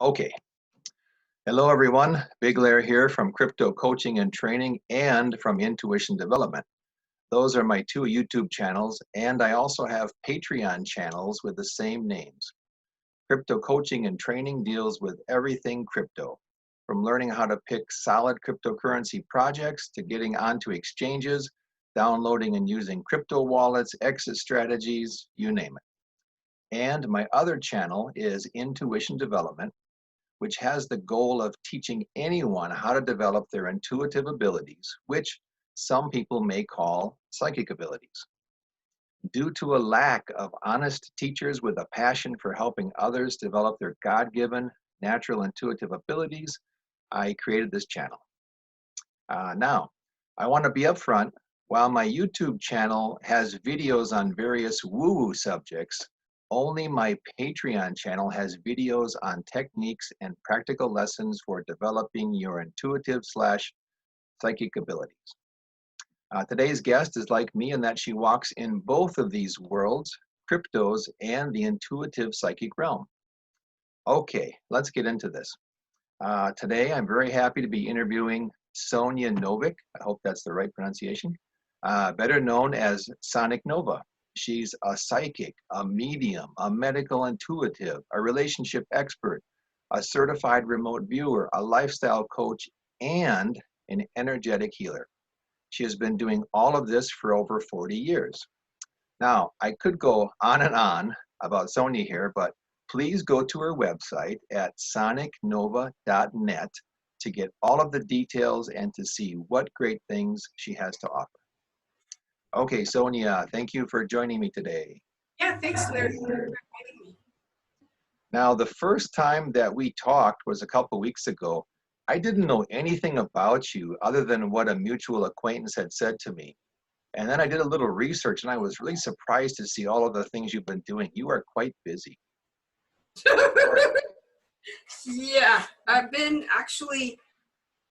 Okay. Hello, everyone. Big Lair here from Crypto Coaching and Training and from Intuition Development. Those are my two YouTube channels, and I also have Patreon channels with the same names. Crypto Coaching and Training deals with everything crypto, from learning how to pick solid cryptocurrency projects to getting onto exchanges, downloading and using crypto wallets, exit strategies, you name it. And my other channel is Intuition Development, which has the goal of teaching anyone how to develop their intuitive abilities, which some people may call psychic abilities. Due to a lack of honest teachers with a passion for helping others develop their God-given natural intuitive abilities, I created this channel. Now, I want to be upfront. While my YouTube channel has videos on various woo-woo subjects, only my Patreon channel has videos on techniques and practical lessons for developing your intuitive/psychic abilities. Today's guest is like me in that she walks in both of these worlds, cryptos and the intuitive psychic realm. Okay, let's get into this. Today, I'm very happy to be interviewing Sonia Novick. I hope that's the right pronunciation. Better known as Sonic Nova. She's a psychic, a medium, a medical intuitive, a relationship expert, a certified remote viewer, a lifestyle coach, and an energetic healer. She has been doing all of this for over 40 years. Now, I could go on and on about Sonia here, but please go to her website at sonicnova.net to get all of the details and to see what great things she has to offer. Okay, Sonia, thank you for joining me today. Yeah, thanks, Larry, for inviting me. Now, the first time that we talked was a couple weeks ago. I didn't know anything about you other than what a mutual acquaintance had said to me. And then I did a little research and I was really surprised to see all of the things you've been doing. You are quite busy. Yeah, I've been actually,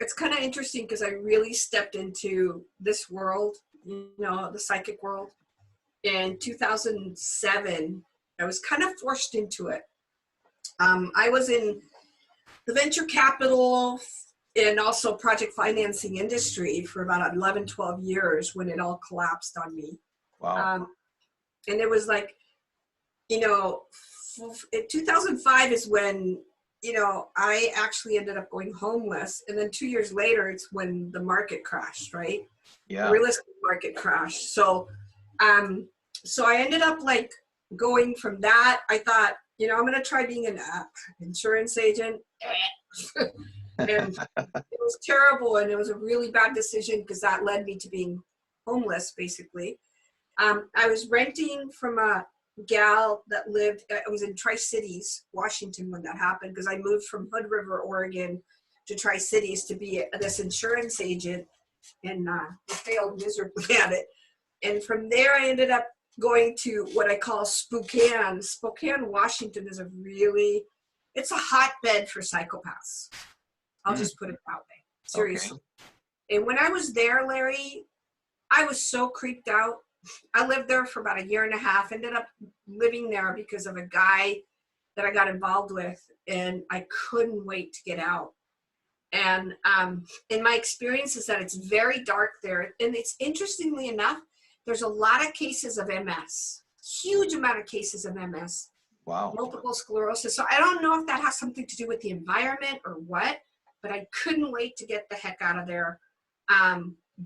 it's kind of interesting because I really stepped into this world, the psychic world, in 2007. I was kind of forced into it. I was in the venture capital and also project financing industry for about 11, 12 years when it all collapsed on me. Wow. And it was like, in 2005 is when, I actually ended up going homeless. And then 2 years later, it's when the market crashed, right? Yeah. The real estate market crashed. So I ended up like going from that. I thought, I'm going to try being an insurance agent. And it was terrible. And it was a really bad decision because that led me to being homeless, basically. I was renting from a gal that lived, I was in Tri-Cities, Washington when that happened, because I moved from Hood River, Oregon to Tri-Cities to be this insurance agent, and failed miserably at it. And from there I ended up going to what I call Spokane. Spokane, Washington is it's a hotbed for psychopaths. I'll just put it that way, seriously. Okay. And when I was there, Larry, I was so creeped out. I lived there for about a year and a half, ended up living there because of a guy that I got involved with, and I couldn't wait to get out. And in my experience is that it's very dark there. And it's interestingly enough, there's a lot of cases of MS, huge amount of cases of MS. Wow. Multiple sclerosis. So I don't know if that has something to do with the environment or what, but I couldn't wait to get the heck out of there.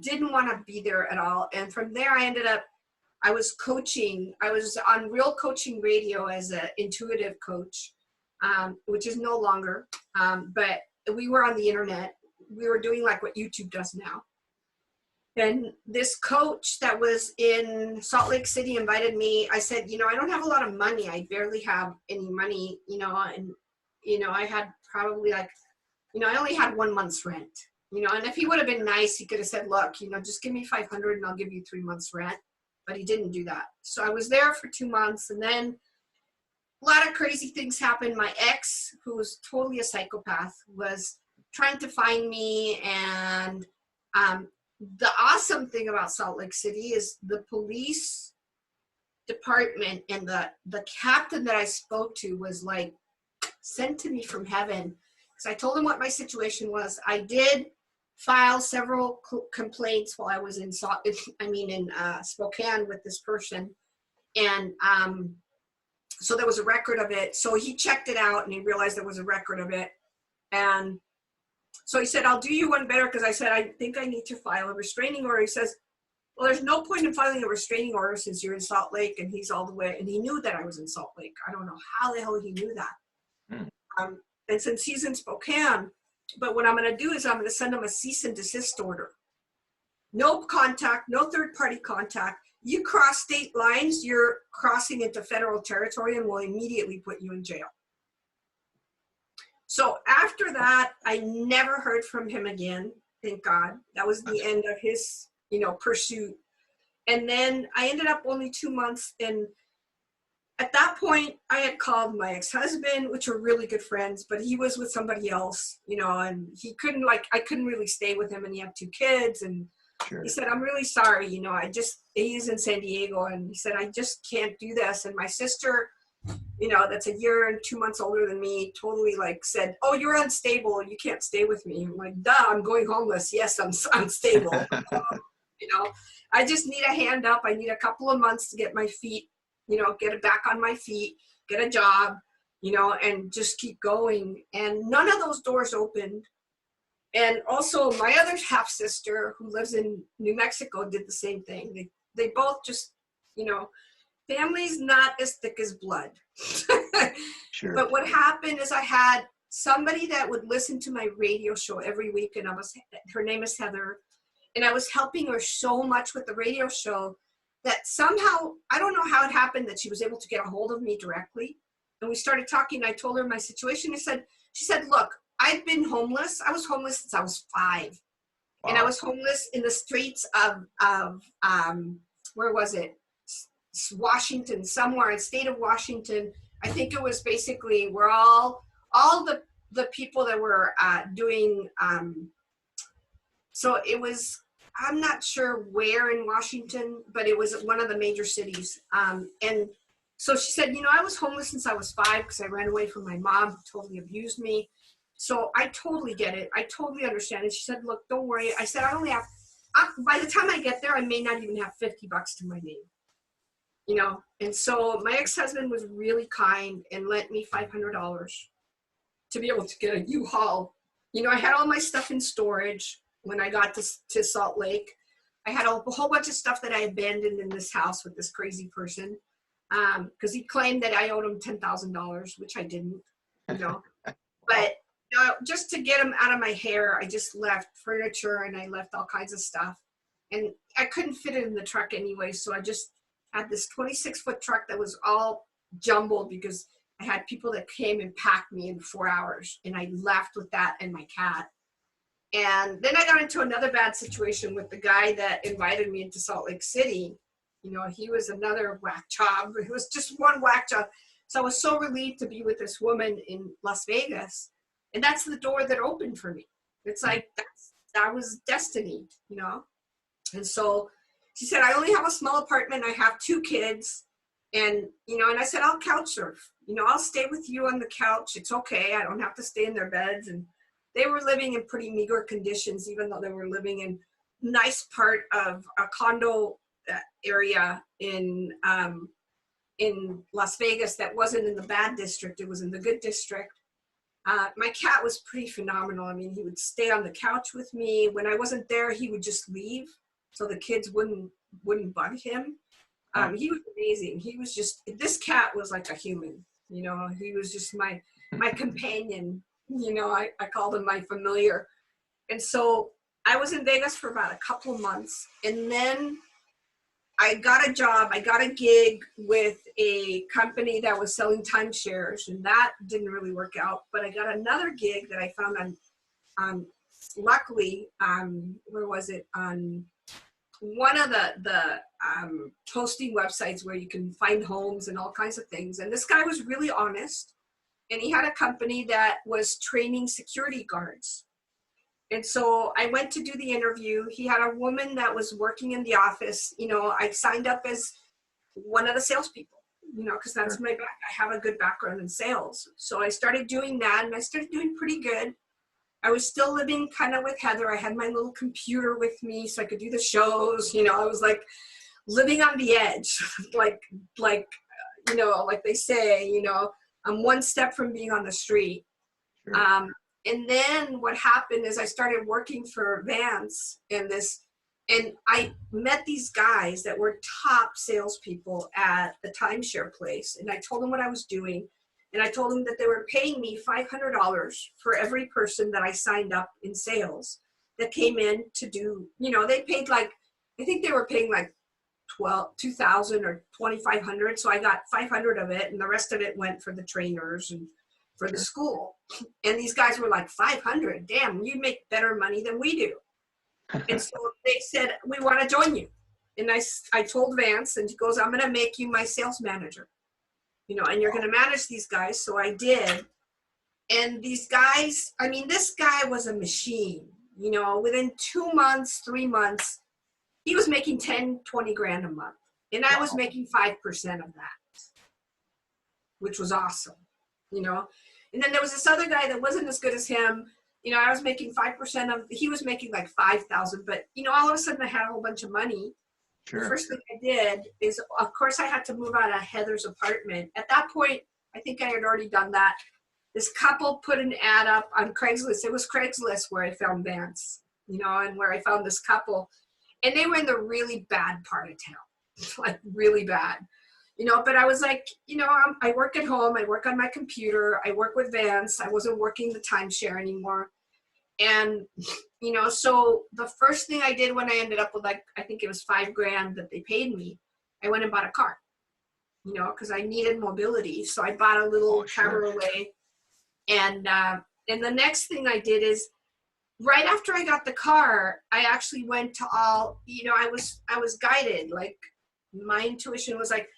Didn't want to be there at all. And from there, I was coaching. I was on Real Coaching Radio as an intuitive coach, which is no longer, but we were on the internet. We were doing like what YouTube does now. And this coach that was in Salt Lake City invited me. I said, I don't have a lot of money. I barely have any money, and, I had probably like, I only had 1 month's rent, and if he would have been nice, he could have said, look, just give me 500 and I'll give you 3 months rent. But he didn't do that. So I was there for 2 months, and then a lot of crazy things happened. My ex, who was totally a psychopath, was trying to find me. And the awesome thing about Salt Lake City is the police department and the captain that I spoke to was like sent to me from heaven. Because I told him what my situation was. I did file several complaints while I was in Spokane with this person. And so there was a record of it. So he checked it out and he realized there was a record of it. And so he said, I'll do you one better, because I said, I think I need to file a restraining order. He says, well, there's no point in filing a restraining order since you're in Salt Lake, and he's all the way, and he knew that I was in Salt Lake. I don't know how the hell he knew that. And since he's in Spokane, but what I'm going to do is I'm going to send him a cease and desist order. No contact, no third-party contact. You cross state lines, you're crossing into federal territory, and we'll immediately put you in jail. So after that, I never heard from him again. Thank God. That was the end of his, pursuit. And then I ended up only 2 months. And at that point, I had called my ex-husband, which were really good friends, but he was with somebody else, and he couldn't, I couldn't really stay with him, and he had 2 kids. And Sure. he said, I'm really sorry. He's in San Diego, and he said, I just can't do this. And my sister, that's a year and 2 months older than me, totally said, oh, you're unstable, you can't stay with me. I'm like, duh, I'm going homeless. Yes, I'm unstable. I just need a hand up. I need a couple of months to get my feet, get it back on my feet, get a job, and just keep going. And none of those doors opened. And also my other half sister, who lives in New Mexico, did the same thing. They both just, family's not as thick as blood. Sure. But what happened is I had somebody that would listen to my radio show every week, and her name is Heather, and I was helping her so much with the radio show that somehow, I don't know how it happened, that she was able to get a hold of me directly. And we started talking. I told her my situation. She said, look, I've been homeless. I was homeless since I was 5. Wow. And I was homeless in the streets of where was it? Washington, somewhere in state of Washington. I think it was basically where all the people that were doing, so it was, I'm not sure where in Washington, but it was one of the major cities. And so she said, I was homeless since I was 5 because I ran away from my mom, who totally abused me. So I totally get it. I totally understand it. She said, look, don't worry. I said, I only have, by the time I get there, I may not even have $50 to my name. And so my ex-husband was really kind and lent me $500 to be able to get a U-Haul. I had all my stuff in storage when I got to Salt Lake. I had a whole bunch of stuff that I abandoned in this house with this crazy person, because he claimed that I owed him $10,000, which I didn't, But just to get him out of my hair, I just left furniture and I left all kinds of stuff. And I couldn't fit it in the truck anyway, so I just had this 26-foot truck that was all jumbled because I had people that came and packed me in 4 hours, and I left with that and my cat. And then I got into another bad situation with the guy that invited me into Salt Lake City. He was another whack job. It was just one whack job. So I was so relieved to be with this woman in Las Vegas. And that's the door that opened for me. It's like, that was destiny, And so she said, I only have a small apartment. I have 2 kids. And, and I said, I'll couch surf. I'll stay with you on the couch. It's okay. I don't have to stay in their beds. And they were living in pretty meager conditions, even though they were living in a nice part of a condo area in Las Vegas that wasn't in the bad district. It was in the good district. My cat was pretty phenomenal. I mean, he would stay on the couch with me. When I wasn't there, he would just leave, so the kids wouldn't bug him. He was amazing. He was just, this cat was like a human, he was just my companion. I called him my familiar. And so I was in Vegas for about a couple of months, and then I got a job. I got a gig with a company that was selling timeshares, and that didn't really work out. But I got another gig that I found on luckily, where was it? On one of the hosting websites where you can find homes and all kinds of things. And this guy was really honest, and he had a company that was training security guards. And so I went to do the interview. He had a woman that was working in the office. I signed up as one of the salespeople. you know, because that's Sure. my back. I have a good background in sales. So I started doing that, and I started doing pretty good. I was still living kind of with Heather. I had my little computer with me so I could do the shows. You know, I was like living on the edge, like, you know, like they say, you know, I'm one step from being on the street. Sure. And then what happened is I started working for Vance and I met these guys that were top salespeople at the timeshare place. And I told them what I was doing. And I told them that they were paying me $500 for every person that I signed up in sales that came in to do, you know, they paid like, I think they were paying like 2,000 or 2,500. So I got 500 of it, and the rest of it went for the trainers and for the school. And these guys were like, 500, damn, you make better money than we do. And so they said, we want to join you. And I told Vance, and he goes, I'm going to make you my sales manager, you know, and you're going to manage these guys. So I did. And these guys, I mean, this guy was a machine, you know, within 2 months, 3 months, he was making 10, 20 grand a month. And I was making 5% of that, which was awesome, you know. And then there was this other guy that wasn't as good as him. You know, I was making 5% of, he was making like 5,000, but you know, all of a sudden I had a whole bunch of money. Sure. The first thing I did is, of course, I had to move out of Heather's apartment. At that point, I think I had already done that. This couple put an ad up on Craigslist. It was Craigslist where I found Vance, you know, and where I found this couple. And they were in the really bad part of town, like really bad. You know, but I was like, you know, I work at home. I work on my computer. I work with Vance. I wasn't working the timeshare anymore. And, you know, so the first thing I did when I ended up with like, I think it was $5 grand that they paid me, I went and bought a car, you know, because I needed mobility. So I bought a little Cabriolet. And the next thing I did is right after I got the car, I actually went to all, you know, I was guided. Like my intuition was like,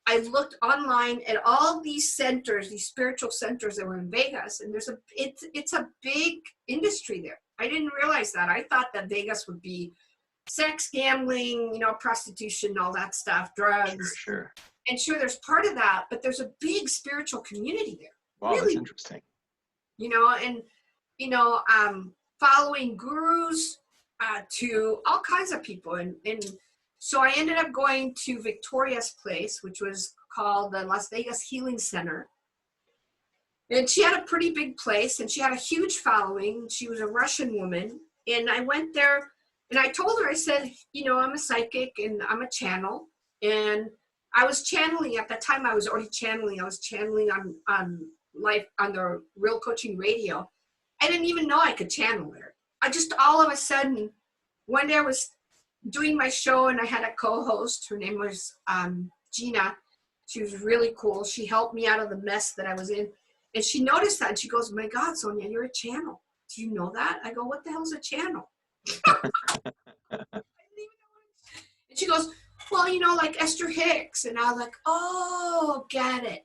I looked online at all these centers, these spiritual centers that were in Vegas, and it's a big industry there. I didn't realize that. I thought that Vegas would be sex, gambling, you know, prostitution, all that stuff, drugs. Sure. And sure, there's part of that, but there's a big spiritual community there. Wow, really, that's interesting. You know, and you know, following gurus to all kinds of people, and so I ended up going to Victoria's place, which was called the Las Vegas Healing Center. And she had a pretty big place, and she had a huge following. She was a Russian woman. And I went there, and I told her, I said, you know, I'm a psychic, and I'm a channel. And I was channeling, at that time I was already channeling. I was channeling on the Real Coaching Radio. I didn't even know I could channel her. I just, all of a sudden, one day I was doing my show, and I had a co-host. Her name was Gina. She was really cool. She helped me out of the mess that I was in. And she noticed that, and she goes, my God, Sonia, you're a channel. Do you know that? I go, what the hell's a channel? And she goes, well, you know, like Esther Hicks. And I was like, oh, got it.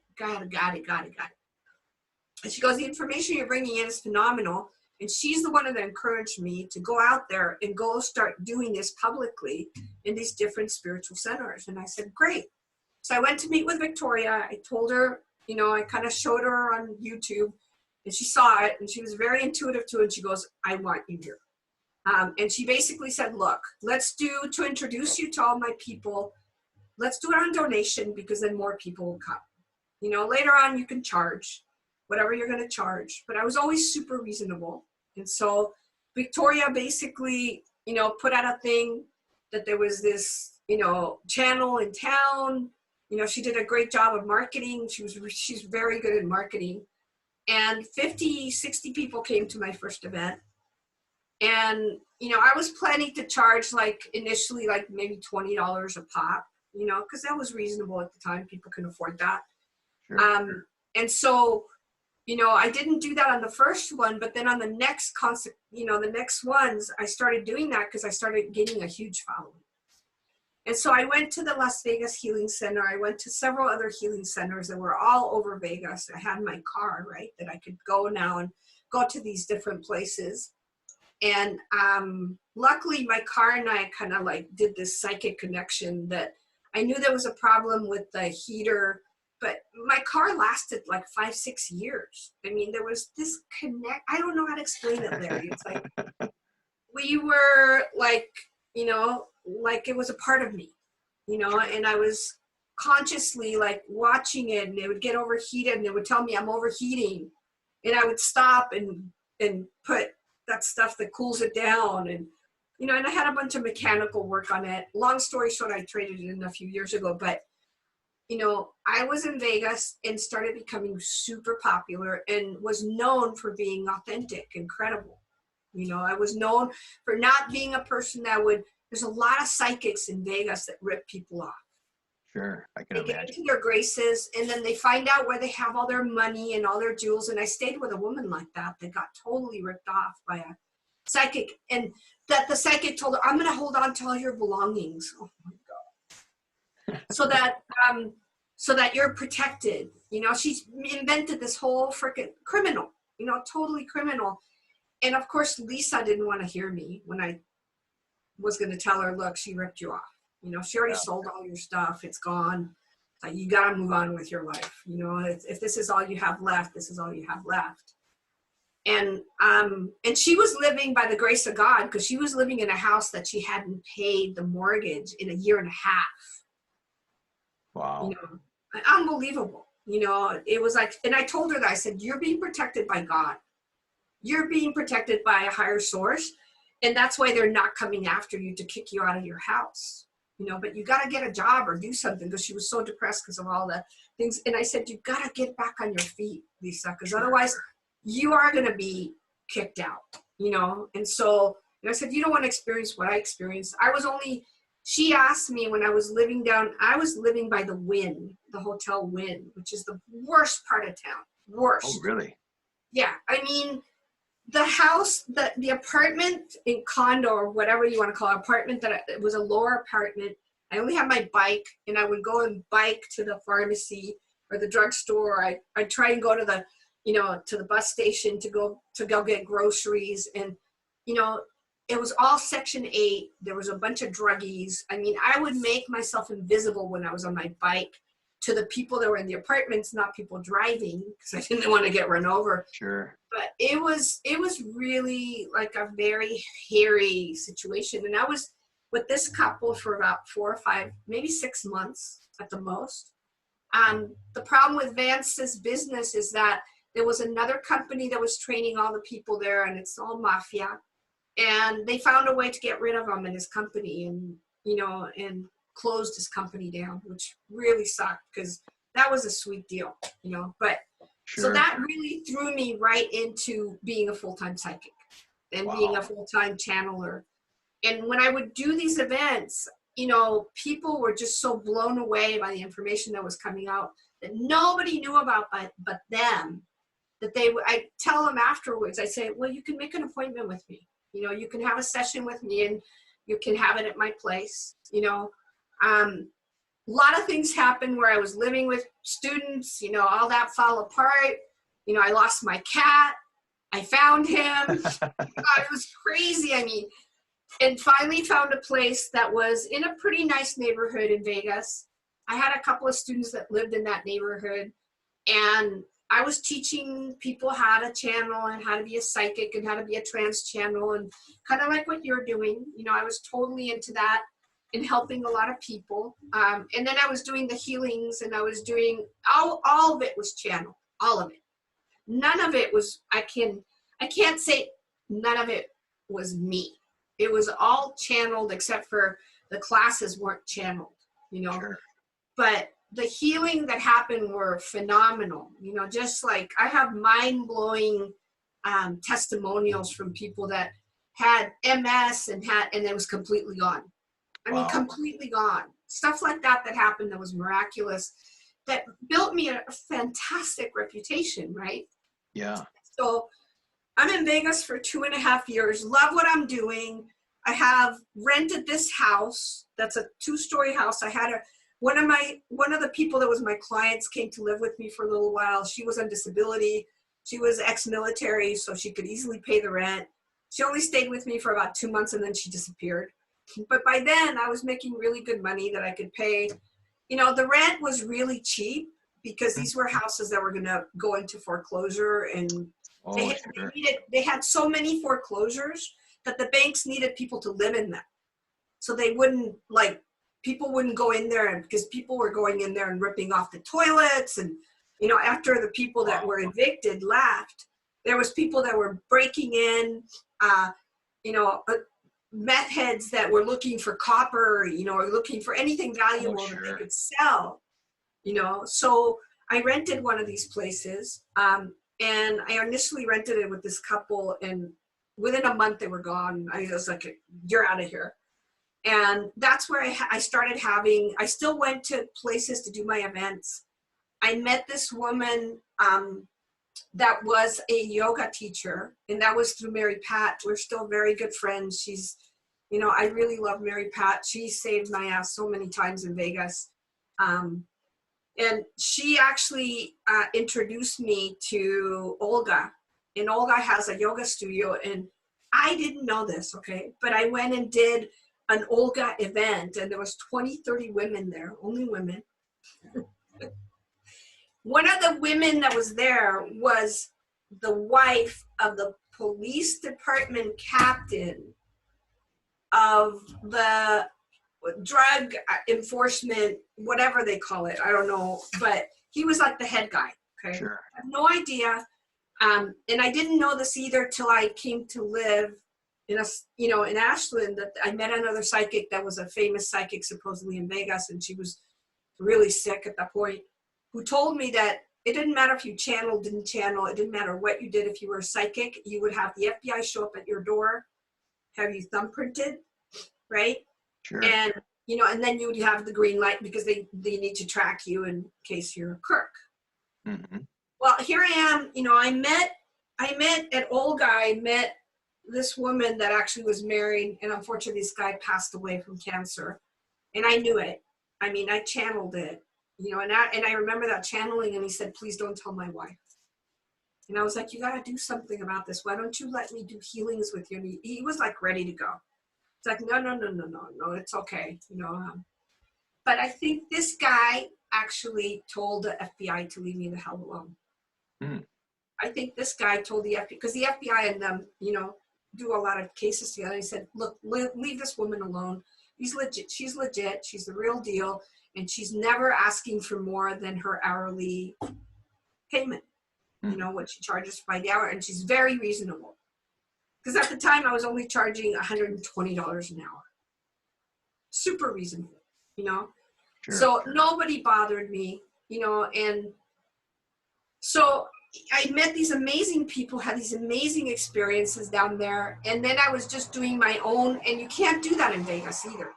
And she goes, the information you're bringing in is phenomenal. And she's the one that encouraged me to go out there and go start doing this publicly in these different spiritual centers. And I said, great. So I went to meet with Victoria. I told her, you know, I kind of showed her on YouTube, and she saw it, and she was very intuitive to it. And she goes, I want you here. And she basically said, look, to introduce you to all my people, let's do it on donation, because then more people will come. You know, later on you can charge whatever you're going to charge. But I was always super reasonable. And so Victoria basically, you know, put out a thing that there was this, you know, channel in town. You know, she did a great job of marketing. She's very good at marketing. And 50, 60 people came to my first event. And, you know, I was planning to charge like initially like maybe $20 a pop, you know, because that was reasonable at the time. People can afford that. Sure. And so, you know, I didn't do that on the first one, but then on the next the next ones, I started doing that because I started getting a huge following. And so I went to the Las Vegas Healing Center. I went to several other healing centers that were all over Vegas. I had my car, right, that I could go now and go to these different places. And luckily my car and I kind of like did this psychic connection that I knew there was a problem with the heater but my car lasted like 5-6 years. I mean, there was this connect. I don't know how to explain it, Larry. It's like we were like, you know, like it was a part of me, you know, and I was consciously like watching it, and it would get overheated, and it would tell me I'm overheating, and I would stop and put that stuff that cools it down, and you know, and I had a bunch of mechanical work on it. Long story short, I traded it in a few years ago, but you know, I was in Vegas and started becoming super popular and was known for being authentic and credible. You know, I was known for not being a person that would, there's a lot of psychics in Vegas that rip people off. Sure, I can They get imagine. into their graces, and then they find out where they have all their money and all their jewels. And I stayed with a woman like that got totally ripped off by a psychic, and that the psychic told her, I'm going to hold on to all your belongings. Oh my God. So that you're protected. You know, she's invented this whole freaking criminal, you know, totally criminal. And of course, Lisa didn't want to hear me when I was going to tell her, look, she ripped you off. You know, she already sold all your stuff. It's gone. Like, you got to move on with your life. You know, if this is all you have left, this is all you have left. And she was living by the grace of God, because she was living in a house that she hadn't paid the mortgage in a year and a half. Wow. You know, unbelievable. You know, it was like, and I told her that, I said, you're being protected by God. You're being protected by a higher source. And that's why they're not coming after you to kick you out of your house. You know, but you got to get a job or do something, because she was so depressed because of all the things. And I said, you got to get back on your feet, Lisa, because otherwise you are going to be kicked out, you know? And so, and I said, you don't want to experience what I experienced. She asked me when I was living by the Wynn, the Hotel Wynn, which is the worst part of town. Worst. Oh, really? Yeah. I mean, the house, the apartment in condo, or whatever you want to call it, apartment, it was a lower apartment. I only had my bike, and I would go and bike to the pharmacy or the drugstore. I'd try and go to the, you know, to the bus station to go get groceries. And, you know, it was all Section 8. There was a bunch of druggies. I mean, I would make myself invisible when I was on my bike to the people that were in the apartments, not people driving, because I didn't want to get run over. Sure. But it was really like a very hairy situation. And I was with this couple for about 4 or 5, maybe 6 months at the most. The problem with Vance's business is that there was another company that was training all the people there, and it's all mafia. And they found a way to get rid of him and his company, and, you know, and closed his company down, which really sucked, because that was a sweet deal, you know. But Sure. so that really threw me right into being a full-time psychic and being a full-time channeler. And when I would do these events, you know, people were just so blown away by the information that was coming out that nobody knew about but them, that I tell them afterwards, I say, well, you can make an appointment with me. You know, you can have a session with me, and you can have it at my place. You know, a lot of things happened where I was living with students, you know, all that fell apart. You know, I lost my cat. I found him. It was crazy. I mean, and finally found a place that was in a pretty nice neighborhood in Vegas. I had a couple of students that lived in that neighborhood, and I was teaching people how to channel and how to be a psychic and how to be a trance channel, and kind of like what you're doing. You know, I was totally into that and helping a lot of people. And then I was doing the healings, and I was doing all of it was channel, all of it. None of it was, I can't say none of it was me. It was all channeled, except for the classes weren't channeled, you know. Sure. But the healing that happened were phenomenal. You know, just like I have mind-blowing testimonials from people that had MS and it was completely gone. I mean, completely gone. Stuff like that happened that was miraculous, that built me a fantastic reputation, right? Yeah. So I'm in Vegas for 2.5 years, love what I'm doing. I have rented this house. That's a 2-story house. I had one of the people that was my clients came to live with me for a little while. She was on disability. She was ex-military, so she could easily pay the rent. She only stayed with me for about 2 months, and then she disappeared. But by then I was making really good money that I could pay. You know, the rent was really cheap, because these were houses that were going to go into foreclosure, and Oh, sure. they had so many foreclosures that the banks needed people to live in them. So they wouldn't, like, people wouldn't go in there, and because people were going in there and ripping off the toilets, and, you know, after the people that were evicted left, there was people that were breaking in, you know, meth heads that were looking for copper, you know, or looking for anything valuable that they could sell, you know. So I rented one of these places, and I initially rented it with this couple, and within a month they were gone. I was like, you're out of here. And that's where I started having, I still went to places to do my events. I met this woman that was a yoga teacher, and that was through Mary Pat. We're still very good friends. She's, you know, I really love Mary Pat. She saved my ass so many times in Vegas. And she actually introduced me to Olga. And Olga has a yoga studio, and I didn't know this, okay? But I went and did an Olga event, and there was 20, 30 women there, only women. One of the women that was there was the wife of the police department captain of the drug enforcement, whatever they call it, I don't know, but he was like the head guy, okay? Sure. I have no idea, and I didn't know this either till I came to live in in Ashland. That I met another psychic that was a famous psychic supposedly in Vegas, and she was really sick at that point, who told me that it didn't matter if you channeled, didn't channel, it didn't matter what you did. If you were a psychic, you would have the FBI show up at your door, have you thumbprinted, right? Sure. And, you know, and then you would have the green light because they need to track you in case you're a crook. Mm-hmm. Well, here I am, you know, I met at Olga, I met this woman that actually was married, and unfortunately this guy passed away from cancer, and I knew it. I mean, I channeled it, you know, and I remember that channeling, and he said, please don't tell my wife. And I was like, you got to do something about this. Why don't you let me do healings with you? And he was like ready to go. It's like, no, it's okay, you know. But I think this guy actually told the FBI to leave me the hell alone. Mm. I think this guy told the FBI, because the FBI and them, you know, do a lot of cases together. He said, look, leave this woman alone. She's legit, she's the real deal, and she's never asking for more than her hourly payment, you know, what she charges by the hour, and she's very reasonable. Because at the time I was only charging $120 an hour. Super reasonable, you know. Sure. So nobody bothered me, you know, and so I met these amazing people, had these amazing experiences down there, and then I was just doing my own, and you can't do that in Vegas either.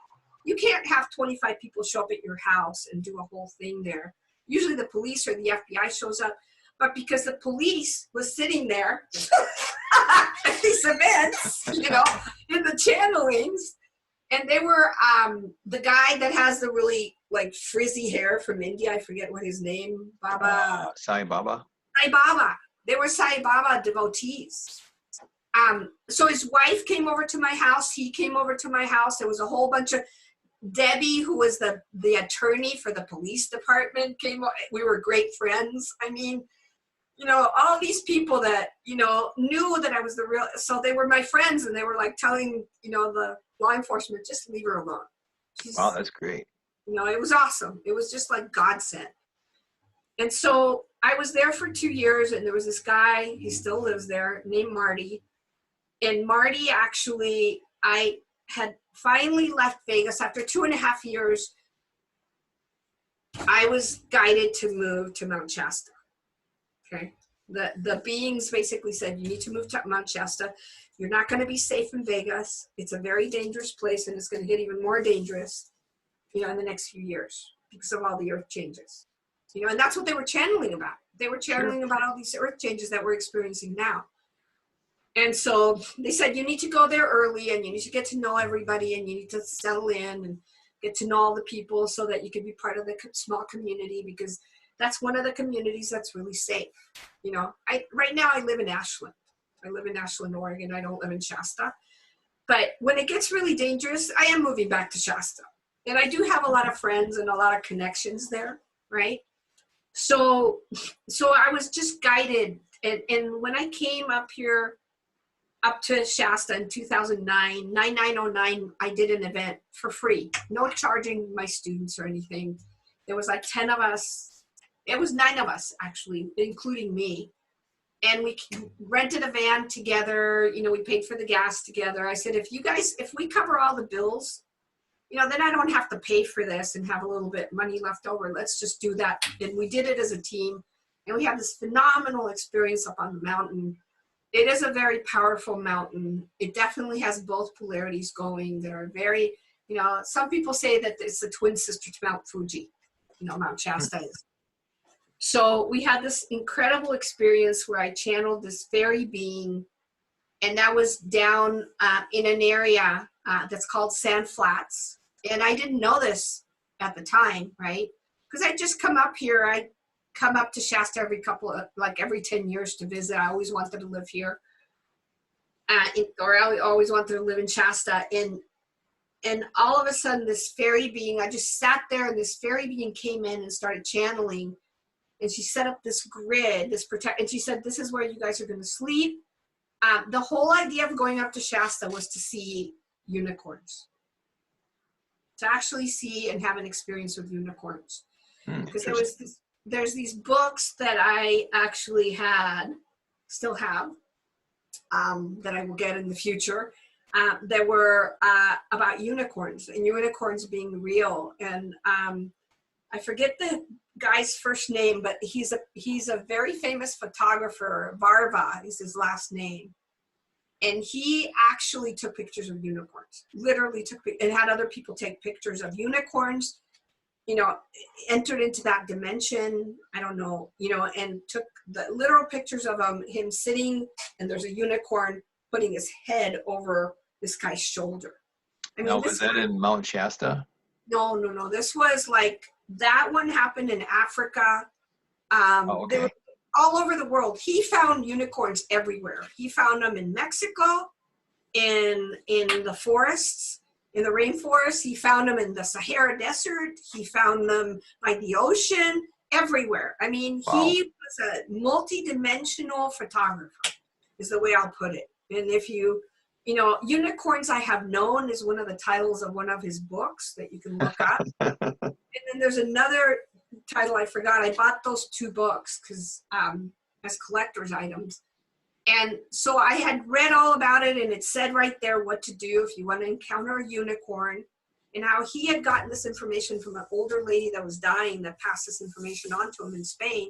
You can't have 25 people show up at your house and do a whole thing there. Usually the police or the FBI shows up, but because the police was sitting there at these events, you know, in the channelings, and they were the guy that has the really like frizzy hair from India, I forget what his name, Baba. Sai Baba. Sai Baba. They were Sai Baba devotees. So his wife came over to my house. He came over to my house. There was a whole bunch of Debbie, who was the attorney for the police department, came. We were great friends. I mean, you know, all these people that, you know, knew that I was the real, so they were my friends, and they were like telling, you know, the law enforcement, just leave her alone. Wow, that's great. You know, it was awesome. It was just like God sent. And so I was there for 2 years, and there was this guy, he still lives there, named Marty. And Marty actually, I had finally left Vegas after 2.5 years. I was guided to move to Mount Shasta. Okay. The beings basically said, you need to move to Mount Shasta. You're not going to be safe in Vegas. It's a very dangerous place, and it's going to get even more dangerous, you know, in the next few years because of all the earth changes. You know, and that's what they were channeling about. They were channeling about all these earth changes that we're experiencing now. And so they said, you need to go there early, and you need to get to know everybody, and you need to settle in and get to know all the people so that you can be part of the small community, because that's one of the communities that's really safe. You know, right now I live in Ashland. I live in Ashland, Oregon. I don't live in Shasta. But when it gets really dangerous, I am moving back to Shasta. And I do have a lot of friends and a lot of connections there, right? So I was just guided. And when I came up here, up to Shasta in 2009, 9909, I did an event for free, no charging my students or anything. There was like 10 of us. It was 9 of us, actually, including me. And we rented a van together. You know, we paid for the gas together. I said, if we cover all the bills, you know, then I don't have to pay for this and have a little bit money left over. Let's just do that. And we did it as a team. And we had this phenomenal experience up on the mountain. It is a very powerful mountain. It definitely has both polarities going. There are very, you know, some people say that it's a twin sister to Mount Fuji, you know, Mount Shasta is. So we had this incredible experience where I channeled this fairy being, and that was down in an area that's called Sand Flats. And I didn't know this at the time, right? Because I just come up here. I come up to Shasta every 10 years to visit. I always wanted to live here. Or I always wanted to live in Shasta. And all of a sudden, this fairy being, I just sat there and this fairy being came in and started channeling. And she set up this grid, and she said, this is where you guys are going to sleep. The whole idea of going up to Shasta was to see unicorns, to actually see and have an experience with unicorns. Because there's these books that I actually still have, that I will get in the future, that were about unicorns and unicorns being real. And I forget the guy's first name, but he's a very famous photographer. Varva is his last name. And he actually took pictures of unicorns, literally and had other people take pictures of unicorns, you know, entered into that dimension, I don't know, you know, and took the literal pictures of him sitting, and there's a unicorn putting his head over this guy's shoulder. I mean, now, was that in Mount Shasta? No. This was like, that one happened in Africa. Okay. They were all over the world. He found unicorns everywhere. He found them in Mexico, in the forests, in the rainforest. He found them in the Sahara Desert. He found them by the ocean, everywhere. I mean, Wow. He was a multi-dimensional photographer, is the way I'll put it. And if you know, Unicorns I Have Known is one of the titles of one of his books that you can look up. And then there's another title I forgot. I bought those 2 books because as collector's items. And so I had read all about it, and it said right there what to do if you want to encounter a unicorn, and how he had gotten this information from an older lady that was dying that passed this information on to him in Spain.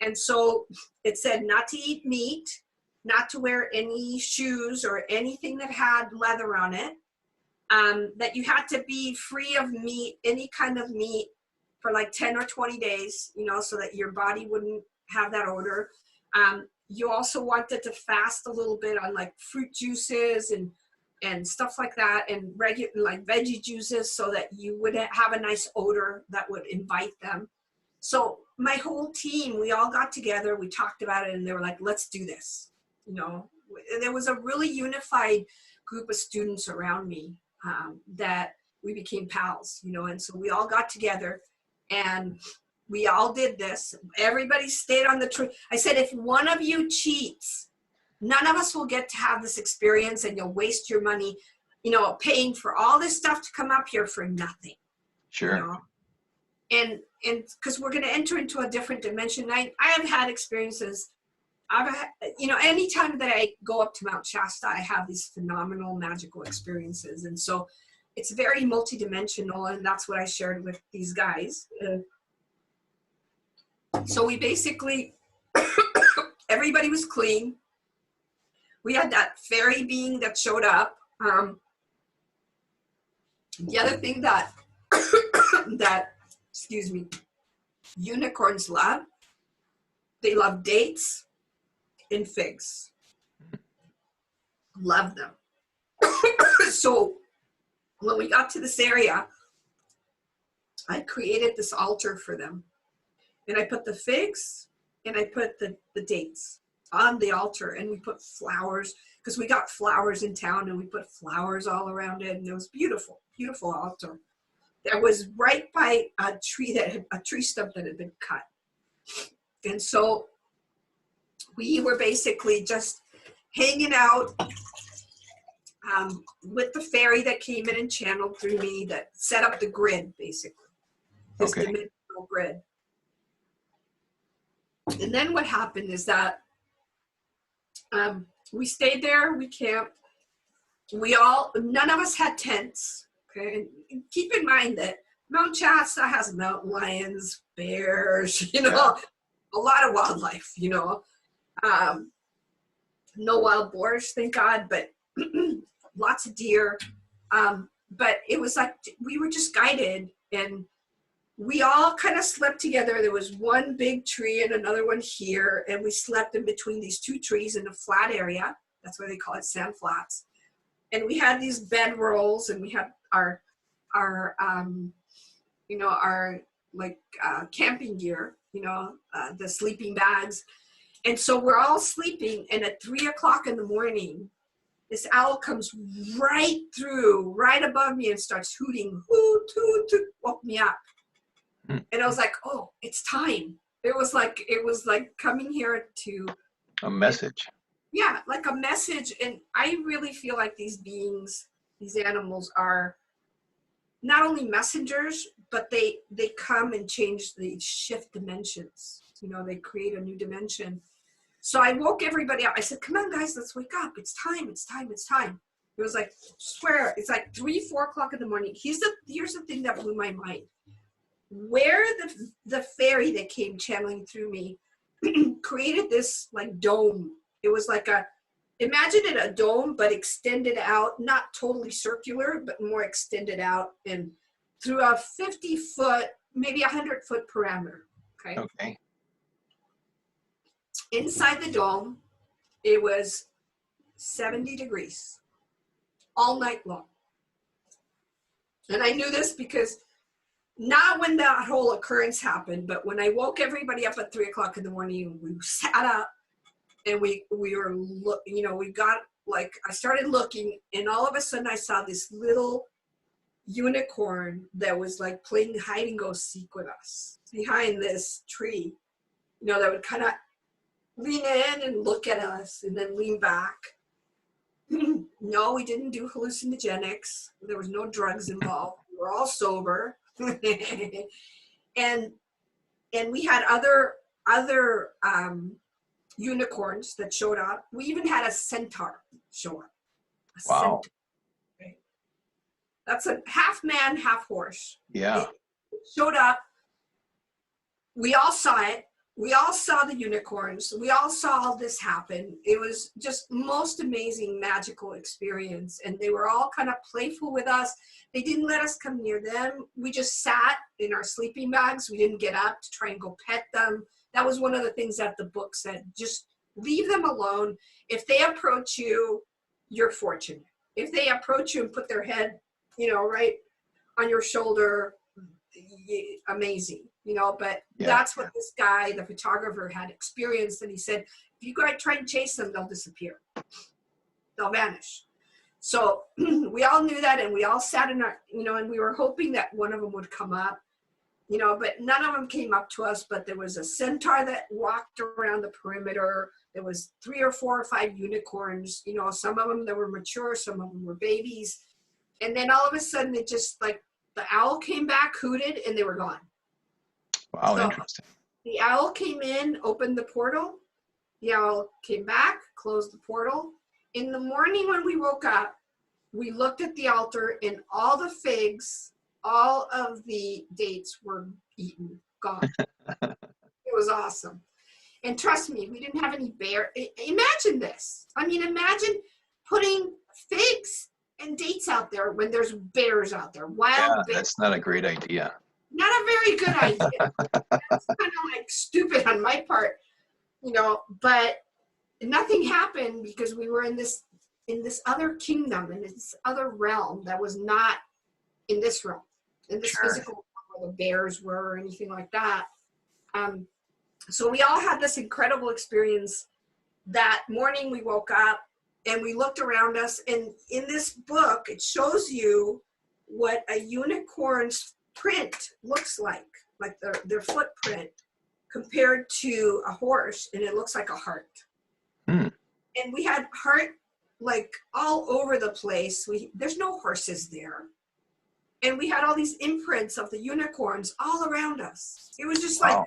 And so it said not to eat meat, not to wear any shoes or anything that had leather on it, that you had to be free of meat, any kind of meat, for like 10 or 20 days, you know, so that your body wouldn't have that odor. You also wanted to fast a little bit on like fruit juices and stuff like that, and regular like veggie juices, so that you would have a nice odor that would invite them. So my whole team, we all got together, we talked about it, and they were like, let's do this, you know. And there was a really unified group of students around me, that we became pals, you know. And so we all got together and we all did this. Everybody stayed on the tree. I said, if one of you cheats, none of us will get to have this experience, and you'll waste your money, you know, paying for all this stuff to come up here for nothing. Sure. You know? And because we're going to enter into a different dimension. I have had experiences. You know, anytime that I go up to Mount Shasta, I have these phenomenal magical experiences. And so it's very multidimensional, and that's what I shared with these guys. So we basically, everybody was clean. We had that fairy being that showed up. The other thing that, excuse me, unicorns love, they love dates and figs. Love them. So when we got to this area, I created this altar for them. And I put the figs and I put the dates on the altar, and we put flowers, because we got flowers in town, and we put flowers all around it, and it was beautiful, beautiful altar. That was right by a tree stump that had been cut. And so we were basically just hanging out with the fairy that came in and channeled through me, that set up the grid, basically, this Okay. dimensional grid. And then what happened is that we stayed there, we camped. None of us had tents, okay? And keep in mind that Mount Shasta has mountain lions, bears, you know, a lot of wildlife, you know. No wild boars, thank God, but lots of deer. But it was like we were just guided, and we all kind of slept together. There was one big tree and another one here, and we slept in between these two trees in a flat area. That's why they call it sand flats. And we had these bed rolls, and we had our you know, our like camping gear, you know, the sleeping bags. And so we're all sleeping, and at 3 o'clock in the morning, this owl comes right above me and starts hooting, hoot, hoot, hoot, woke me up. And I was like, oh, it's time. It was like coming here to A message. Yeah, like a message. And I really feel like these beings, these animals, are not only messengers, but they come and they shift dimensions. You know, they create a new dimension. So I woke everybody up. I said, come on, guys, let's wake up. It's time, it's time, it's time. It was like, swear, it's like 3, 4 o'clock in the morning. Here's the thing that blew my mind. Where the fairy that came channeling through me created this like dome. It was like imagine it a dome, but extended out, not totally circular, but more extended out, and through a 50-foot, maybe 100-foot parameter. Okay. Okay. Inside the dome, it was 70 degrees all night long. And I knew this because not when that whole occurrence happened, but when I woke everybody up at 3 o'clock in the morning, we sat up and we were, you know, we got like, I started looking, and all of a sudden I saw this little unicorn that was like playing hide and go seek with us behind this tree, you know, that would kind of lean in and look at us and then lean back. No, we didn't do hallucinogenics. There was no drugs involved. We were all sober. and we had other unicorns that showed up. We even had a centaur show up. Wow. Centaur. Right? That's a half man, half horse. Yeah. It showed up. We all saw it. We all saw the unicorns. We all saw all this happen. It was just most amazing, magical experience. And they were all kind of playful with us. They didn't let us come near them. We just sat in our sleeping bags. We didn't get up to try and go pet them. That was one of the things that the book said. Just leave them alone. If they approach you, you're fortunate. If they approach you and put their head, you know, right on your shoulder, amazing. You know, but that's what this guy, the photographer, had experienced. And he said, if you go try and chase them, they'll disappear. They'll vanish. So we all knew that, and we all sat in our, you know, and we were hoping that one of them would come up, you know, but none of them came up to us. But there was a centaur that walked around the perimeter. There was 3 or 4 or 5 unicorns, you know, some of them that were mature, some of them were babies. And then all of a sudden it just like the owl came back, hooted, and they were gone. Wow, So interesting. the owl came in, opened the portal. The owl came back, closed the portal. In the morning when we woke up, we looked at the altar, and all the figs, all of the dates were eaten, gone. It was awesome. And trust me, we didn't have any bear. Imagine this. I mean, imagine putting figs and dates out there when there's bears out there, wild bears. That's not a great idea. Not a very good idea. That's kind of like stupid on my part, you know, but nothing happened because we were in this other kingdom, in this other realm that was not in this realm, in this physical realm where the bears were or anything like that. So we all had this incredible experience. That morning we woke up and we looked around us, and in this book, it shows you what a unicorn's print looks like their footprint. compared to a horse, and it looks like a heart. Hmm. And we had heart like all over the place. There's no horses there. And we had all these imprints of the unicorns all around us. It was just like Wow.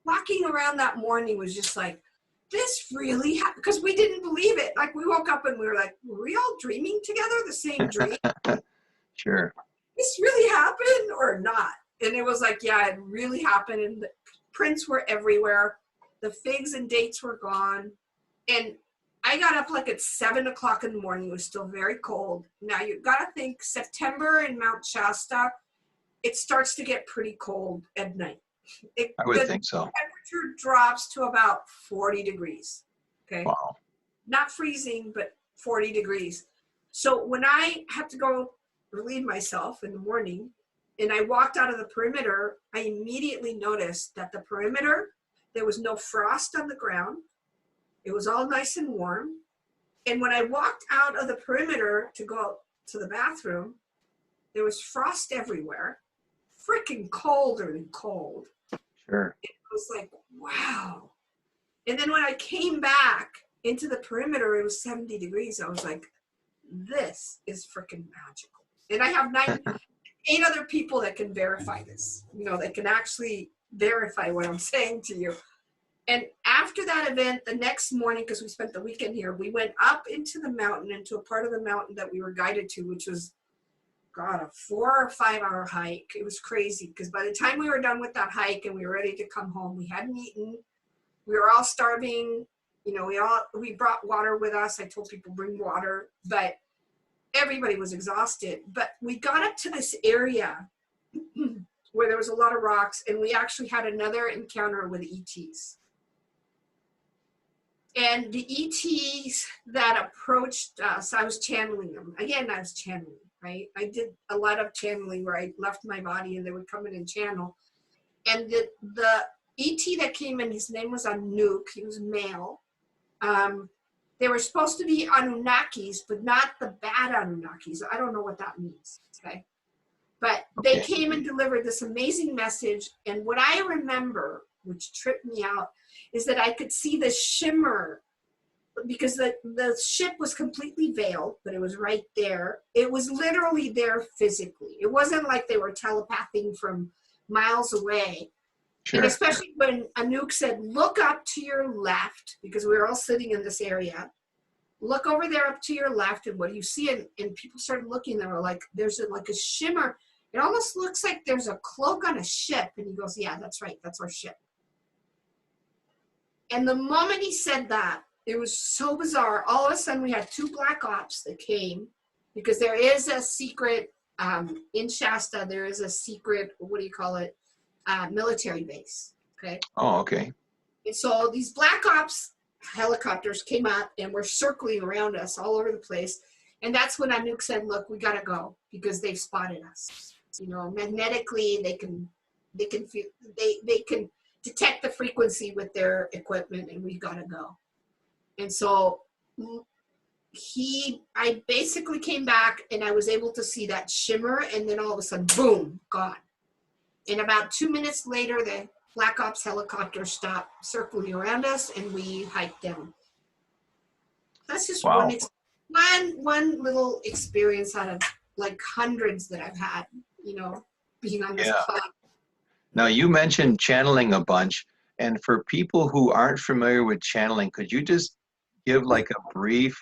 walking around that morning was just like, this really happened, because we didn't believe it. Like we woke up and we were like, were we all dreaming together the same dream? Sure. This really happened or not? And it was like, yeah, it really happened. And the prints were everywhere. The figs and dates were gone. And I got up like at 7 o'clock in the morning. It was still very cold. Now you got to think September in Mount Shasta, it starts to get pretty cold at night. I would think so. Temperature drops to about 40 degrees. Okay. Wow. Not freezing, but 40 degrees. So when I had to go relieve myself in the morning and I walked out of the perimeter, I immediately noticed that the perimeter, there was no frost on the ground. It was all nice and warm. And when I walked out of the perimeter to go to the bathroom, there was frost everywhere, freaking colder than cold. Sure. It was like, wow. And then when I came back into the perimeter, it was 70 degrees. I was like, this is freaking magical. And I have 8 other people that can verify this, that can actually verify what I'm saying to you. And after that event, the next morning, because we spent the weekend here, we went up into the mountain, into a part of the mountain that we were guided to, which was, God, a 4 or 5 hour hike. It was crazy because by the time we were done with that hike and we were ready to come home, we hadn't eaten. We were all starving. We brought water with us. I told people bring water, but everybody was exhausted. But we got up to this area where there was a lot of rocks, and we actually had another encounter with ETs. And the ETs that approached us, I was channeling them. Again, I was channeling, right? I did a lot of channeling where I left my body and they would come in and channel. And the ET that came in, his name was Anouk. He was male. They were supposed to be Anunnakis, but not the bad Anunnakis. I don't know what that means, okay? But they came and delivered this amazing message. And what I remember, which tripped me out, is that I could see the shimmer because the ship was completely veiled, but it was right there. It was literally there physically. It wasn't like they were telepathing from miles away. Sure. And especially when Anouk said, look up to your left, because we were all sitting in this area. Look over there up to your left, and what do you see? And people started looking, they were like, there's like a shimmer. It almost looks like there's a cloak on a ship. And he goes, yeah, that's right. That's our ship. And the moment he said that, it was so bizarre. All of a sudden, we had 2 black ops that came because there is a secret, in Shasta, there is a secret, what do you call it, military base, okay? Oh, okay. And so these black ops helicopters came up and were circling around us all over the place. And that's when Anouk said, look, we got to go because they've spotted us. Magnetically, they can feel, they can detect the frequency with their equipment, and we got to go. And so I basically came back and I was able to see that shimmer, and then all of a sudden, boom, gone. And about 2 minutes later, the Black Ops helicopter stopped circling around us and we hiked down. That's just wow. one little experience out of like hundreds that I've had, being on this planet. Now, you mentioned channeling a bunch, and for people who aren't familiar with channeling, could you just give like a brief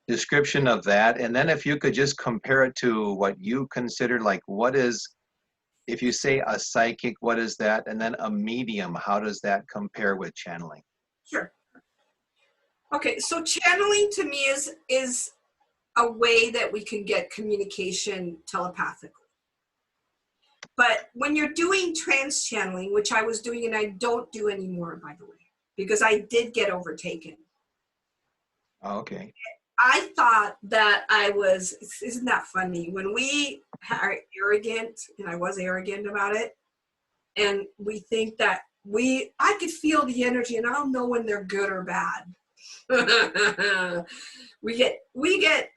description of that? And then if you could just compare it to what you consider, like what is, if you say a psychic, what is that? And then a medium, how does that compare with channeling? Sure. Okay, so channeling to me is a way that we can get communication telepathically. But when you're doing trance channeling, which I was doing and I don't do anymore, by the way, because I did get overtaken. Oh, okay. I thought that isn't that funny? When we are arrogant, and I was arrogant about it, and we think that I could feel the energy and I'll know when they're good or bad. we get we get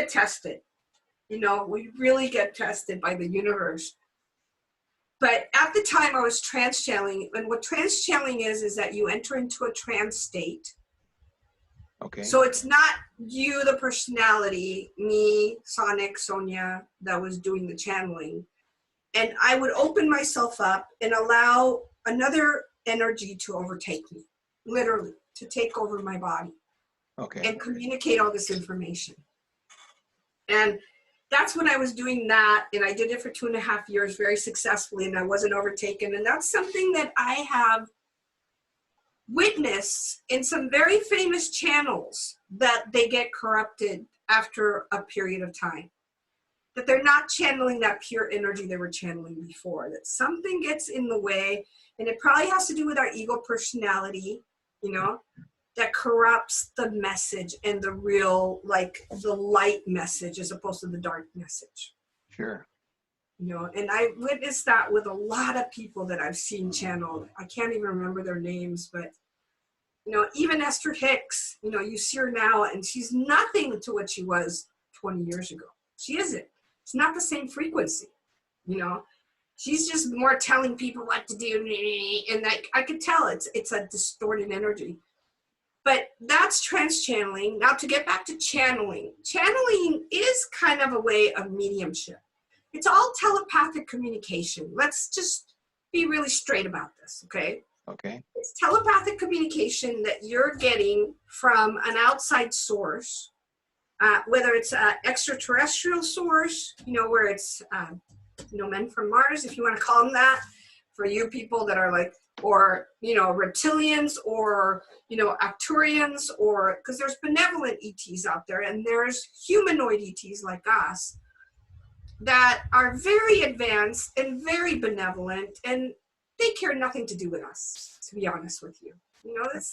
tested. We really get tested by the universe. But at the time I was trance channeling, and what trance channeling is that you enter into a trance state. Okay. So it's not you, the personality, me, Sonia, that was doing the channeling. And I would open myself up and allow another energy to overtake me, literally, to take over my body. Okay. And communicate all this information. And that's when I was doing that, and I did it for 2.5 years very successfully, and I wasn't overtaken. And that's something that I have witnessed in some very famous channels, that they get corrupted after a period of time. That they're not channeling that pure energy they were channeling before. That something gets in the way, and it probably has to do with our ego personality, you know, that corrupts the message and the real, like the light message as opposed to the dark message. Sure. You know, and I witnessed that with a lot of people that I've seen channeled. I can't even remember their names, but, you know, even Esther Hicks, you know, you see her now and she's nothing to what she was 20 years ago. She isn't. It's not the same frequency, you know. She's just more telling people what to do. And I could tell it's a distorted energy. But that's trance channeling. Now to get back to channeling. Channeling is kind of a way of mediumship. It's all telepathic communication. Let's just be really straight about this, okay? Okay. It's telepathic communication that you're getting from an outside source, whether it's an extraterrestrial source, you know, where it's, you know, men from Mars, if you want to call them that, for you people that are like, or, you know, reptilians, or, you know, Arcturians, or, because there's benevolent ETs out there, and there's humanoid ETs like us that are very advanced and very benevolent, and they care nothing to do with us, to be honest with you. You know, it's,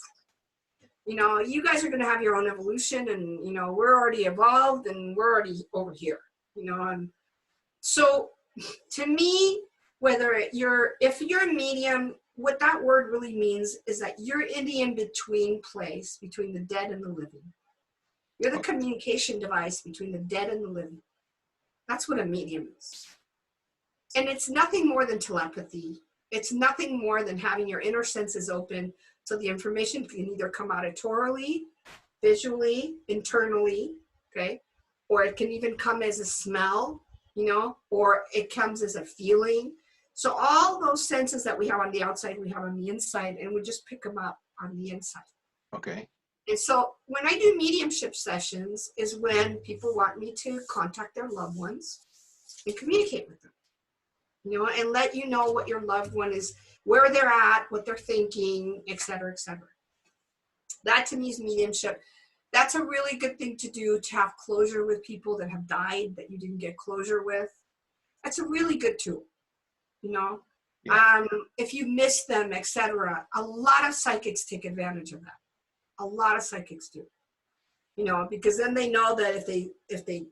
you know, you guys are going to have your own evolution, and, you know, we're already evolved and we're already over here, you know. And so to me, if you're a medium, what that word really means is that you're in the in-between place between the dead and the living. You're the communication device between the dead and the living. That's what a medium is. And it's nothing more than telepathy. It's nothing more than having your inner senses open so the information can either come auditorily, visually, internally, okay? Or it can even come as a smell, you know, or it comes as a feeling. So all those senses that we have on the outside, we have on the inside, and we just pick them up on the inside. Okay. And so when I do mediumship sessions is when people want me to contact their loved ones and communicate with them, you know, and let you know what your loved one is, where they're at, what they're thinking, et cetera, et cetera. That to me is mediumship. That's a really good thing to do, to have closure with people that have died that you didn't get closure with. That's a really good tool, you know. Yeah. If you miss them, et cetera. A lot of psychics take advantage of that. A lot of psychics do, you know, because then they know that if they,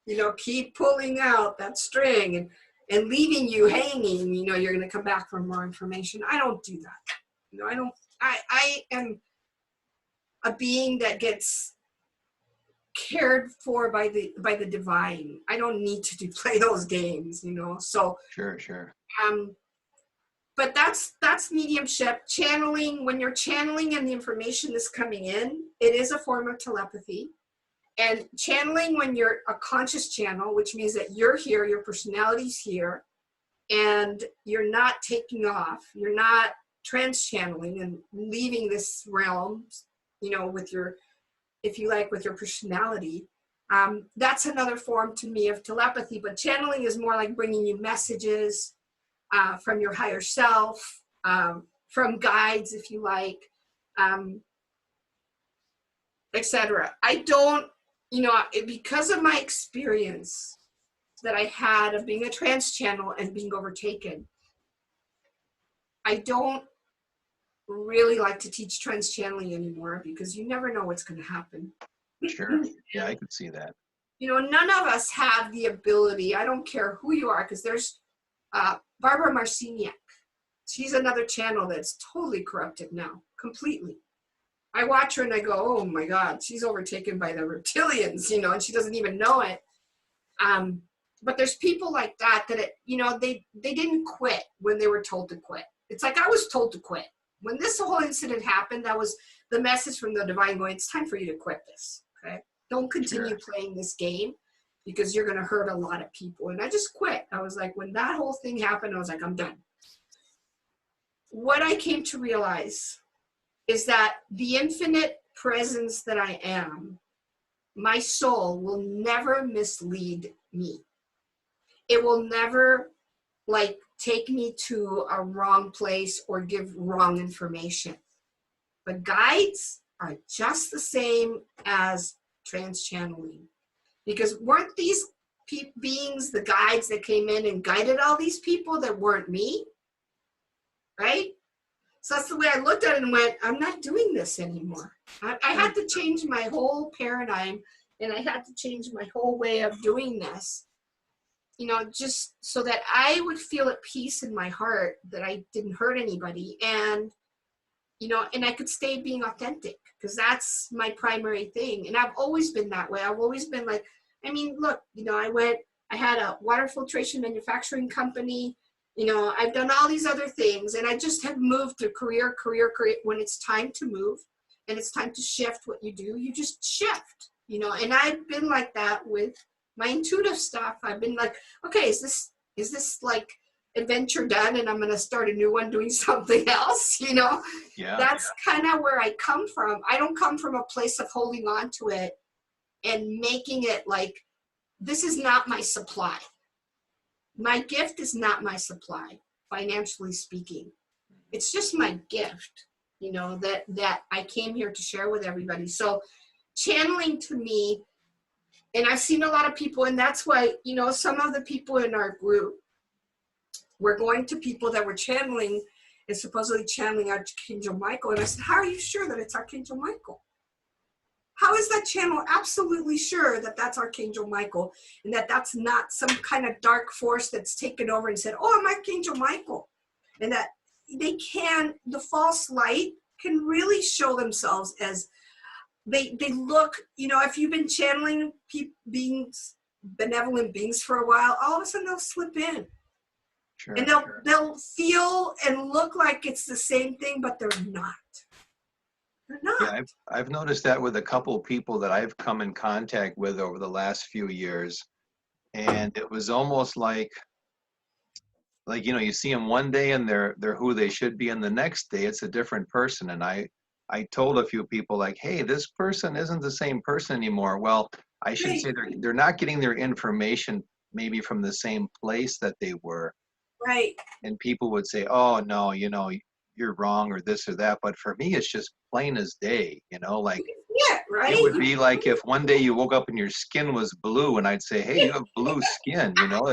you know, keep pulling out that string and leaving you hanging, you know, you're going to come back for more information. I don't do that. You know, I am a being that gets cared for by the divine. I don't need to play those games, you know. So sure. But that's mediumship. Channeling, when you're channeling and the information is coming in, it is a form of telepathy. And channeling when you're a conscious channel, which means that you're here, your personality's here, and you're not taking off. You're not trance channeling and leaving this realm, you know, with your, if you like, with your personality. That's another form to me of telepathy. But channeling is more like bringing you messages from your higher self, from guides, if you like, etc. I don't, you know, because of my experience that I had of being a trance channel and being overtaken, I don't really like to teach trance channeling anymore, because you never know what's going to happen. Sure. Yeah, I could see that. You know, none of us have the ability. I don't care who you are, because there's Barbara Marciniak. She's another channel that's totally corrupted now, completely. I watch her and I go, oh my God, she's overtaken by the reptilians, you know, and she doesn't even know it. But there's people like that you know, they didn't quit when they were told to quit. It's like I was told to quit. When this whole incident happened, that was the message from the divine going, it's time for you to quit this, okay? Don't continue playing this game because you're going to hurt a lot of people. And I just quit. I was like, when that whole thing happened, I was like, I'm done. What I came to realize is that the infinite presence that I am, my soul will never mislead me. It will never like take me to a wrong place or give wrong information. But guides are just the same as trans channeling. Because weren't these beings the guides that came in and guided all these people that weren't me? Right? So that's the way I looked at it and went, I'm not doing this anymore. I had to change my whole paradigm, and I had to change my whole way of doing this, you know, just so that I would feel at peace in my heart that I didn't hurt anybody. And, you know, and I could stay being authentic, because that's my primary thing. And I've always been that way. I've always been like, I mean, look, you know, I had a water filtration manufacturing company. You know, I've done all these other things, and I just have moved to career. When it's time to move and it's time to shift what you do, you just shift, you know. And I've been like that with my intuitive stuff. I've been like, okay, is this like adventure done and I'm going to start a new one doing something else, you know? That's kind of where I come from. I don't come from a place of holding on to it and making it like, this is not my supply. My gift is not my supply, financially speaking. It's just my gift, you know, that I came here to share with everybody. So channeling to me, and I've seen a lot of people, and that's why, you know, some of the people in our group were going to people that were channeling and supposedly channeling Archangel Michael. And I said, how are you sure that it's Archangel Michael? How is that channel absolutely sure that that's Archangel Michael and that that's not some kind of dark force that's taken over and said, oh, I'm Archangel Michael? And that the false light can really show themselves as they look, you know, if you've been channeling beings, benevolent beings for a while, all of a sudden they'll slip in. Sure, and they'll feel and look like it's the same thing, but they're not. Yeah, I've noticed that with a couple of people that I've come in contact with over the last few years, and it was almost like you know, you see them one day and they're who they should be, and the next day it's a different person. And I told a few people like, hey, this person isn't the same person anymore. Well, I should say they're not getting their information maybe from the same place that they were. Right. And people would say, oh no, you know, you're wrong or this or that. But for me, it's just plain as day, you know, like right. It would be like if one day you woke up and your skin was blue and I'd say, hey, you have blue skin, you know,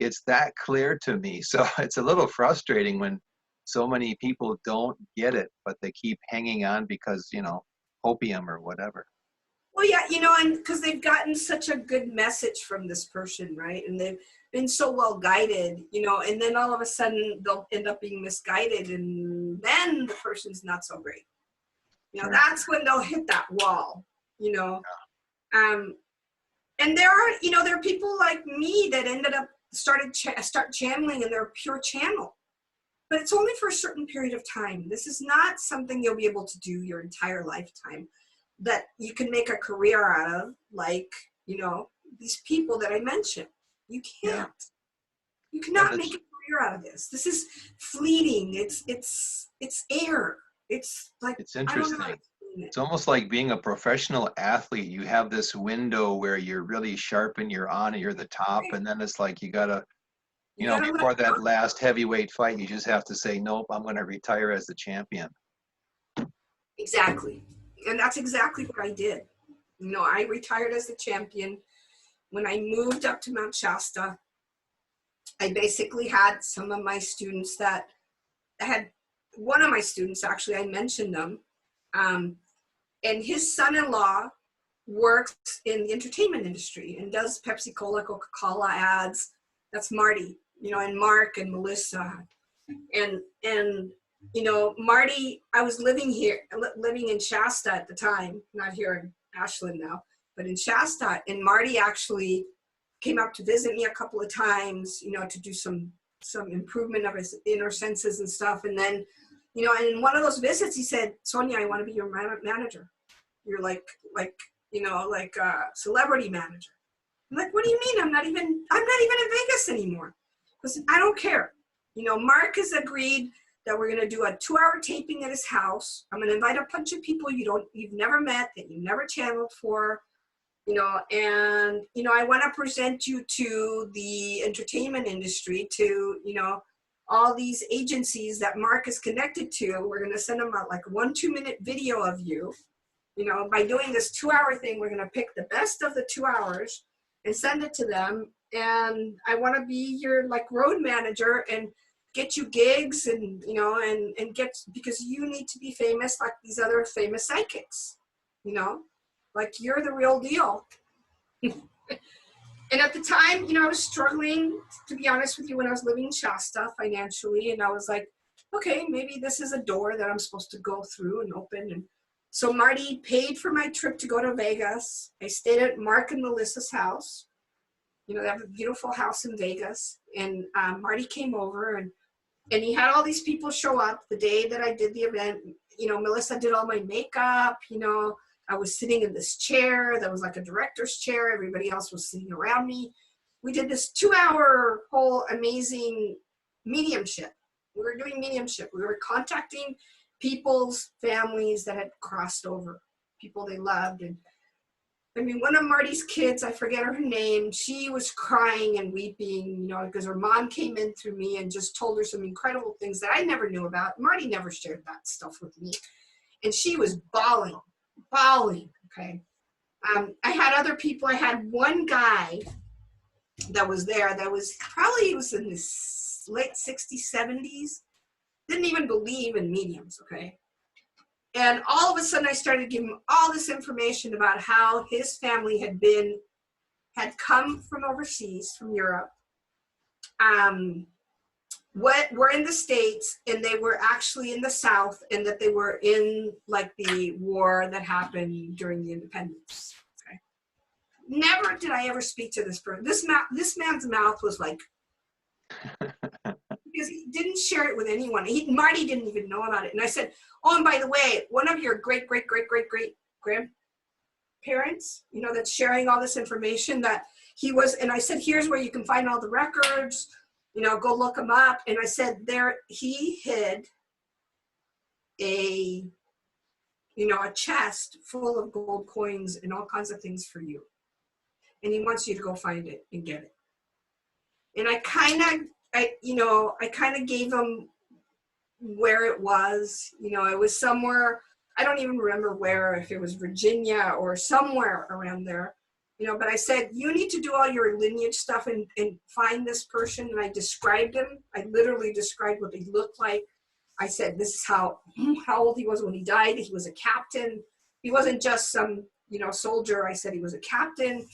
it's that clear to me. So it's a little frustrating when so many people don't get it, but they keep hanging on because, you know, opium or whatever. Well, yeah, you know, and because they've gotten such a good message from this person, right? And they've been so well guided, you know, and then all of a sudden they'll end up being misguided, and then the person's not so great. You know, that's when they'll hit that wall, you know. And there are people like me that ended up start channeling, and they're a pure channel. But it's only for a certain period of time. This is not something you'll be able to do your entire lifetime, that you can make a career out of, like, you know, these people that I mentioned. You can't. Yeah. You cannot make a career out of this. This is fleeting. It's air. It's like, it's interesting. It's almost like being a professional athlete. You have this window where you're really sharp and you're on and you're the top, and then it's like you gotta, you know, before that last heavyweight fight, you just have to say, nope, I'm going to retire as the champion. Exactly. And that's exactly what I did. You know, I retired as the champion. When I moved up to Mount Shasta, I basically had some of my students that one of my students, actually, I mentioned them, and his son-in-law works in the entertainment industry and does Pepsi-Cola, Coca-Cola ads. That's Marty, you know, and Mark and Melissa. And you know, Marty, I was living in Shasta at the time, not here in Ashland now, but in Shasta. And Marty actually came up to visit me a couple of times, you know, to do some improvement of his inner senses and stuff. And then, you know, and in one of those visits, he said, Sonia, I want to be your manager. You're like, you know, like a celebrity manager. I'm like, what do you mean? I'm not even in Vegas anymore. Listen, I don't care. You know, Mark has agreed that we're going to do a 2-hour taping at his house. I'm going to invite a bunch of people you've never met, that you've never channeled for, you know, and, you know, I want to present you to the entertainment industry, to, you know, all these agencies that Mark is connected to. We're going to send them out like 1-2 minute video of you. You know, by doing this 2-hour thing, we're going to pick the best of the 2 hours and send it to them. And I want to be your like road manager and get you gigs, and, you know, and get, because you need to be famous like these other famous psychics, you know, like you're the real deal. And at the time, you know, I was struggling, to be honest with you, when I was living in Shasta financially. And I was like, okay, maybe this is a door that I'm supposed to go through and open. And so Marty paid for my trip to go to Vegas. I stayed at Mark and Melissa's house. You know, they have a beautiful house in Vegas. And Marty came over, and he had all these people show up the day that I did the event. You know, Melissa did all my makeup. You know, I was sitting in this chair that was like a director's chair. Everybody else was sitting around me. We did this 2-hour whole amazing mediumship. We were doing mediumship. We were contacting people's families that had crossed over, people they loved. And I mean, one of Marty's kids, I forget her name, she was crying and weeping, you know, because her mom came in through me and just told her some incredible things that I never knew about. Marty never shared that stuff with me. And she was bawling, okay. I had other people. I had one guy that was there that was probably, he was in his late 60s, 70s, didn't even believe in mediums, okay. And all of a sudden I started giving him all this information about how his family had come from overseas, from Europe, were in the States, and they were actually in the South, and that they were in like the war that happened during the independence. Okay. Never did I ever speak to this person. This man's mouth was like, because he didn't share it with anyone. Marty didn't even know about it. And I said, oh, and by the way, one of your great grandparents, you know, that's sharing all this information that he was, and I said, here's where you can find all the records, you know, go look him up. And I said, he hid a chest full of gold coins and all kinds of things for you. And he wants you to go find it and get it. And I kind of gave him where it was. You know, it was somewhere, I don't even remember where, if it was Virginia or somewhere around there. You know, but I said, you need to do all your lineage stuff and find this person. And I described him. I literally described what he looked like. I said, this is how old he was when he died. He was a captain. He wasn't just some, you know, soldier. I said he was a captain.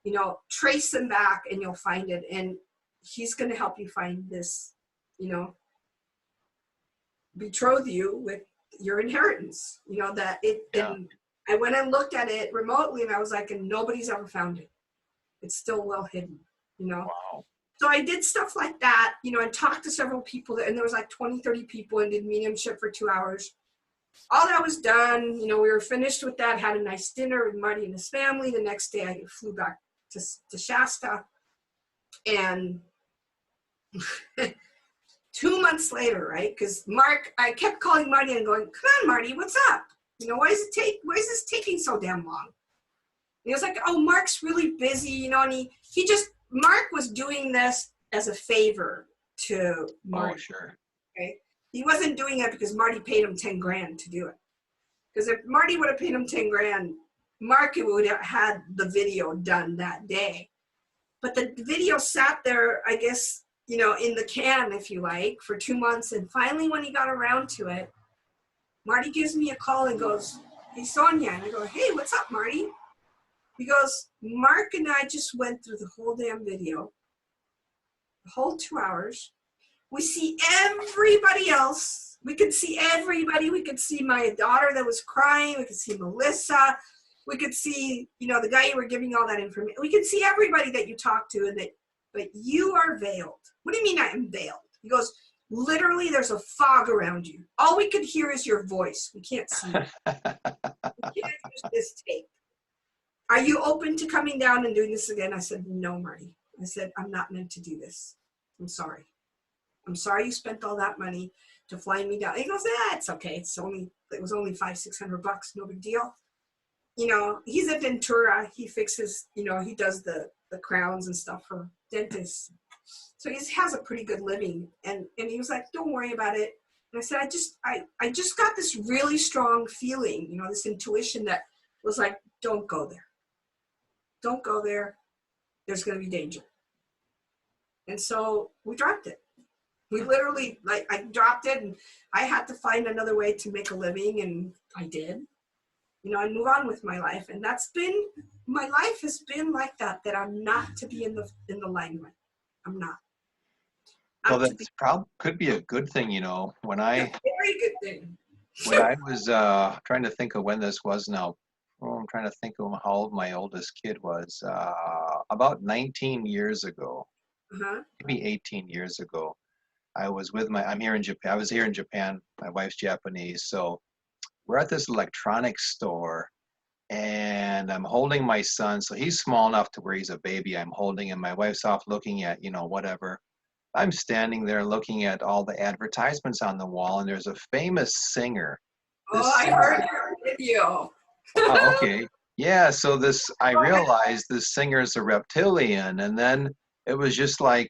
You know, trace him back and you'll find it. And he's going to help you find this, you know, betroth you with your inheritance, you know, that it, yeah. And I went and looked at it remotely, and I was like, and nobody's ever found it. It's still well hidden, you know. Wow. So I did stuff like that, you know, and talked to several people, and there was like 20, 30 people, and did mediumship for 2 hours. All that was done, you know, we were finished with that, had a nice dinner with Marty and his family. The next day I flew back to Shasta, and 2 months later, right? Because Mark, I kept calling Marty and going, come on, Marty, what's up? You know, why is this taking so damn long? And he was like, oh, Mark's really busy, you know, and Mark was doing this as a favor to Marty. Oh, sure. Okay. He wasn't doing it because Marty paid him 10 grand to do it. Because if Marty would have paid him 10 grand, Mark would have had the video done that day. But the video sat there, I guess, you know, in the can, if you like, for 2 months. And finally, when he got around to it, Marty gives me a call and goes, hey, Sonia. And I go, hey, what's up, Marty? He goes, Mark and I just went through the whole damn video, the whole 2 hours. We see everybody else. We could see everybody. We could see my daughter that was crying. We could see Melissa. we could see, you know, the guy you were giving all that information. We could see everybody that you talk to, and that, but you are veiled. What do you mean I am veiled? He goes, literally, there's a fog around you. All we could hear is your voice. We can't see you. We can't use this tape. Are you open to coming down and doing this again? I said, no, Marty. I said, I'm not meant to do this. I'm sorry. I'm sorry you spent all that money to fly me down. He goes, it's okay. It was only $500-600, no big deal. You know, he's at Ventura. He fixes, you know, he does the crowns and stuff for dentists. So he has a pretty good living. And he was like, don't worry about it. And I said, I just got this really strong feeling, you know, this intuition that was like, don't go there. Don't go there. There's going to be danger. And so we dropped it. We literally, like, I dropped it, and I had to find another way to make a living, and I did. You know, and move on with my life. And that's been, my life has been like that, that I'm not to be in the limelight. I'm not. Well, that's could be a good thing, you know. When I very good thing. when I was trying to think of when this was now. Oh, I'm trying to think of how old my oldest kid was. About 19 years ago, maybe 18 years ago. I'm here in Japan. I was here in Japan. My wife's Japanese, so we're at this electronics store, and I'm holding my son. So he's small enough to where he's a baby. I'm holding him. My wife's off looking at, you know, whatever. I'm standing there looking at all the advertisements on the wall, and there's a famous singer. I heard your video. Oh, okay. Yeah, so I realized this singer's a reptilian, and then it was just like,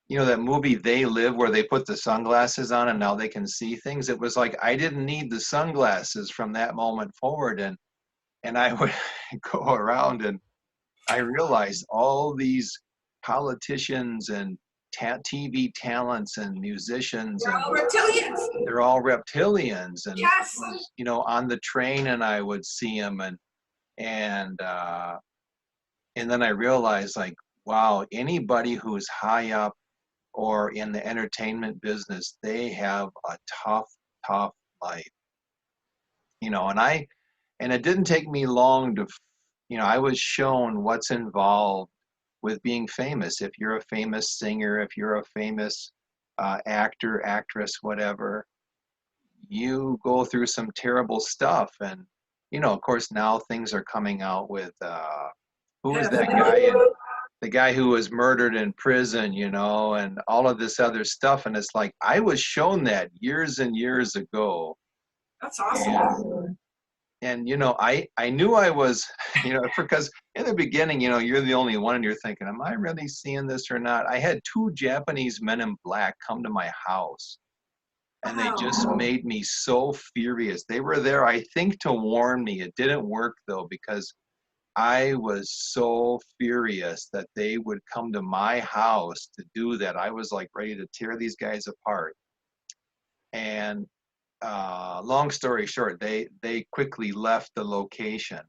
you know, that movie They Live, where they put the sunglasses on and now they can see things. It was like I didn't need the sunglasses from that moment forward, and I would go around, and I realized all these politicians and TV talents and musicians, They're all reptilians. They're all reptilians, and yes, you know, on the train, and I would see them, and then I realized, like, wow, anybody who's high up or in the entertainment business, they have a tough life, you know. And it didn't take me long to, you know, I was shown what's involved with being famous. If you're a famous singer, if you're a famous actor, actress, whatever, you go through some terrible stuff. And, you know, of course, now things are coming out with, who was that guy? The guy who was murdered in prison, you know, and all of this other stuff. And it's like, I was shown that years and years ago. That's awesome. And you know, I knew I was, you know, because in the beginning, you know, you're the only one, and you're thinking, am I really seeing this or not? I had 2 Japanese men in black come to my house, and they just made me so furious. They were there, I think, to warn me. It didn't work, though, because I was so furious that they would come to my house to do that. I was like ready to tear these guys apart. And long story short, they quickly left the location.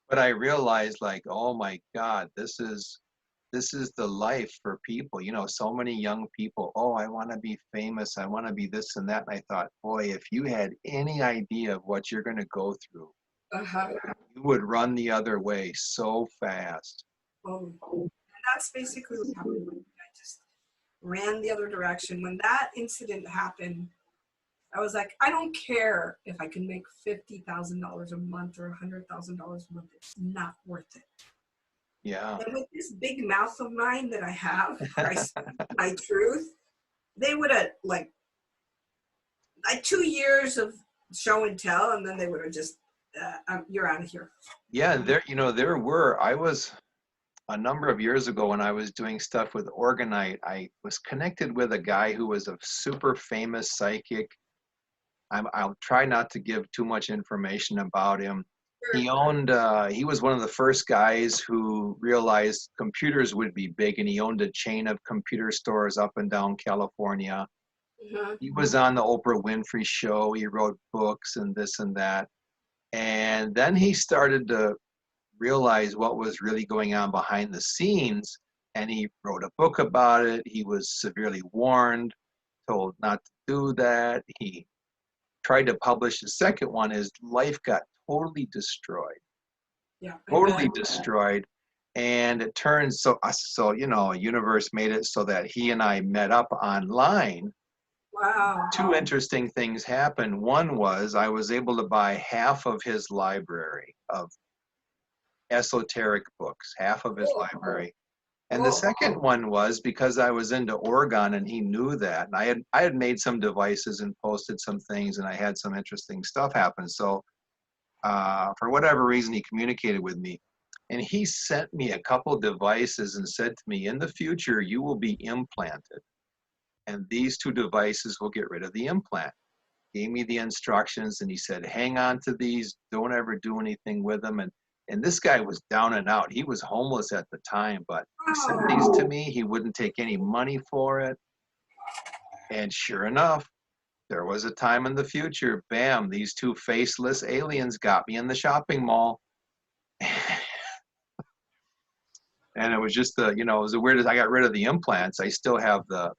But I realized, like, oh my God, this is the life for people. You know, so many young people, oh, I want to be famous, I want to be this and that. And I thought, boy, if you had any idea of what you're going to go through, you would run the other way so fast. And that's basically what happened. I just ran the other direction. When that incident happened, I was like, I don't care if I can make $50,000 a month or $100,000 a month. It's not worth it. Yeah. And with this big mouth of mine that I have, where I speak my truth, they would have like 2 years of show and tell, and then they would have just, you're out of here. Yeah, I was a number of years ago when I was doing stuff with Organite, I was connected with a guy who was a super famous psychic. I'll try not to give too much information about him. He was one of the first guys who realized computers would be big, and he owned a chain of computer stores up and down California. He was on the Oprah Winfrey Show. He wrote books and this and that. And then he started to realize what was really going on behind the scenes, and he wrote a book about it. He was severely warned, told not to do that. He tried to publish the second one, his life got totally destroyed. Yeah. Totally destroyed. And it turns so you know, universe made it so that he and I met up online. Wow. Two interesting things happened. One was I was able to buy half of his library of esoteric books, half of his library. And the second one was because I was into Oregon and he knew that. And I had made some devices and posted some things, and I had some interesting stuff happen. So for whatever reason, he communicated with me. And he sent me a couple devices and said to me, in the future, you will be implanted. And these two devices will get rid of the implant. Gave me the instructions, and he said, hang on to these. Don't ever do anything with them. And this guy was down and out. He was homeless at the time, but he sent these to me. He wouldn't take any money for it. And sure enough, there was a time in the future, bam, these two faceless aliens got me in the shopping mall. And it was just you know, it was the weirdest. I got rid of the implants. I still have the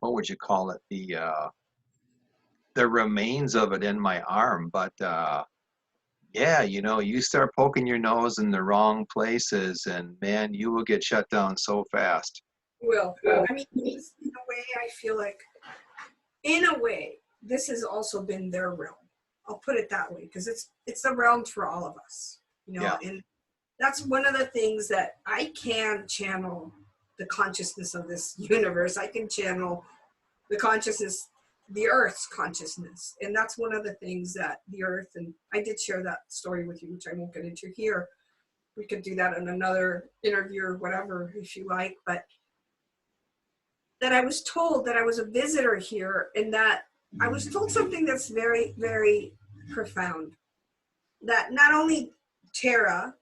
what would you call it? The remains of it in my arm. But yeah, you know, you start poking your nose in the wrong places, and man, you will get shut down so fast. Well, I mean, in a way, I feel like, in a way, this has also been their realm. I'll put it that way, because it's a realm for all of us, you know. Yeah. And that's one of the things that I can channel the consciousness of this universe. I can channel the consciousness, the Earth's consciousness. And that's one of the things that the Earth, and I did share that story with you, which I won't get into here. We could do that in another interview or whatever, if you like. But that I was told that I was a visitor here, and that I was told something that's very, very profound. That not only Terra,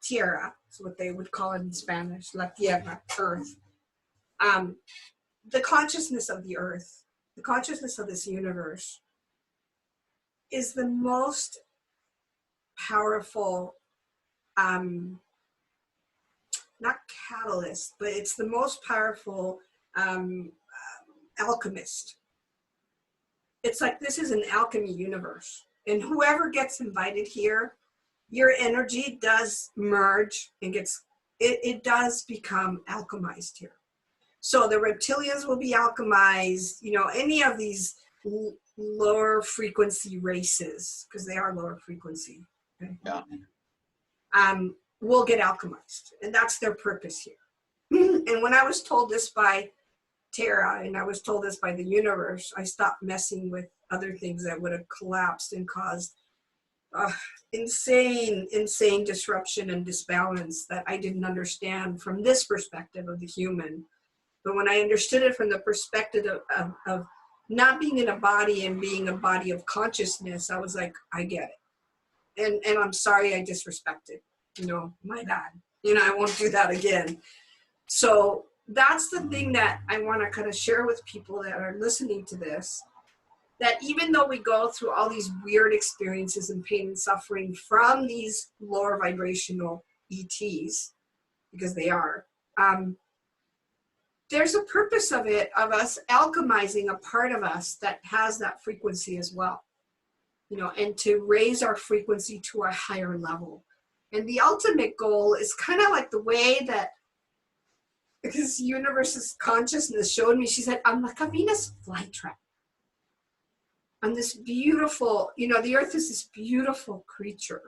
Tierra, is what they would call it in Spanish, La Tierra, Earth. The consciousness of the Earth, the consciousness of this universe, is the most powerful, not catalyst, but it's the most powerful alchemist. It's like this is an alchemy universe. And whoever gets invited here, your energy does merge and it does become alchemized here. So the reptilians will be alchemized, you know, any of these lower frequency races, because they are lower frequency, okay? Yeah. Will get alchemized. And that's their purpose here. And when I was told this by Terra, and I was told this by the universe, I stopped messing with other things that would have collapsed and caused insane disruption and disbalance that I didn't understand from this perspective of the human. But when I understood it from the perspective of not being in a body and being a body of consciousness, I was like, I get it. And I'm sorry I disrespected, you know, my bad. You know, I won't do that again. So that's the thing that I want to kind of share with people that are listening to this, that even though we go through all these weird experiences and pain and suffering from these lower vibrational ETs, because they are, there's a purpose of it, of us alchemizing a part of us that has that frequency as well, you know, and to raise our frequency to a higher level. And the ultimate goal is kind of like the way that this universe's consciousness showed me. She said, I'm like a Venus flytrap. I'm this beautiful, you know, the Earth is this beautiful creature,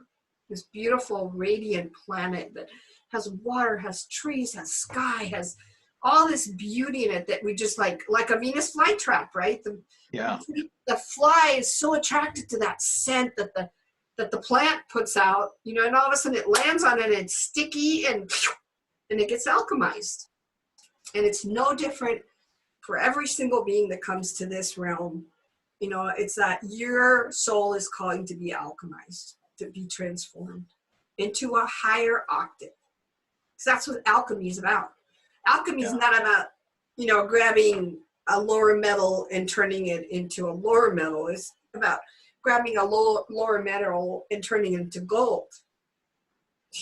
this beautiful radiant planet that has water, has trees, has sky, has all this beauty in it that we just like a Venus flytrap, right? The fly is so attracted to that scent that the plant puts out, you know, and all of a sudden it lands on it and it's sticky and it gets alchemized. And it's no different for every single being that comes to this realm. You know, it's that your soul is calling to be alchemized, to be transformed into a higher octave. Because that's what alchemy is about. Alchemy is not about, you know, grabbing a lower metal and turning it into a lower metal. It's about grabbing a lower metal and turning it into gold.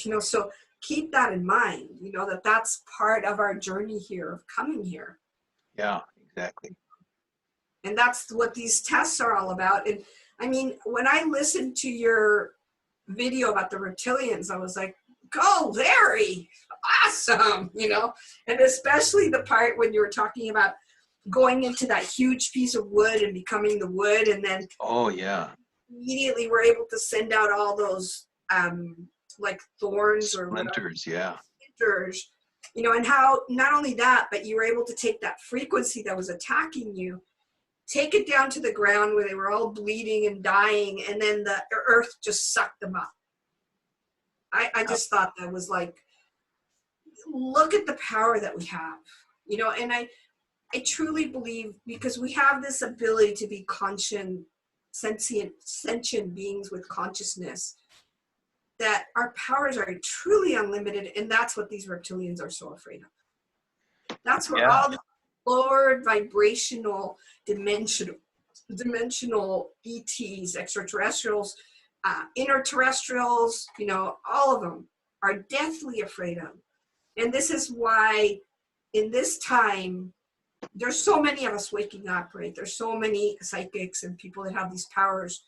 You know, so keep that in mind, you know, that's part of our journey here of coming here. Yeah, exactly. And that's what these tests are all about. And I mean, when I listened to your video about the reptilians, I was like, go Larry, awesome, you know? And especially the part when you were talking about going into that huge piece of wood and becoming the wood, and then Oh yeah. immediately we're able to send out all those like thorns or whatever, Splinters, yeah. splinters, you know, and how not only that, but you were able to take that frequency that was attacking you, take it down to the ground where they were all bleeding and dying, and then the earth just sucked them up. I just thought that was like, look at the power that we have, you know, and I truly believe, because we have this ability to be conscient, sentient beings with consciousness, that our powers are truly unlimited, and that's what these reptilians are so afraid of. That's where all the lower vibrational dimensional ETs, extraterrestrials, interterrestrials, you know, all of them are deathly afraid of. And this is why in this time, there's so many of us waking up, right? There's so many psychics and people that have these powers.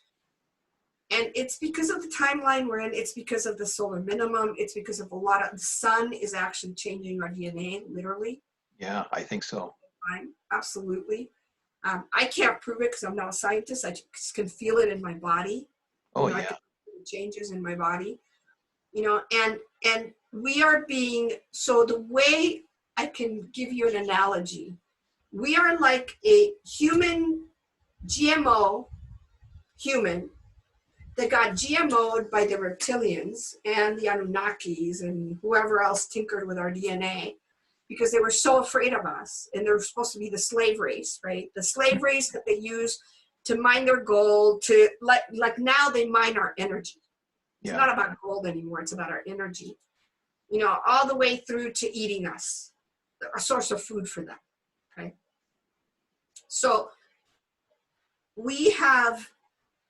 And it's because of the timeline we're in. It's because of the solar minimum. It's because of a lot of, the sun is actually changing our DNA, literally. Yeah, I think so. Absolutely. I can't prove it because I'm not a scientist. I just can feel it in my body. Oh you know, yeah. I can feel the changes in my body. You know, and we are being, so the way I can give you an analogy, we are like a human, GMO human that got GMO'd by the reptilians and the Anunnakis and whoever else tinkered with our DNA, because they were so afraid of us, and they're supposed to be the slave race, right? The slave race that they use to mine their gold, to like now they mine our energy. It's not about gold anymore, it's about our energy. You know, all the way through to eating us, a source of food for them, okay? So we have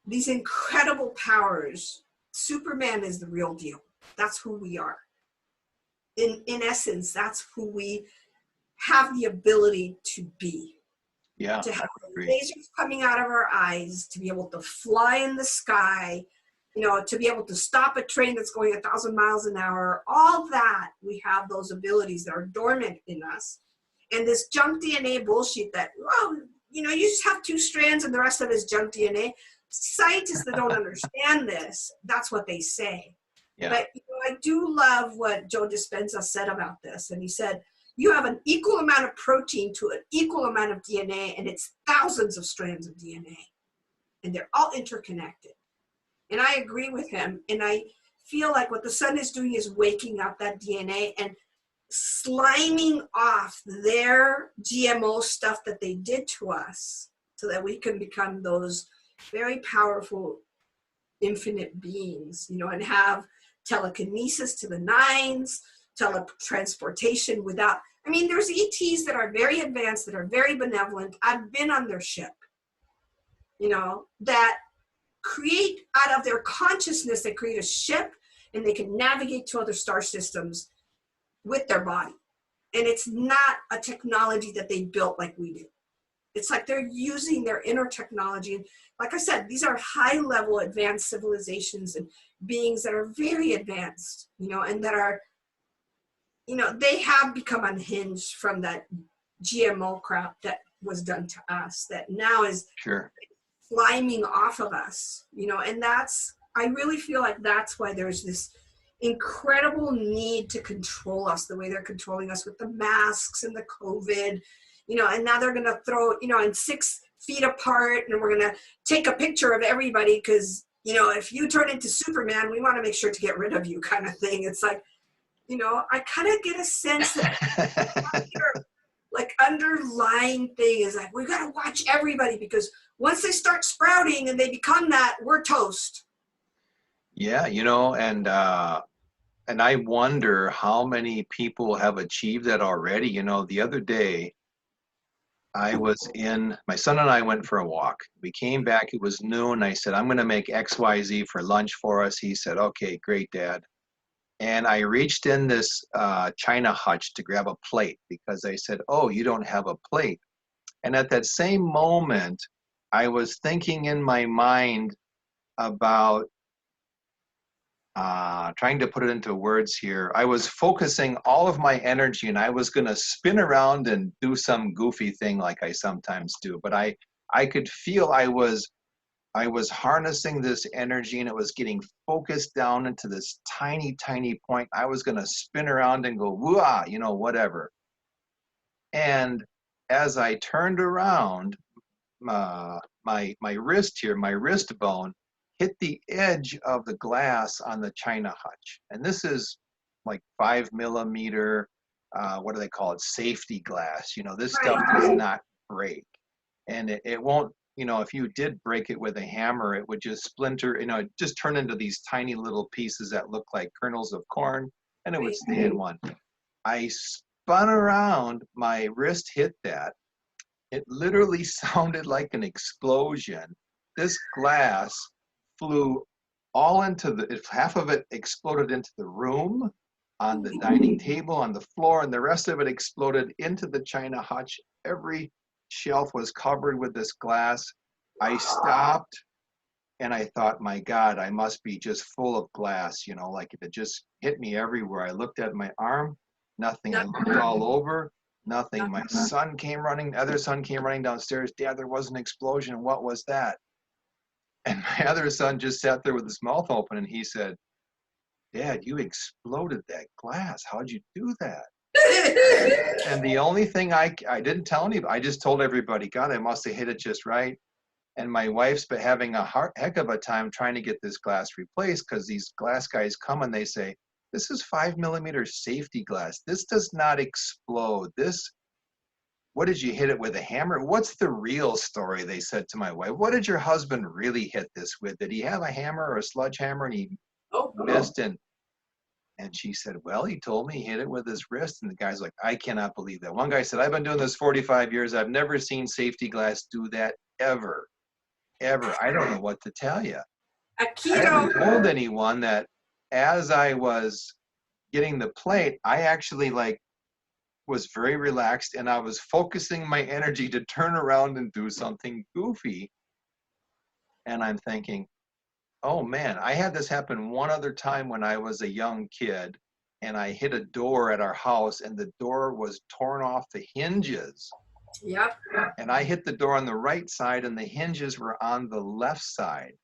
these incredible powers. Superman is the real deal. That's who we are. In essence, that's who we have the ability to be. Yeah. To have lasers coming out of our eyes, to be able to fly in the sky, you know, to be able to stop a train that's going 1,000 miles an hour, all that, we have those abilities that are dormant in us. And this junk DNA bullshit that, well, you know, you just have 2 strands and the rest of it is junk DNA. Scientists that don't understand this, that's what they say. Yeah. But you know, I do love what Joe Dispenza said about this. And he said, you have an equal amount of protein to an equal amount of DNA, and it's thousands of strands of DNA. And they're all interconnected. And I agree with him. And I feel like what the sun is doing is waking up that DNA and sliming off their GMO stuff that they did to us, so that we can become those very powerful, infinite beings, you know, and have telekinesis to the 9s, teletransportation without, I mean, there's ETs that are very advanced, that are very benevolent. I've been on their ship, you know, that create out of their consciousness, they create a ship and they can navigate to other star systems with their body. And it's not a technology that they built like we do. It's like they're using their inner technology. And like I said, these are high level advanced civilizations and beings that are very advanced, you know, and that are, you know, they have become unhinged from that GMO crap that was done to us, that now is sliming off of us, you know, and that's, I really feel like that's why there's this incredible need to control us the way they're controlling us with the masks and the COVID, you know, and now they're going to throw, you know, in 6 feet apart, and we're going to take a picture of everybody because, you know, if you turn into Superman, we want to make sure to get rid of you kind of thing. It's like, you know, I kind of get a sense that like underlying thing is like, we got to watch everybody, because once they start sprouting and they become that, we're toast. Yeah, you know, and I wonder how many people have achieved that already. You know, the other day, my son and I went for a walk. We came back, it was noon. I said, I'm going to make XYZ for lunch for us. He said, okay, great, Dad. And I reached in this China hutch to grab a plate because I said, oh, you don't have a plate. And at that same moment, I was thinking in my mind about trying to put it into words here. I was focusing all of my energy, and I was going to spin around and do some goofy thing like I sometimes do. But I could feel I was harnessing this energy, and it was getting focused down into this tiny, tiny point. I was going to spin around and go, whoa, you know, whatever. And as I turned around, my wrist here, my wrist bone, hit the edge of the glass on the china hutch. And this is like 5 millimeter, what do they call it? Safety glass. You know, this stuff does not break. And it won't, you know, if you did break it with a hammer, it would just splinter, you know, just turn into these tiny little pieces that look like kernels of corn, and it would stay in one. I spun around, my wrist hit that. It literally sounded like an explosion. This glass flew all into half of it exploded into the room, on the dining table, on the floor, and the rest of it exploded into the china hutch. Every shelf was covered with this glass. I stopped and I thought, my God, I must be just full of glass, you know, like it just hit me everywhere. I looked at my arm, nothing. I looked all over, nothing. My son came running, other son came running downstairs. Dad, there was an explosion. What was that? And my other son just sat there with his mouth open, and he said, Dad, you exploded that glass. How'd you do that? And the only thing I didn't tell anybody, I just told everybody, God, I must have hit it just right. And my wife's been having a heck of a time trying to get this glass replaced, because these glass guys come and they say, this is 5 millimeter safety glass. This does not explode. What did you hit it with, a hammer? What's the real story? They said to my wife. What did your husband really hit this with? Did he have a hammer or a sledgehammer and he missed? And she said, well, he told me he hit it with his wrist. And the guy's like, I cannot believe that. One guy said, I've been doing this 45 years. I've never seen safety glass do that ever. I don't know what to tell you. I haven't told anyone that as I was getting the plate, I actually was very relaxed, and I was focusing my energy to turn around and do something goofy. And I'm thinking, oh man, I had this happen one other time when I was a young kid, and I hit a door at our house, and the door was torn off the hinges. Yep. And I hit the door on the right side, and the hinges were on the left side.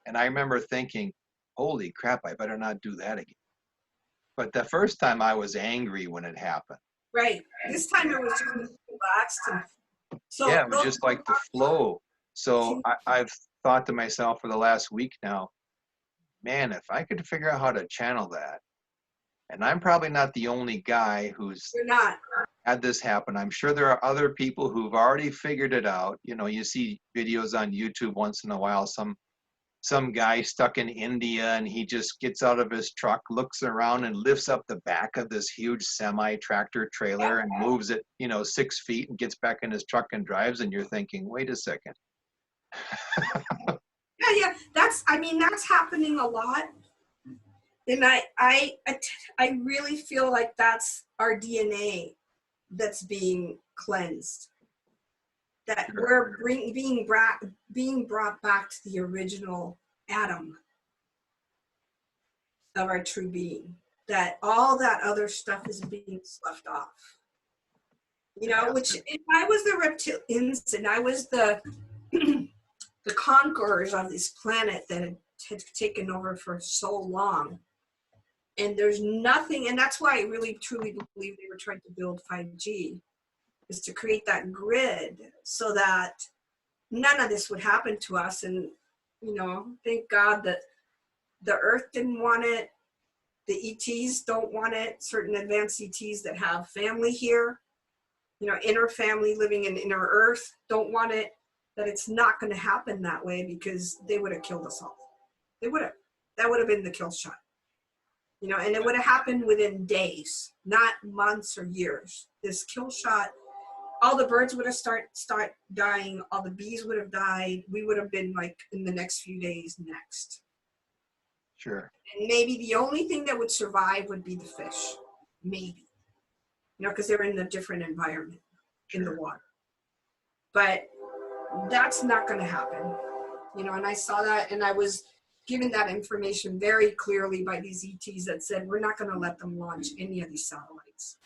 And I remember thinking, holy crap, I better not do that again. But the first time I was angry when it happened. Right. This time it was just relaxed. So yeah, it was just like the flow. So I've thought to myself for the last week now, man, if I could figure out how to channel that, and I'm probably not the only guy who's had this happen. I'm sure there are other people who've already figured it out. You know, you see videos on YouTube once in a while, some guy stuck in India, and he just gets out of his truck, looks around, and lifts up the back of this huge semi-tractor trailer and moves it, 6 feet, and gets back in his truck and drives. And you're thinking, wait a second. Yeah, that's happening a lot. And I really feel like that's our DNA that's being cleansed. That we're being brought back to the original Adam of our true being. That all that other stuff is being sloughed off. Which if I was the reptilians and I was the the conquerors of this planet that had taken over for so long, and there's nothing, and that's why I really truly believe they were trying to build 5G, is to create that grid so that none of this would happen to us. And thank God that the earth didn't want it, the ETs don't want it, certain advanced ETs that have family here, inner family living in inner earth don't want it. That it's not going to happen that way, because they would have killed us all. They would have. That would have been the kill shot. And it would have happened within days, not months or years. This kill shot, all the birds would have start dying, all the bees would have died. We would have been like in the next few days next. Sure. And maybe the only thing that would survive would be the fish. Maybe. Because they're in a different environment in the water. But that's not going to happen, you know, and I saw that, and I was given that information very clearly by these ETs that said, we're not going to let them launch any of these satellites.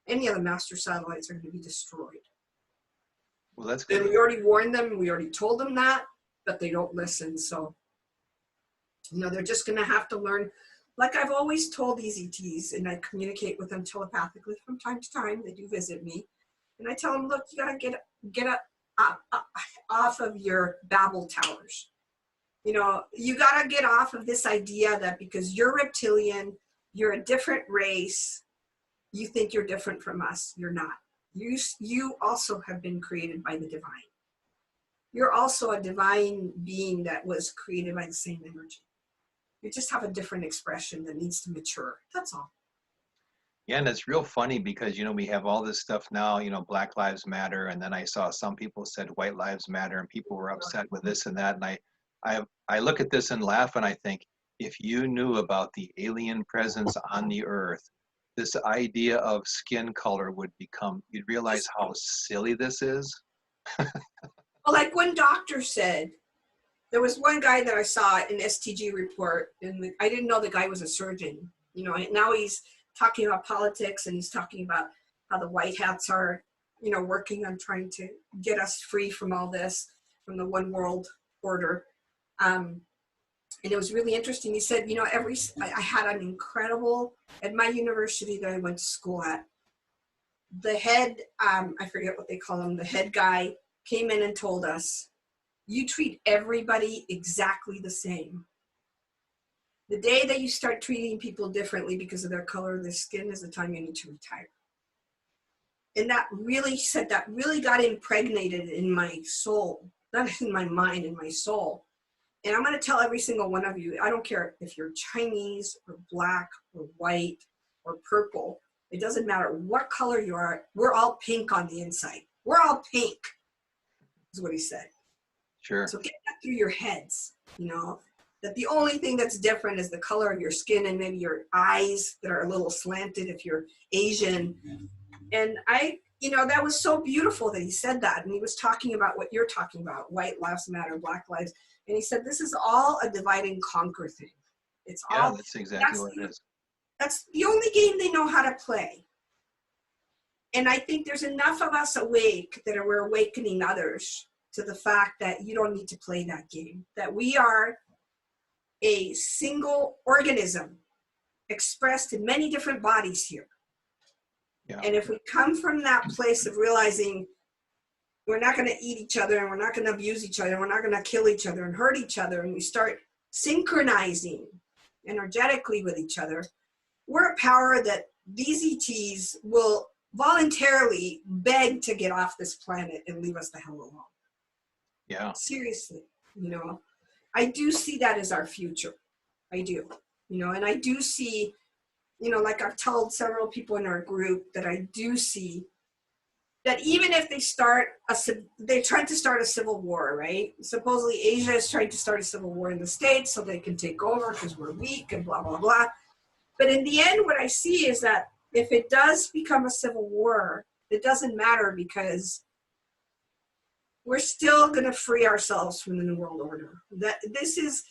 Any of the master satellites are going to be destroyed. Well, that's And good. we already warned them, we already told them that, but they don't listen. So, you know, they're just going to have to learn. Like I've always told these ETs, and I communicate with them telepathically from time to time. They do visit me. And I tell them, look, you got to get up, off of your Babel towers. You know, you got to get off of this idea that because you're reptilian, you're a different race, you think you're different from us. You're not. You also have been created by the divine. You're also a divine being that was created by the same energy. You just have a different expression that needs to mature. That's all. Yeah, and it's real funny because, you know, we have all this stuff now, you know, Black Lives Matter, and then I saw some people said White Lives Matter, and people were upset with this and that, and I look at this and laugh, and I think, if you knew about the alien presence on the earth, this idea of skin color would become, you'd realize how silly this is. Well, like one doctor said, there was one guy that I saw in STG report, and I didn't know the guy was a surgeon. You know, and now he's talking about politics, and he's talking about how the white hats are, you know, working on trying to get us free from all this, from the one world order. And it was really interesting. He said, you know, I had an incredible, at my university that I went to school at, the head, I forget what they call him, the head guy came in and told us, you treat everybody exactly the same. The day that you start treating people differently because of their color of their skin is the time you need to retire. And that really said, that really got impregnated in my soul, not in my mind, in my soul. And I'm going to tell every single one of you, I don't care if you're Chinese or black or white or purple. It doesn't matter what color you are. We're all pink on the inside. We're all pink, is what he said. Sure. So get that through your heads, you know, that the only thing that's different is the color of your skin and maybe your eyes that are a little slanted if you're Asian. And you know, that was so beautiful that he said that. And he was talking about what you're talking about, white lives matter, black lives. And he said, this is all a divide and conquer thing. It's all, yeah, that's exactly what it is. That's the only game they know how to play. And I think there's enough of us awake that we're awakening others to the fact that you don't need to play that game, that we are a single organism expressed in many different bodies here. Yeah. And if we come from that place of realizing we're not going to eat each other and we're not going to abuse each other and we're not going to kill each other and hurt each other, and we start synchronizing energetically with each other, we're a power that these ETs will voluntarily beg to get off this planet and leave us the hell alone. Yeah. Seriously, you know, I do see that as our future. I do, you know, and I do see, you know, like I've told several people in our group that I do see that even if they're trying to start a civil war, right? Supposedly Asia is trying to start a civil war in the States so they can take over because we're weak and blah, blah, blah. But in the end, what I see is that if it does become a civil war, it doesn't matter because we're still going to free ourselves from the New World Order. That this is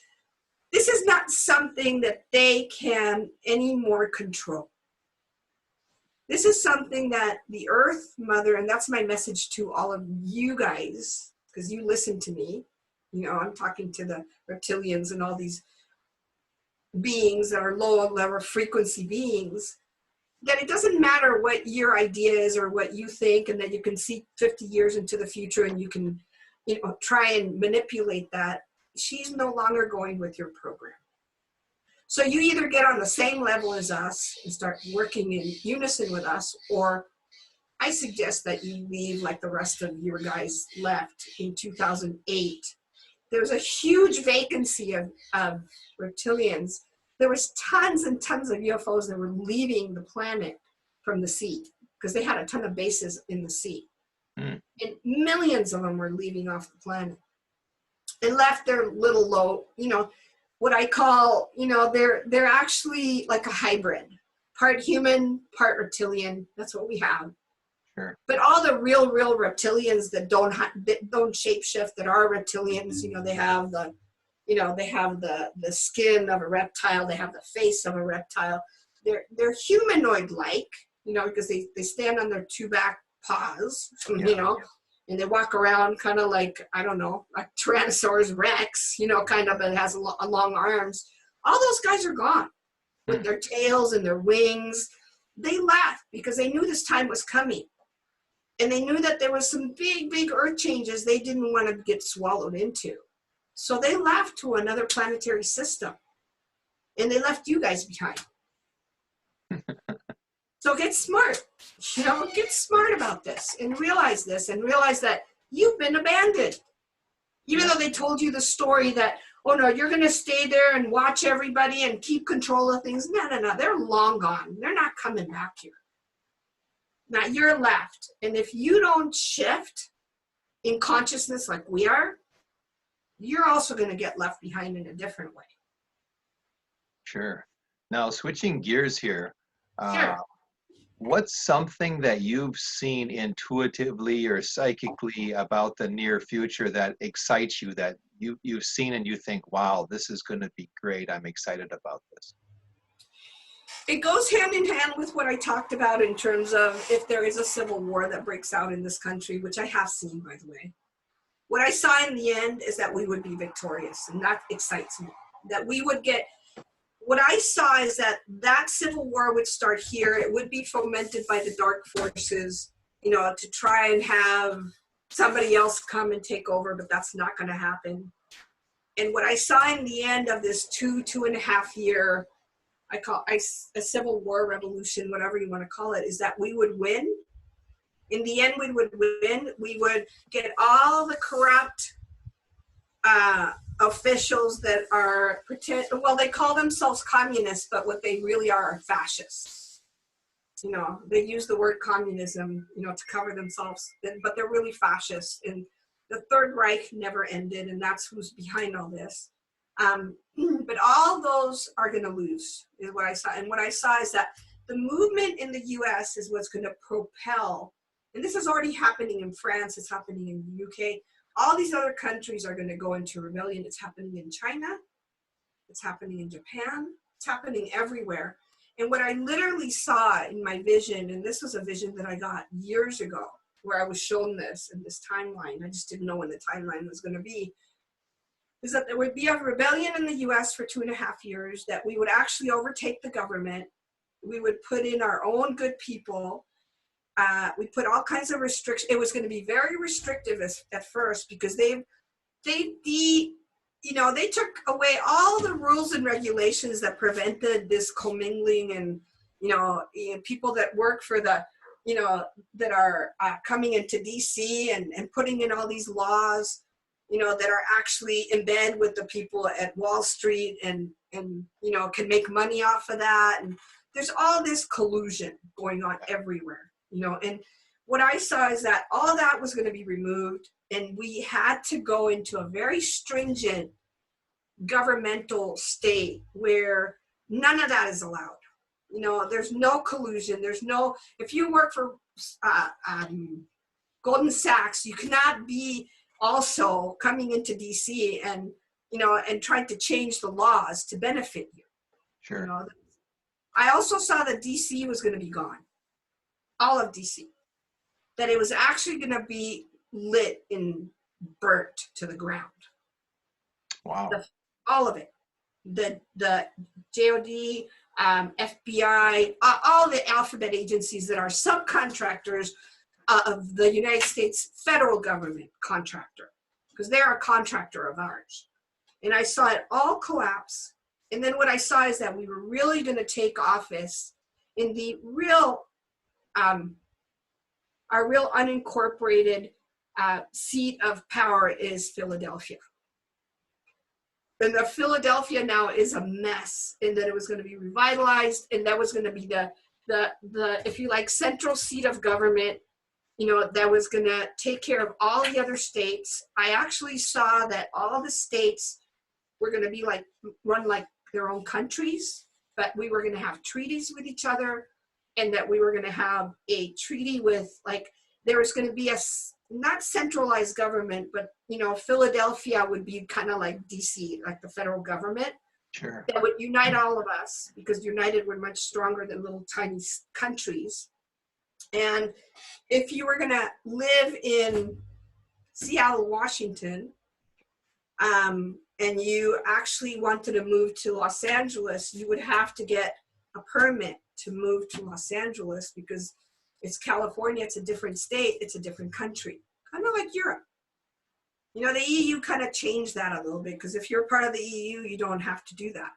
not something that they can anymore control. This is something that the Earth Mother, and that's my message to all of you guys, because you listen to me. You know, I'm talking to the reptilians and all these beings that are low level frequency beings, that it doesn't matter what your idea is or what you think, and that you can see 50 years into the future and you can, you know, try and manipulate that. She's no longer going with your program. So you either get on the same level as us and start working in unison with us, or I suggest that you leave like the rest of your guys left in 2008. There was a huge vacancy of reptilians. There was tons and tons of UFOs that were leaving the planet from the sea because they had a ton of bases in the sea. And millions of them were leaving off the planet and left their little low, you know, what I call, you know, they're actually like a hybrid, part human, part reptilian. That's what we have. Sure. But all the real reptilians that don't shapeshift, that are reptilians, they have the, they have the skin of a reptile, they have the face of a reptile. They're humanoid-like, because they stand on their two back paws, and they walk around kind of like, I don't know, like Tyrannosaurus Rex, kind of, but it has long arms. All those guys are gone with their tails and their wings. They left because they knew this time was coming. And they knew that there was some big earth changes they didn't want to get swallowed into. So they left to another planetary system. And they left you guys behind. So get smart. Get smart about this and realize that you've been abandoned. Even though they told you the story that, oh no, you're going to stay there and watch everybody and keep control of things. No. They're long gone. They're not coming back here. Now you're left. And if you don't shift in consciousness like we are, you're also going to get left behind in a different way. Sure. Now, switching gears here, Sure. what's something that you've seen intuitively or psychically about the near future that excites you, that you've seen and you think, wow, this is going to be great. I'm excited about this. It goes hand in hand with what I talked about in terms of if there is a civil war that breaks out in this country, which I have seen, by the way. What I saw in the end is that we would be victorious, and that excites me. That we would get, what I saw is that civil war would start here. It would be fomented by the dark forces, to try and have somebody else come and take over, but that's not going to happen. And what I saw in the end of this 2.5 year, I call a civil war revolution, whatever you want to call it, is that we would win. In the end, we would win. We would get all the corrupt officials that are they call themselves communists, but what they really are fascists. They use the word communism, to cover themselves, but they're really fascists. And the Third Reich never ended, and that's who's behind all this. But all those are going to lose, is what I saw. And what I saw is that the movement in the U.S. is what's going to propel, and this is already happening in France, it's happening in the UK. All these other countries are going to go into rebellion. It's happening in China. It's happening in Japan. It's happening everywhere. And what I literally saw in my vision, and this was a vision that I got years ago, where I was shown this in this timeline. I just didn't know when the timeline was going to be, is that there would be a rebellion in the US for 2.5 years, that we would actually overtake the government. We would put in our own good people. We put all kinds of restrictions. It was going to be very restrictive at first, because they took away all the rules and regulations that prevented this commingling, and people that work for the that are coming into DC and putting in all these laws, that are actually in bed with the people at Wall Street and can make money off of that. And there's all this collusion going on everywhere, and what I saw is that all that was going to be removed, and we had to go into a very stringent governmental state where none of that is allowed. There's no collusion. There's no, if you work for Goldman Sachs, you cannot be also coming into DC and trying to change the laws to benefit you. Sure. I also saw that DC was going to be gone, all of DC, that it was actually going to be lit and burnt to the ground. Wow. All of it, the JOD, FBI, all the alphabet agencies that are subcontractors of the United States federal government contractor, because they're a contractor of ours. And I saw it all collapse. And then what I saw is that we were really going to take office in the real, our real unincorporated seat of power is Philadelphia. And the Philadelphia now is a mess, and that it was going to be revitalized, and that was going to be the if you like, central seat of government, that was going to take care of all the other states. I actually saw that all the states were going to be run like their own countries, but we were going to have treaties with each other. and that we were going to have a treaty with, like, there was going to be a not centralized government, but, you know, Philadelphia would be kind of like DC, like the federal government. Sure. That would unite all of us, because united we're much stronger than little tiny countries. And if you were going to live in Seattle, Washington, and you actually wanted to move to Los Angeles, you would have to get a permit to move to Los Angeles, because it's California, it's a different state, it's a different country, kind of like Europe. You know, the EU kind of changed that a little bit, because if you're part of the EU, you don't have to do that.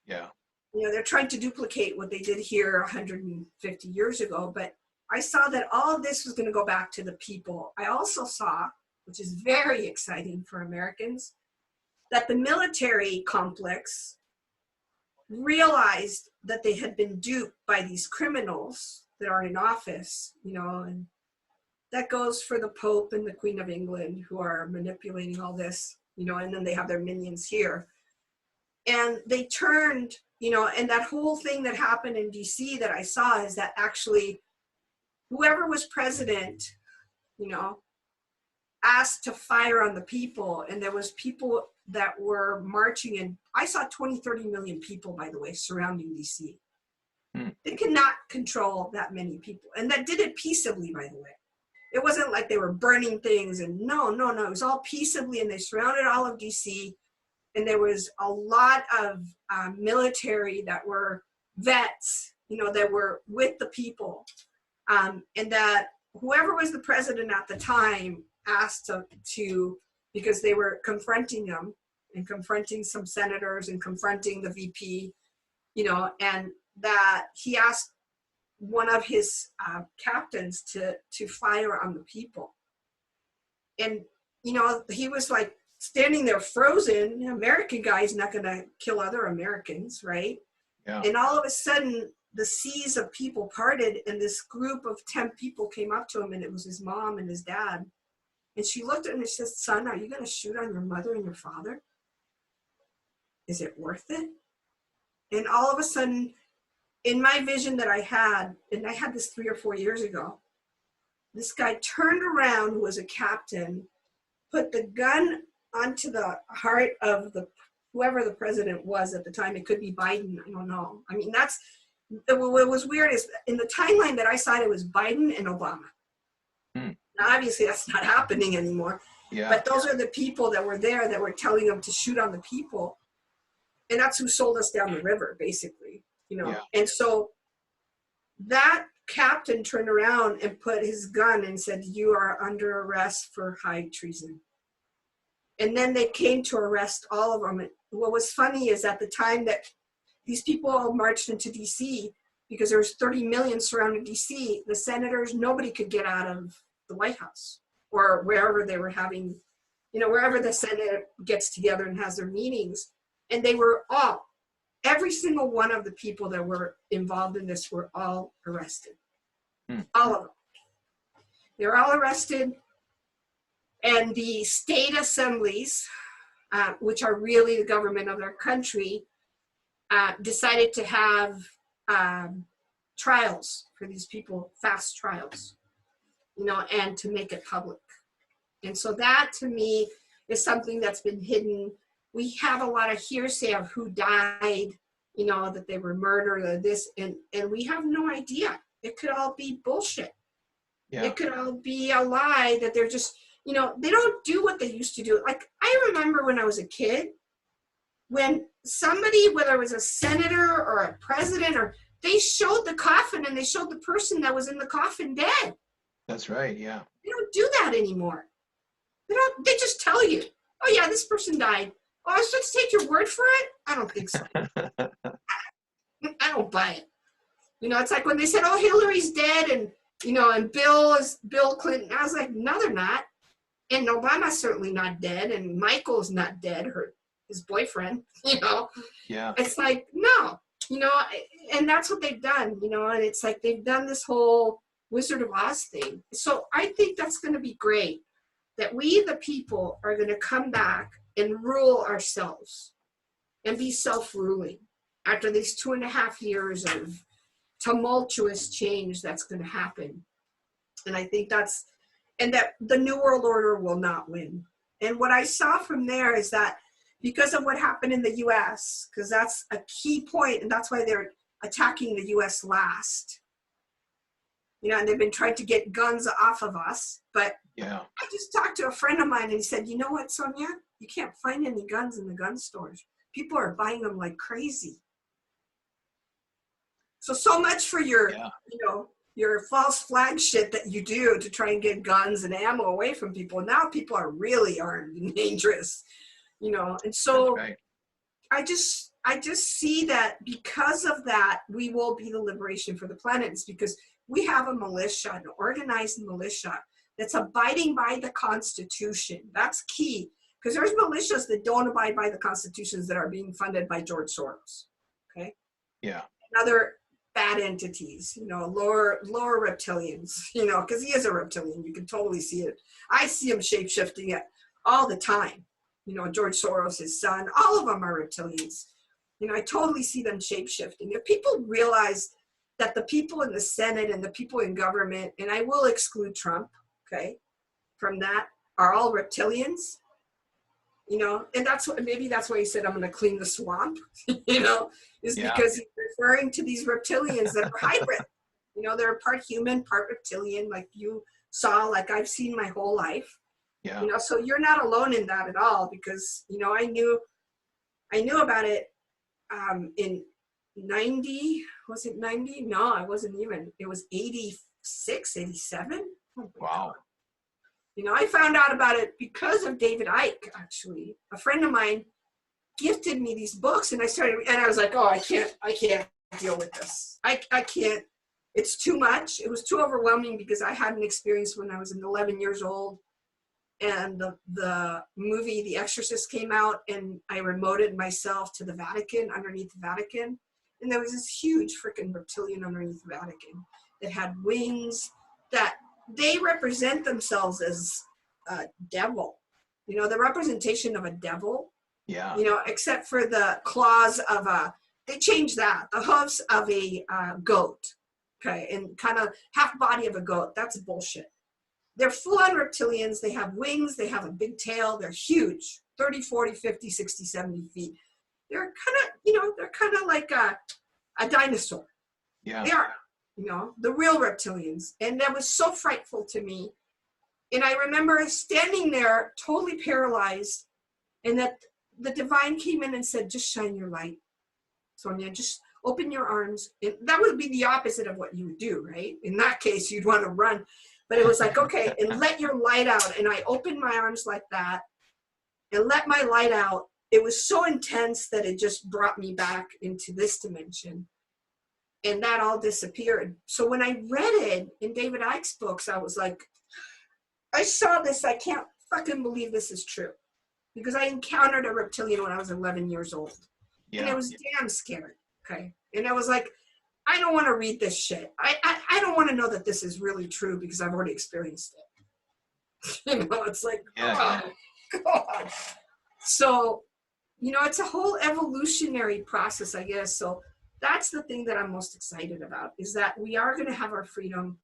Yeah. You know, they're trying to duplicate what they did here 150 years ago, but I saw that all of this was going to go back to the people. I also saw, which is very exciting for Americans, that the military complex realized that they had been duped by these criminals that are in office, you know, and that goes for the Pope and the Queen of England, who are manipulating all this, you know, and then they have their minions here. And they turned, you know, and that whole thing that happened in DC that I saw is that actually whoever was president, you know, asked to fire on the people, and there was people that were marching, and I saw 20, 30 million people, by the way, surrounding DC. They cannot control that many people, and that did it peaceably, by the way. It wasn't like they were burning things, and no, it was all peaceably, and they surrounded all of DC, and there was a lot of military that were vets, you know, that were with the people, and that whoever was the president at the time asked to, because they were confronting them and confronting some senators and confronting the VP, you know, and that he asked one of his captains to fire on the people. And, you know, he was like standing there frozen. An American guy is not going to kill other Americans, right? Yeah. And all of a sudden, the seas of people parted, and this group of 10 people came up to him, and it was his mom and his dad. And she looked at him and said, "Son, are you going to shoot on your mother and your father? Is it worth it?" And all of a sudden, in my vision that I had, and I had this 3 or 4 years ago, this guy turned around, who was a captain, put the gun onto the heart of whoever the president was at the time. It could be Biden, I don't know. I mean, what was weird is in the timeline that I saw, it was Biden and Obama. Now, obviously, that's not happening anymore. Yeah. But those are the people that were there that were telling them to shoot on the people. And that's who sold us down the river, basically, you know. Yeah. And so that captain turned around and put his gun and said, "You are under arrest for high treason." And then they came to arrest all of them. And what was funny is at the time that these people all marched into DC, because there was 30 million surrounding DC, the senators, nobody could get out of the White House or wherever they were having, you know, wherever the Senate gets together and has their meetings. And they were every single one of the people that were involved in this were all arrested. All of them. They were all arrested. And the state assemblies, which are really the government of their country, decided to have trials for these people, fast trials, you know, and to make it public. And so that, to me, is something that's been hidden. We have a lot of hearsay of who died, you know, that they were murdered or this, and we have no idea. It could all be bullshit. Yeah. It could all be a lie, that they're just, you know, they don't do what they used to do. Like, I remember when I was a kid, when somebody, whether it was a senator or a president, or they showed the coffin and they showed the person that was in the coffin dead. That's right, yeah. They don't do that anymore. They just tell you, "Oh yeah, this person died." "Oh, I was supposed to take your word for it?" I don't think so. I don't buy it. You know, it's like when they said, "Oh, Hillary's dead," and, you know, and Bill Clinton. I was like, no, they're not. And Obama's certainly not dead, and Michael's not dead, his boyfriend, you know. Yeah. It's like, no, you know, and that's what they've done, you know, and it's like they've done this whole Wizard of Oz thing. So I think that's going to be great, that we, the people, are going to come back and rule ourselves and be self-ruling after these 2.5 years of tumultuous change that's going to happen. And I think and that the New World Order will not win. And what I saw from there is that because of what happened in the US, because that's a key point, and that's why they're attacking the US last. And they've been trying to get guns off of us. But Yeah. I just talked to a friend of mine and he said, you know what, Sonia? You can't find any guns in the gun stores. People are buying them like crazy. So much for your, your false flag shit that you do to try and get guns and ammo away from people. Now people are really armed and dangerous, and so Right. I just see that because of that, we will be the liberation for the planet. It's because we have a militia, an organized militia that's abiding by the Constitution. That's key, because there's militias that don't abide by the constitutions that are being funded by George Soros. Okay. Yeah. And other bad entities, lower reptilians, because he is a reptilian. You can totally see it. I see him shape-shifting it all the time. George Soros, his son, all of them are reptilians. I totally see them shape-shifting. If people realize that the people in the Senate and the people in government, and I will exclude Trump, okay, from that, are all reptilians, and maybe that's why he said, I'm going to clean the swamp, is because he's referring to these reptilians that are hybrid. They're part human, part reptilian, like you saw, like I've seen my whole life. Yeah. So you're not alone in that at all, because, I knew about it in 90, was it 90? No, I wasn't even, it was 86, 87. Oh Wow. God. I found out about it because of David Icke, actually. A friend of mine gifted me these books and I was like, oh, I can't deal with this. I can't, it's too much. It was too overwhelming because I had an experience when I was 11 years old. And the movie The Exorcist came out, and I remoted myself to the Vatican, underneath the Vatican. And there was this huge freaking reptilian underneath the Vatican that had wings, that they represent themselves as a devil. The representation of a devil, Yeah. except for the claws of they changed that, the hooves of a goat, okay, and kind of half body of a goat. That's bullshit. They're full-on reptilians. They have wings. They have a big tail. They're huge, 30, 40, 50, 60, 70 feet. They're kind of like a dinosaur. Yeah. They are, the real reptilians. And that was so frightful to me. And I remember standing there totally paralyzed, and that the divine came in and said, just shine your light, Sonia, just open your arms. And that would be the opposite of what you would do, right? In that case, you'd want to run. But it was like, okay, and let your light out. And I opened my arms like that and let my light out. It was so intense that it just brought me back into this dimension. And that all disappeared. So when I read it in David Icke's books, I was like, I saw this. I can't fucking believe this is true. Because I encountered a reptilian when I was 11 years old. Yeah. And it was damn scary. Okay. And I was like, I don't want to read this shit. I don't want to know that this is really true because I've already experienced it. It's like, Yeah. oh, God. So, it's a whole evolutionary process, I guess. So that's the thing that I'm most excited about, is that we are going to have our freedom,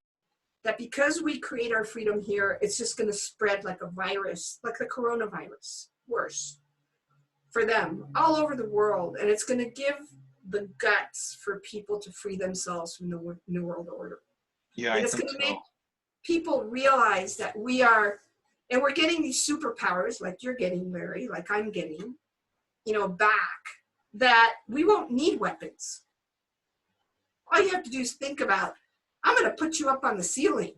that because we create our freedom here, it's just going to spread like a virus, like the coronavirus, worse for them all over the world. And it's going to give the guts for people to free themselves from the New World Order. Yeah, and it's going to make people realize that we are, and we're getting these superpowers like you're getting, Larry, like I'm getting, back, that we won't need weapons. All you have to do is think about, I'm going to put you up on the ceiling.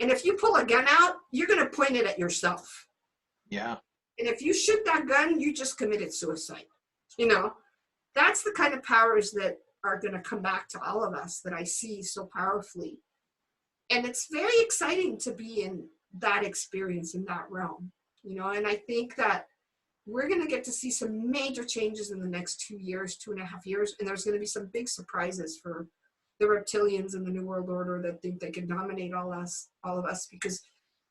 And if you pull a gun out, you're going to point it at yourself. Yeah. And if you shoot that gun, you just committed suicide. That's the kind of powers that are going to come back to all of us that I see so powerfully. And it's very exciting to be in that experience, in that realm, and I think that we're going to get to see some major changes in the next 2 years, 2.5 years. And there's going to be some big surprises for the reptilians and the New World Order that think they can dominate all of us, because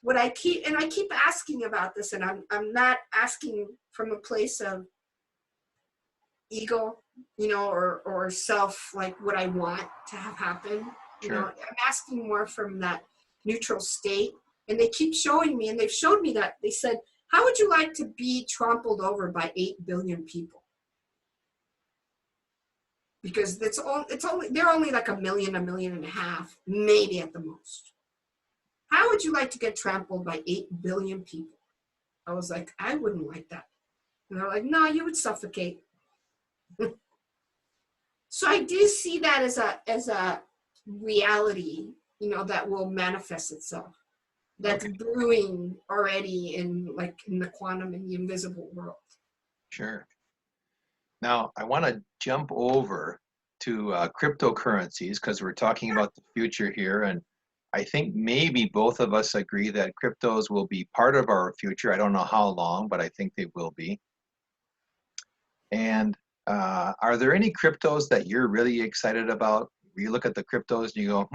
what I keep asking about this, and I'm not asking from a place of ego, or self, like what I want to have happen. Sure. I'm asking more from that neutral state. And they keep showing me, and they've showed me that. They said, how would you like to be trampled over by 8 billion people? Because they're only like a million and a half, maybe at the most. How would you like to get trampled by 8 billion people? I was like, I wouldn't like that. And they're like, no, you would suffocate. So I do see that as a reality, that will manifest itself. That's brewing already in the quantum and the invisible world. Sure. Now, I want to jump over to cryptocurrencies because we're talking about the future here. And I think maybe both of us agree that cryptos will be part of our future. I don't know how long, but I think they will be. And are there any cryptos that you're really excited about? You look at the cryptos and you go,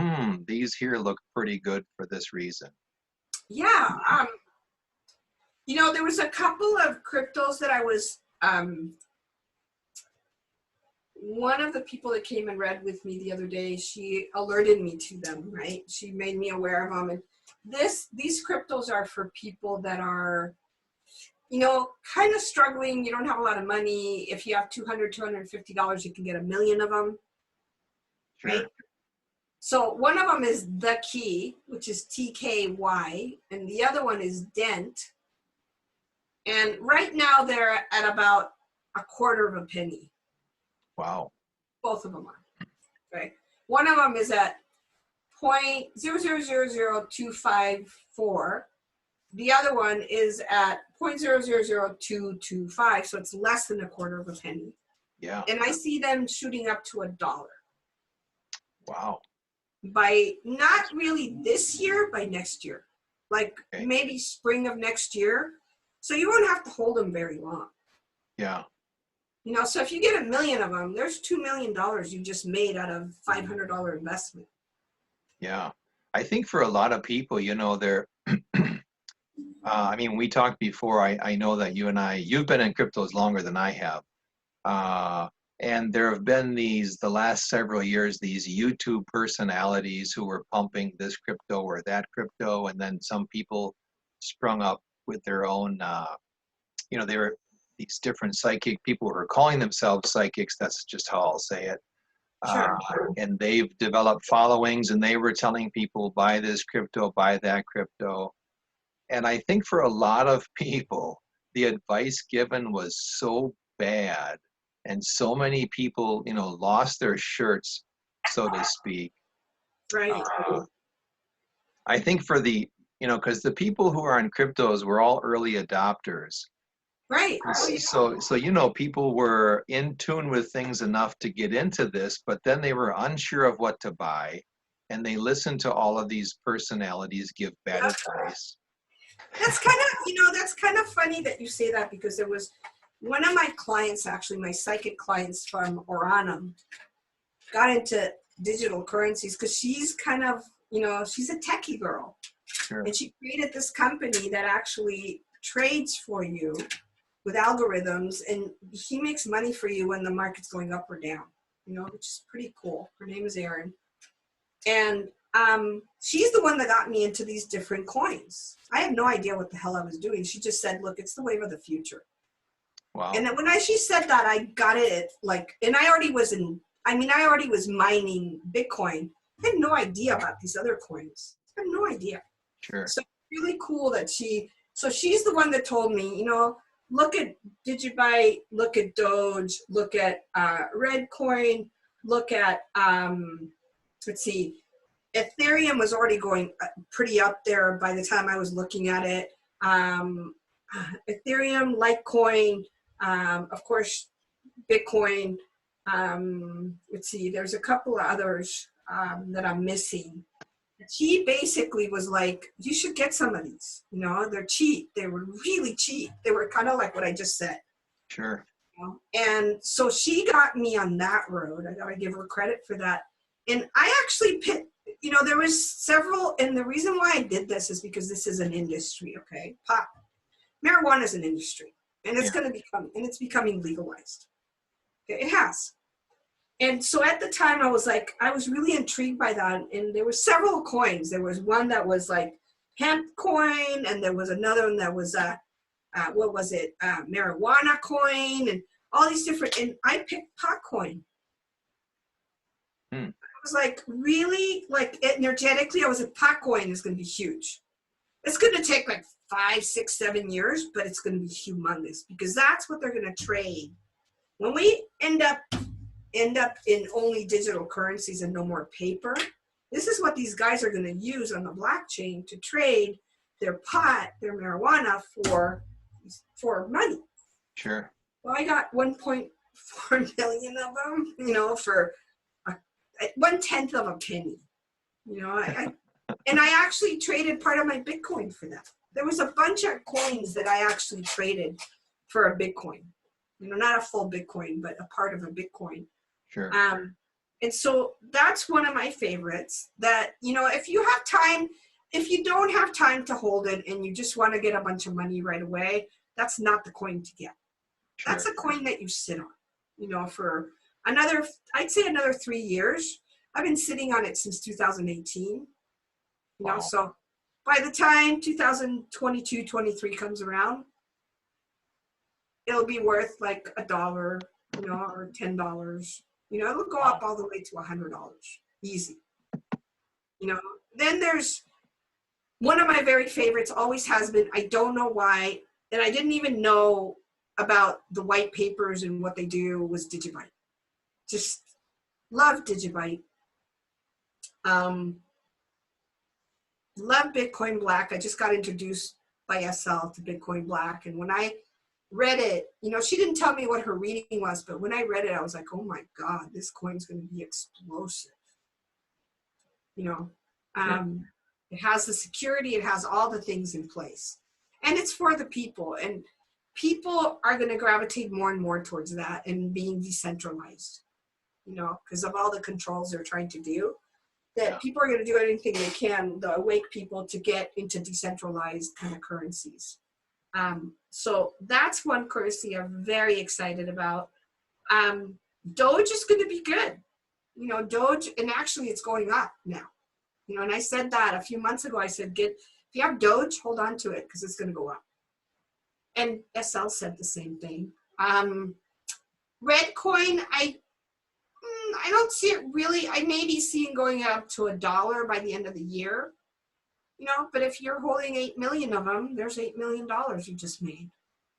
these here look pretty good for this reason. Yeah. There was a couple of cryptos that I was, one of the people that came and read with me the other day, she alerted me to them, right? She made me aware of them. And these cryptos are for people that are, kind of struggling. You don't have a lot of money. If you have $200, $250, you can get 1 million of them, Sure. right? So one of them is The Key, which is TKY, and the other one is Dent. And right now they're at about 1/4 penny. Wow. Both of them are. Okay. One of them is at 0.0000254. The other one is at 0.000225, so it's less than 1/4 penny. Yeah. And I see them shooting up to $1. Wow. By not really this year, by next year. Okay. Maybe spring of next year. So you won't have to hold them very long. Yeah. So if you get 1 million of them, there's $2 million you just made out of $500 investment. Yeah. I think for a lot of people, they're, I mean, we talked before, I know that you've been in cryptos longer than I have. And there have been the last several years, these YouTube personalities who were pumping this crypto or that crypto. And then some people sprung up with their own, they were these different psychic people who are calling themselves psychics. That's just how I'll say it. Sure. And they've developed followings, and they were telling people, buy this crypto, buy that crypto. And I think for a lot of people, the advice given was so bad, and so many people, lost their shirts, so to speak. Right. I think for because the people who are on cryptos were all early adopters. Right. So people were in tune with things enough to get into this, but then they were unsure of what to buy, and they listened to all of these personalities give bad advice. That's kind of funny that you say that, because there was one of my clients, actually my psychic clients from Orano, got into digital currencies because she's kind of, she's a techie girl. Sure. And she created this company that actually trades for you with algorithms, and he makes money for you when the market's going up or down, which is pretty cool. Her name is Erin. And she's the one that got me into these different coins. I had no idea what the hell I was doing. She just said, look, it's the wave of the future. Wow. And then when she said that, I got it and I already was mining Bitcoin. I had no idea about these other coins. I had no idea. Sure. So really cool that she's the one that told me, look at Digibyte, look at Doge, look at Redcoin, look at, let's see, Ethereum was already going pretty up there by the time I was looking at it. Ethereum, Litecoin, of course, Bitcoin. Let's see, there's a couple of others that I'm missing. She basically was like, you should get some of these. They're cheap. They were really cheap. They were kind of like what I just said. Sure. And so she got me on that road. I gotta give her credit for that. And I actually picked, there was several, and the reason why I did this is because this is an industry, okay? Marijuana is an industry, and it's going to become, and it's becoming legalized. It has. And so at the time I was like, I was really intrigued by that. And there were several coins. There was one that was like hemp coin, and there was another one that was what was it? Marijuana coin, and all these different, and I picked pot coin. I was like, really? Like energetically, I was like, pot coin is going to be huge. It's going to take like 5, 6, 7 years, but it's going to be humongous because that's what they're going to trade. When we end up in only digital currencies and no more paper, this is what these guys are going to use on the blockchain to trade their pot, their marijuana for money. Sure. Well, I got 1.4 million of them, you know, for 1/10 of a penny. You know, and I actually traded part of my Bitcoin for that. There was a bunch of coins that I actually traded for a Bitcoin. You know, not a full Bitcoin, but a part of a Bitcoin. Sure. And so that's one of my favorites that, you know, if you have time, if you don't have time to hold it and you just want to get a bunch of money right away, that's not the coin to get. Sure. That's a coin that you sit on, you know, for another, I'd say another 3 years. I've been sitting on it since 2018, you know, so by the time 2022, 23 comes around, it'll be worth like $1, you know, or $10. You know, it'll go up all the way to $100, easy. You know, then there's one of my very favorites, always has been, I don't know why, and I didn't even know about the white papers and what they do, was Digibyte. Just love Digibyte. Love Bitcoin Black. I just got introduced by SL to Bitcoin Black, and when I read it, you know, she didn't tell me what her reading was, but when I read it, I was like, oh my God, this coin's going to be explosive. You know, it has the security, it has all the things in place, and it's for the people, and people are going to gravitate more and more towards that and being decentralized, you know, because of all the controls they're trying to do, that people are going to do anything they can to awake people to get into decentralized kind of currencies. So that's one currency I'm very excited about. Doge is going to be good. You know, Doge, and actually it's going up now. You know, and I said that a few months ago. I said, if you have Doge, hold on to it because it's going to go up. And SL said the same thing. Red coin, I don't see it really. I may be seeing going up to $1 by the end of the year. You know, but if you're holding 8 million of them, there's $8 million you just made.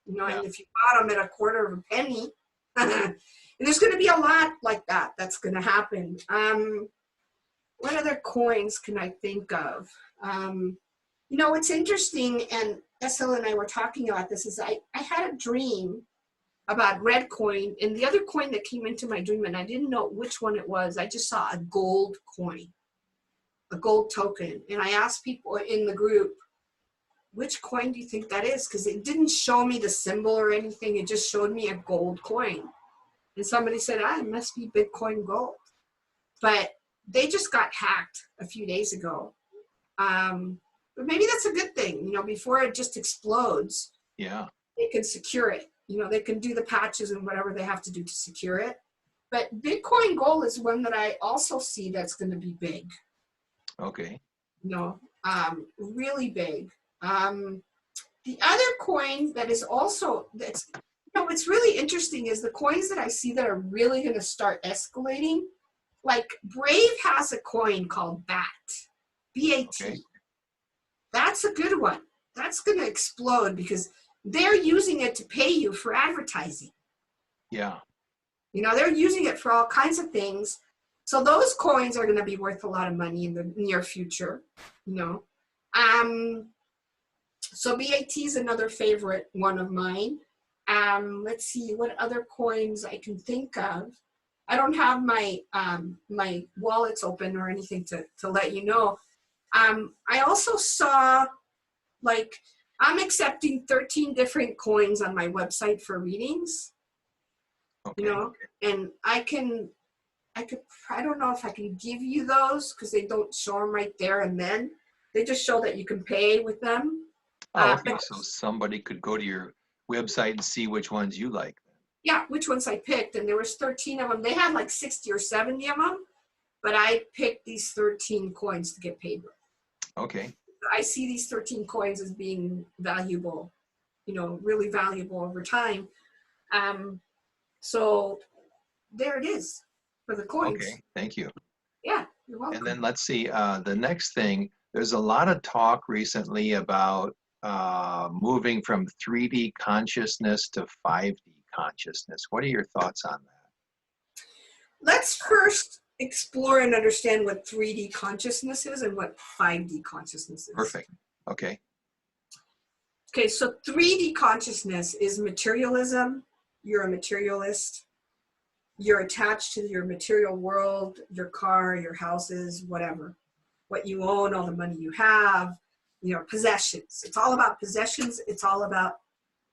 You know, and if you bought them at 1/4 of a penny, and there's going to be a lot like that that's going to happen. What other coins can I think of? You know, what's interesting, and SL and I were talking about this, is I had a dream about red coin, and the other coin that came into my dream, and I didn't know which one it was. I just saw a gold coin, a gold token. And I asked people in the group, which coin do you think that is? Because it didn't show me the symbol or anything. It just showed me a gold coin. And somebody said, it must be Bitcoin Gold. But they just got hacked a few days ago. But maybe that's a good thing. You know, before it just explodes, they can secure it. You know, they can do the patches and whatever they have to do to secure it. But Bitcoin Gold is one that I also see that's going to be big. Okay. You know, really big. The other coin that is also, that's, you know, what's really interesting is the coins that I see that are really going to start escalating. Like Brave has a coin called BAT, B-A-T. Okay. That's a good one. That's going to explode because they're using it to pay you for advertising. Yeah. You know, they're using it for all kinds of things. So those coins are going to be worth a lot of money in the near future, you know. So BAT is another favorite one of mine. Let's see what other coins I can think of. I don't have my my wallets open or anything to let you know. I also saw, like, I'm accepting 13 different coins on my website for readings. Okay. You know, and I don't know if I can give you those because they don't show them right there and then. They just show that you can pay with them. Oh, okay, so somebody could go to your website and see which ones you like. Yeah, which ones I picked, and there was 13 of them. They had like 60 or 70 of them, but I picked these 13 coins to get paid with. Okay. I see these 13 coins as being valuable, you know, really valuable over time. So there it is for the coins. Okay. Thank you. Yeah, you're welcome. And then let's see, the next thing, there's a lot of talk recently about moving from 3D consciousness to 5D consciousness. What are your thoughts on that? Let's first explore and understand what 3D consciousness is and what 5D consciousness is. Perfect. Okay. Okay, so 3D consciousness is materialism. You're a materialist. You're attached to your material world, your car, your houses, whatever. What you own, all the money you have, your possessions. It's all about possessions. It's all about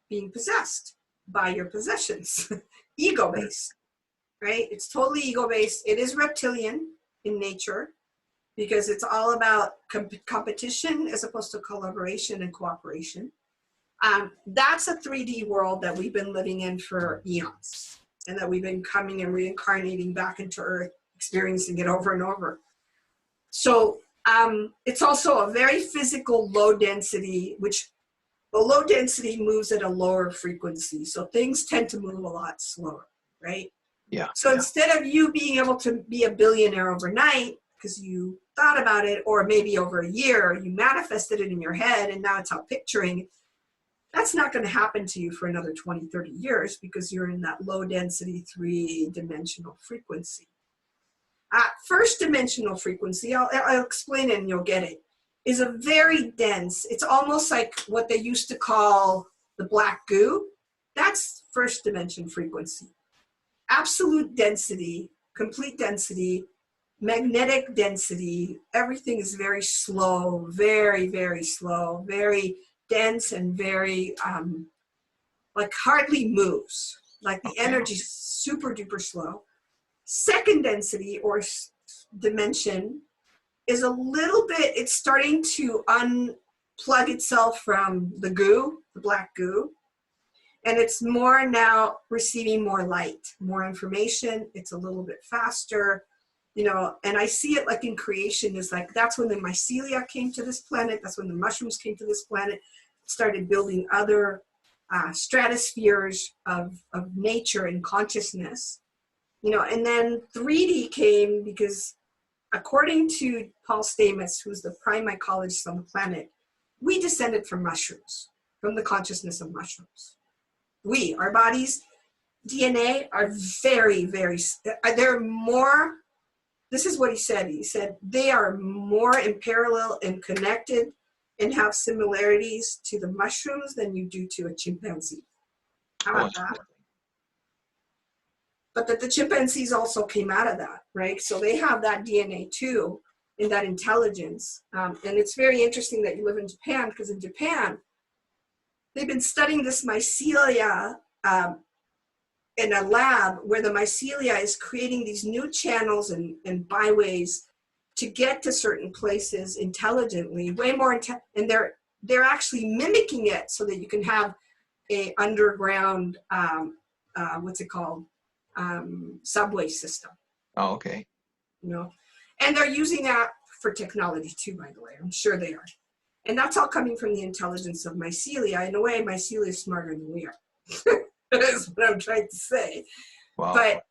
being possessed by your possessions. Ego-based, right? It's totally ego-based. It is reptilian in nature because it's all about competition as opposed to collaboration and cooperation. That's a 3D world that we've been living in for eons, and that we've been coming and reincarnating back into Earth, experiencing it over and over. So it's also a very physical low density, which the low density moves at a lower frequency. So things tend to move a lot slower, right? Yeah. So instead of you being able to be a billionaire overnight because you thought about it, or maybe over a year, you manifested it in your head and now it's out picturing, that's not going to happen to you for another 20, 30 years because you're in that low density 3-dimensional frequency. First dimensional frequency, I'll explain it and you'll get it, is a very dense, it's almost like what they used to call the black goo. That's first dimension frequency. Absolute density, complete density, magnetic density, everything is very slow, very, very slow, very dense and very, like hardly moves. Like the energy is super duper slow. Second density or dimension is a little bit, it's starting to unplug itself from the goo, the black goo. And it's more now receiving more light, more information. It's a little bit faster, you know, and I see it like in creation is like, that's when the mycelia came to this planet. That's when the mushrooms came to this planet, started building other stratospheres of nature and consciousness, you know, and then 3D came because according to Paul Stamets, who's the prime mycologist on the planet, we descended from mushrooms, from the consciousness of mushrooms. Our bodies, DNA are very, very, they're more, this is what he said. He said, they are more in parallel and connected and have similarities to the mushrooms than you do to a chimpanzee. How about that? But that the chimpanzees also came out of that, right? So they have that DNA too, in that intelligence. And it's very interesting that you live in Japan, because in Japan, they've been studying this mycelia in a lab where the mycelia is creating these new channels and byways to get to certain places intelligently, way more, and they're actually mimicking it so that you can have a underground, what's it called, subway system. Oh, okay. You know, and they're using that for technology too, by the way. I'm sure they are. And that's all coming from the intelligence of mycelia. In a way, mycelia is smarter than we are. That's what I'm trying to say. Wow. But,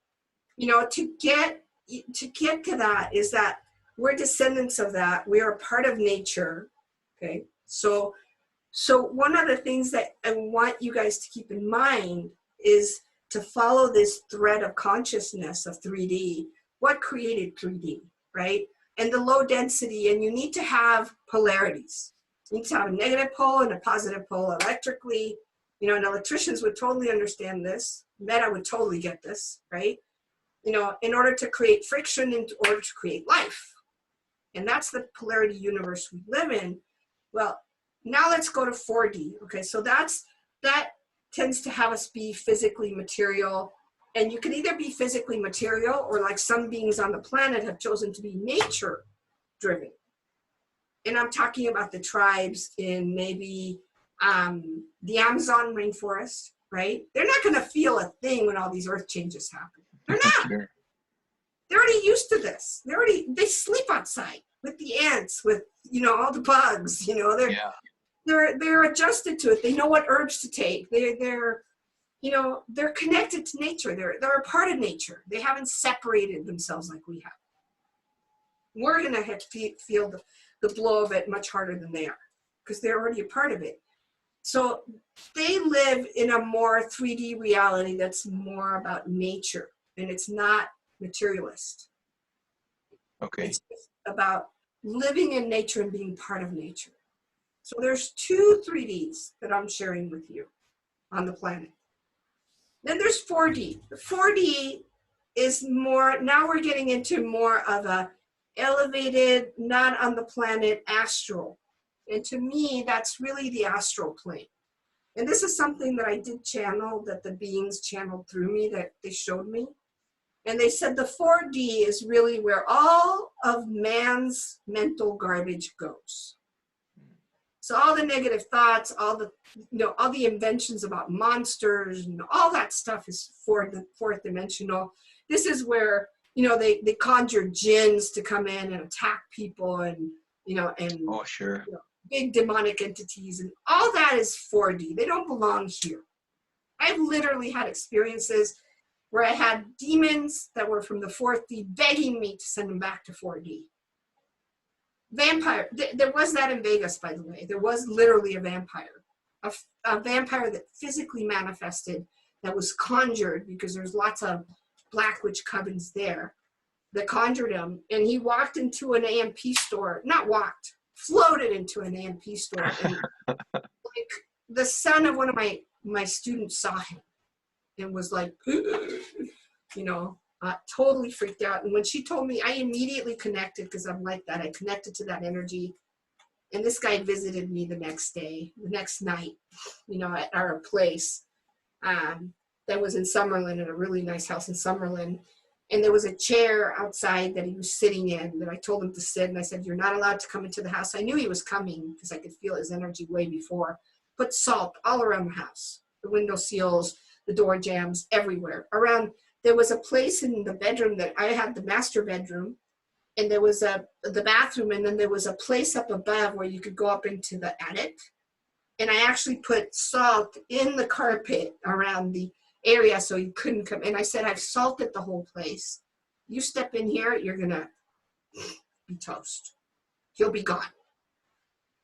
you know, to get to that is that we're descendants of that. We are a part of nature. Okay. So one of the things that I want you guys to keep in mind is to follow this thread of consciousness of 3D. What created 3D, right? And the low density, and you need to have polarities. You need to have a negative pole and a positive pole electrically. You know, and electricians would totally understand this. Meta would totally get this, right? You know, in order to create friction, in order to create life. And that's the polarity universe we live in. Well, now let's go to 4D. Okay, so that tends to have us be physically material. And you can either be physically material, or like some beings on the planet have chosen to be nature driven. And I'm talking about the tribes in maybe the Amazon rainforest, right? They're not going to feel a thing when all these earth changes happen. They're not. Sure. They're already used to this. They sleep outside with the ants, with, you know, all the bugs, you know, Yeah. they're adjusted to it. They know what herbs to take. They're you know, they're connected to nature. They're a part of nature. They haven't separated themselves like we have. We're going to have to feel the blow of it much harder than they are, because they're already a part of it. So they live in a more 3D reality that's more about nature, and it's not materialist. Okay. It's just about living in nature and being part of nature. So there's two 3Ds that I'm sharing with you on the planet. Then there's 4D. The 4D is more, now we're getting into more of a elevated, not on the planet, astral. And to me, that's really the astral plane. And this is something that I did channel, that the beings channeled through me, that they showed me. And they said the 4D is really where all of man's mental garbage goes. So all the negative thoughts, all the, you know, all the inventions about monsters and all that stuff is fourth dimensional. This is where, you know, they conjure jinns to come in and attack people, and, you know, and Oh, sure. you know, big demonic entities, and all that is 4D. They don't belong here. I've literally had experiences where I had demons that were from the 4D begging me to send them back to 4D. Vampire, there was that in Vegas, by the way. There was literally a vampire, a vampire that physically manifested, that was conjured, because there's lots of Black Witch covens there, that conjured him. And he walked into an AMP store, not walked, floated into an AMP store. And like the son of one of my students saw him and was like, you know, totally freaked out. And when she told me, I immediately connected, because I'm like that. I connected to that energy. And this guy visited me the next night, you know, at our place that was in Summerlin, at a really nice house in Summerlin. And there was a chair outside that he was sitting in that I told him to sit. And I said, you're not allowed to come into the house. I knew he was coming because I could feel his energy way before. Put salt all around the house, the window seals, the door jambs, everywhere. Around, there was a place in the bedroom that I had, the master bedroom, and there was the bathroom, and then there was a place up above where you could go up into the attic. And I actually put salt in the carpet around the area so you couldn't come. And I said, I've salted the whole place. You step in here, you're gonna be toast. He'll be gone.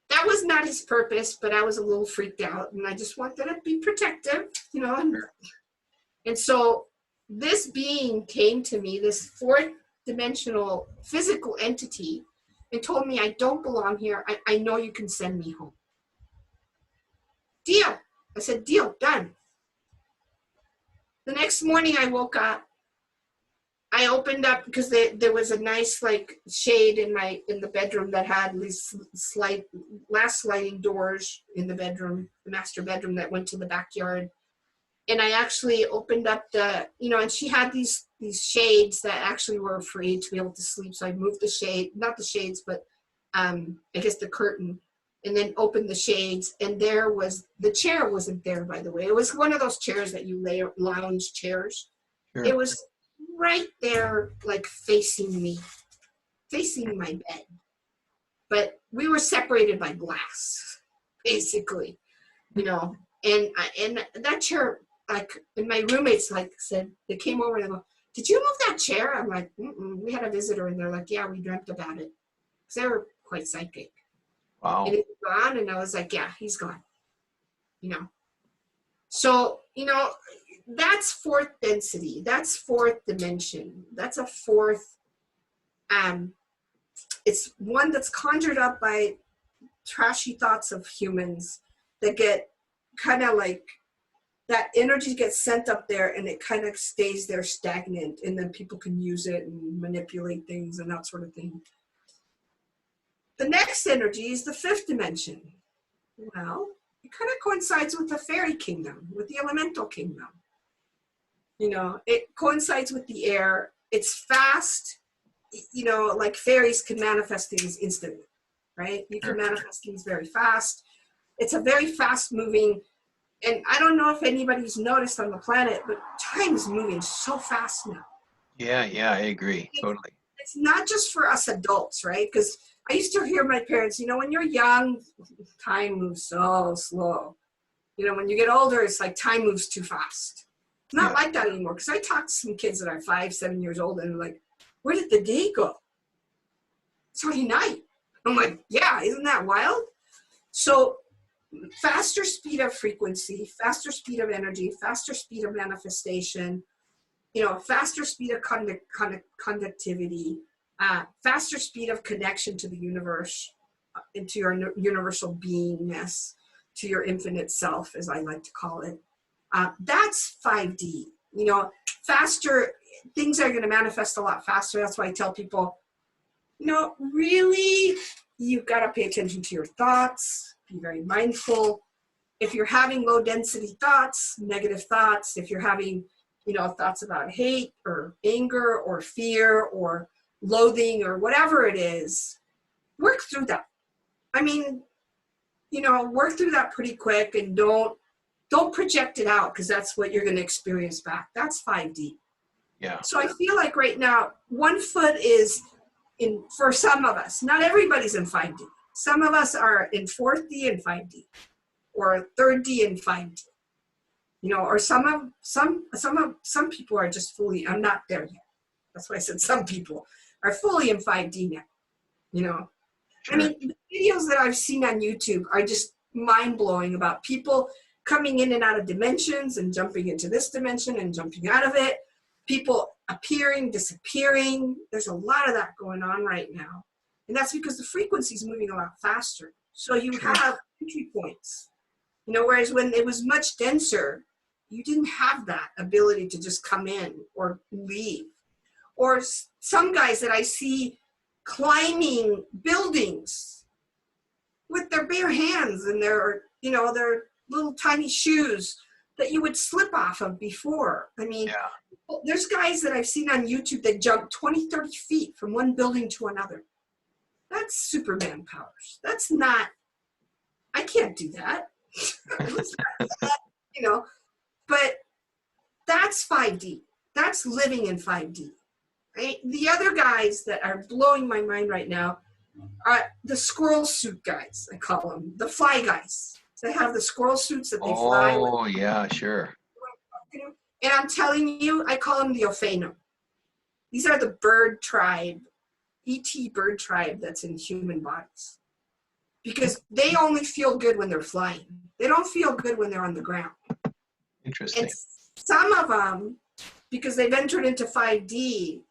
That was not his purpose, but I was a little freaked out, and I just wanted to be protective, you know. And so this being came to me, this fourth dimensional physical entity, and told me, I don't belong here. I know you can send me home. Deal. I said, deal, done. The next morning I woke up. I opened up, because there was a nice like shade in the bedroom that had these sliding doors in the bedroom, the master bedroom that went to the backyard. And I actually opened up the, you know, and she had these shades that actually were afraid to be able to sleep. So I moved the shade, not the shades, but I guess the curtain, and then opened the shades. And there was, the chair wasn't there, by the way. It was one of those chairs that you lay, lounge chairs. Sure. It was right there, like facing me, facing my bed. But we were separated by glass, basically, you know. And that chair, like, and my roommates like said, they came over and they go, did you move that chair? I'm like, we had a visitor, and they're like, yeah, we dreamt about it. Because they were quite psychic. Wow. And it's gone, and I was like, yeah, he's gone. You know. So, you know, that's fourth density. That's fourth dimension. That's a fourth, it's one that's conjured up by trashy thoughts of humans that get kind of like, that energy gets sent up there, and it kind of stays there stagnant, and then people can use it and manipulate things and that sort of thing. The next energy is the fifth dimension. Well, it kind of coincides with the fairy kingdom, with the elemental kingdom. You know, it coincides with the air. It's fast. You know, like fairies can manifest things instantly, right? You can manifest things very fast. It's a very fast moving And I don't know if anybody's noticed on the planet, but time is moving so fast now. Yeah, yeah, I agree. Totally. It's not just for us adults, right? Because I used to hear my parents, you know, when you're young, time moves so slow. You know, when you get older, it's like time moves too fast. It's not Yeah. like that anymore. Because I talk to some kids that are 5, 7 years old, and they're like, where did the day go? It's already night. I'm like, yeah, isn't that wild? So faster speed of frequency, faster speed of energy, faster speed of manifestation, you know, faster speed of conductivity, faster speed of connection to the universe, into your universal beingness, to your infinite self, as I like to call it. That's 5D. You know, faster, things are going to manifest a lot faster. That's why I tell people, you know, really, you've got to pay attention to your thoughts, be very mindful. If you're having low density thoughts, negative thoughts, if you're having, you know, thoughts about hate or anger or fear or loathing or whatever it is, work through that. I mean, you know, work through that pretty quick, and don't project it out, because that's what you're going to experience back. That's 5D. Yeah. So I feel like right now, 1 foot is in, for some of us, not everybody's in 5D. Some of us are in 4th D and 5D, or 3rd D and 5D. You know, or some people are just fully, I'm not there yet. That's why I said some people are fully in 5D now. You know, Sure. I mean, the videos that I've seen on YouTube are just mind-blowing about people coming in and out of dimensions and jumping into this dimension and jumping out of it. People appearing, disappearing. There's a lot of that going on right now. And that's because the frequency is moving a lot faster. So you Sure. have entry points. You know, whereas when it was much denser, you didn't have that ability to just come in or leave. Or some guys that I see climbing buildings with their bare hands and their, you know, their little tiny shoes that you would slip off of before. I mean, Yeah. there's guys that I've seen on YouTube that jump 20, 30 feet from one building to another. That's Superman powers. That's not, I can't do that. You know, but that's 5D. That's living in 5D. Right? The other guys that are blowing my mind right now are the squirrel suit guys, I call them. The fly guys. They have the squirrel suits that they fly with. Oh, yeah, sure. And I'm telling you, I call them the Ofeno. These are the bird tribe, ET bird tribe that's in human bodies. Because they only feel good when they're flying. They don't feel good when they're on the ground. Interesting. And some of them, because they've entered into 5D,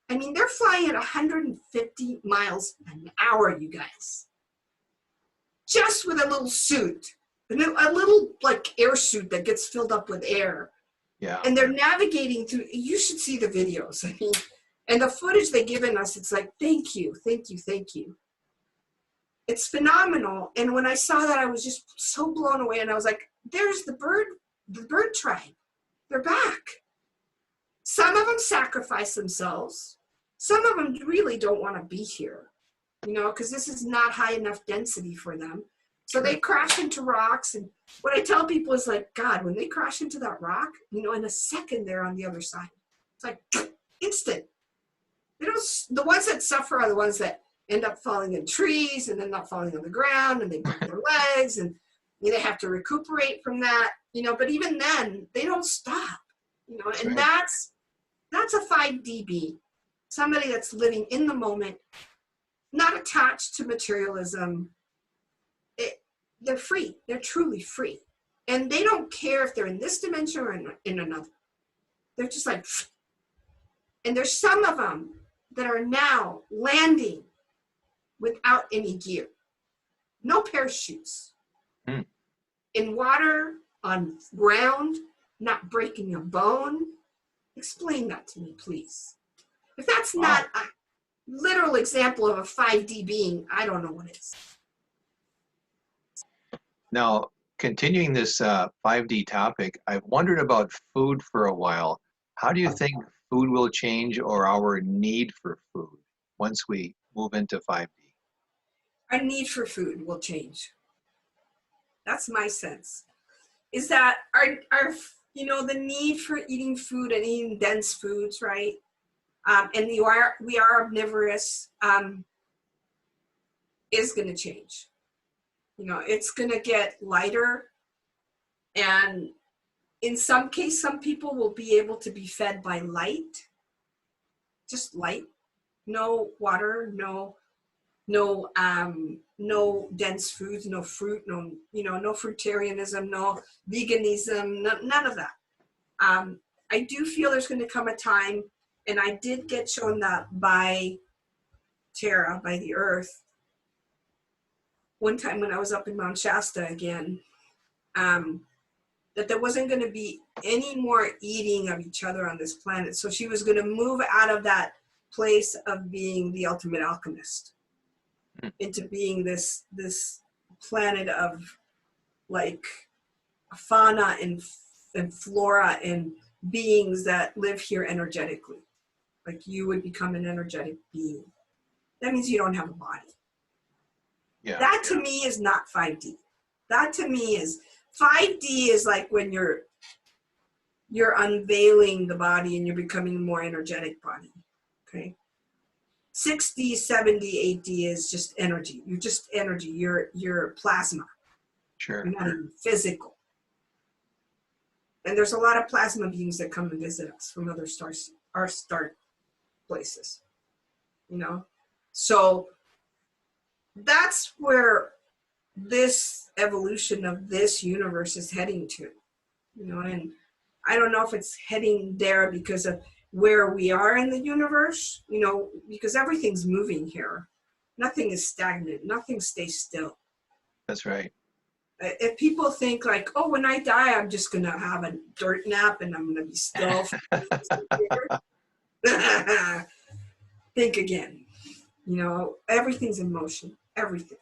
I mean, they're flying at 150 miles an hour, you guys. Just with a little suit, a little like air suit that gets filled up with air. Yeah. And they're navigating through, you should see the videos. I mean, and the footage they've given us, it's like, thank you, thank you, thank you. It's phenomenal. And when I saw that, I was just so blown away. And I was like, there's the bird tribe. They're back. Some of them sacrifice themselves. Some of them really don't want to be here, you know, because this is not high enough density for them. So they crash into rocks. And what I tell people is like, God, when they crash into that rock, you know, in a second, they're on the other side. It's like instant. They don't, the ones that suffer are the ones that end up falling in trees and end up falling on the ground, and they break their legs, and you know, they have to recuperate from that, you know, but even then they don't stop, you know, and that's a 5DB, somebody that's living in the moment, not attached to materialism. They're free. They're truly free. And they don't care if they're in this dimension or in another. They're just like, and there's some of them that are now landing without any gear. No parachutes. In water, on ground, not breaking a bone. Explain that to me, please. If that's not a literal example of a 5D being, I don't know what is. Now, continuing this 5D topic, I've wondered about food for a while. How do you think food will change, or our need for food, once we move into 5D? Our need for food will change. That's my sense. is that our you know, the need for eating food and eating dense foods, right? And we are omnivorous, is going to change. You know, it's going to get lighter, and in some case, some people will be able to be fed by light, just light, no water, no dense foods, no fruit, no, you know, no fruitarianism, no veganism, none of that. I do feel there's going to come a time, and I did get shown that by Terra, by the earth, one time when I was up in Mount Shasta again, that there wasn't going to be any more eating of each other on this planet. So she was going to move out of that place of being the ultimate alchemist into being this planet of like fauna and flora and beings that live here energetically. Like you would become an energetic being. That means you don't have a body. Yeah. That to me is not 5D. That to me is 5D is like when you're unveiling the body and you're becoming a more energetic body. Okay. 6D, 7D, 8D is just energy. You're just energy. You're plasma. Sure. You're not even physical. And there's a lot of plasma beings that come and visit us from other stars, our star places. You know? So that's where this evolution of this universe is heading to, you know, and I don't know if it's heading there because of where we are in the universe, you know, because everything's moving here. Nothing is stagnant. Nothing stays still. That's right. If people think like, oh, when I die, I'm just going to have a dirt nap and I'm going to be still. Think again. You know, everything's in motion. Everything.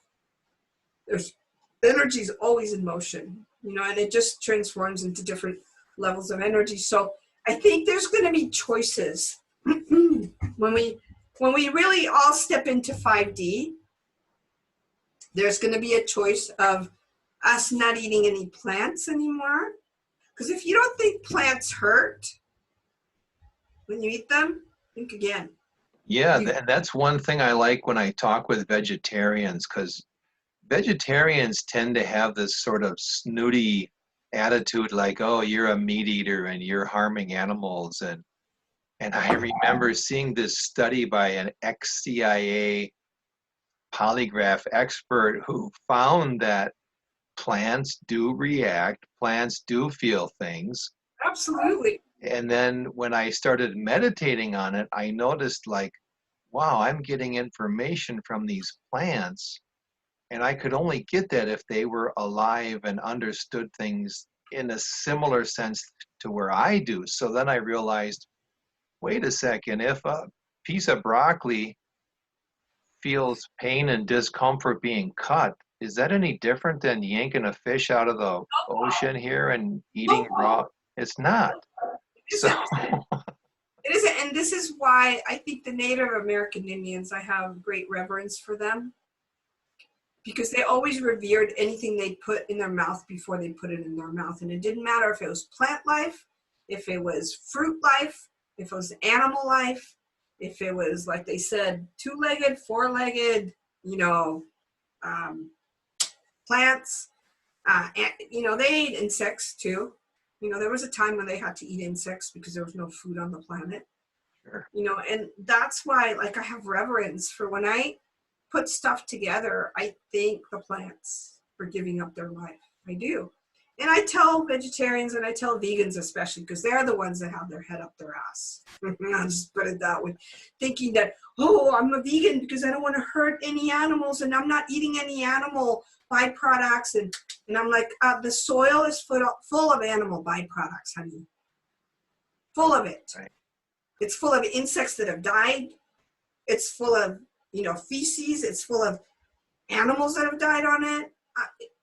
There's energy is always in motion, you know, and it just transforms into different levels of energy. So I think there's going to be choices when we really all step into 5D. There's going to be a choice of us not eating any plants anymore, because if you don't think plants hurt when you eat them, think again. Yeah, and that's one thing I like when I talk with vegetarians, because vegetarians tend to have this sort of snooty attitude like, oh, you're a meat eater and you're harming animals. And I remember seeing this study by an ex-CIA polygraph expert who found that plants do react, plants do feel things. Absolutely. And then when I started meditating on it, I noticed like, wow, I'm getting information from these plants. And I could only get that if they were alive and understood things in a similar sense to where I do. So then I realized, wait a second, if a piece of broccoli feels pain and discomfort being cut, is that any different than yanking a fish out of the ocean here and eating raw? It's not. So it isn't, and this is why I think the Native American Indians, I have great reverence for them, because they always revered anything they put in their mouth before they put it in their mouth. And it didn't matter if it was plant life, if it was fruit life, if it was animal life, if it was, like they said, two-legged, four-legged, you know, plants. And, you know, they ate insects too. You know, there was a time when they had to eat insects because there was no food on the planet. Sure. You know, and that's why, like, I have reverence for when I put stuff together, I thank the plants for giving up their life. I do. And I tell vegetarians and I tell vegans especially, because they're the ones that have their head up their ass. I'll just put it that way. Thinking that, oh, I'm a vegan because I don't want to hurt any animals and I'm not eating any animal byproducts. And I'm like, the soil is full of animal byproducts, honey. Full of it. Right. It's full of insects that have died. It's full of, you know, feces. It's full of animals that have died on it.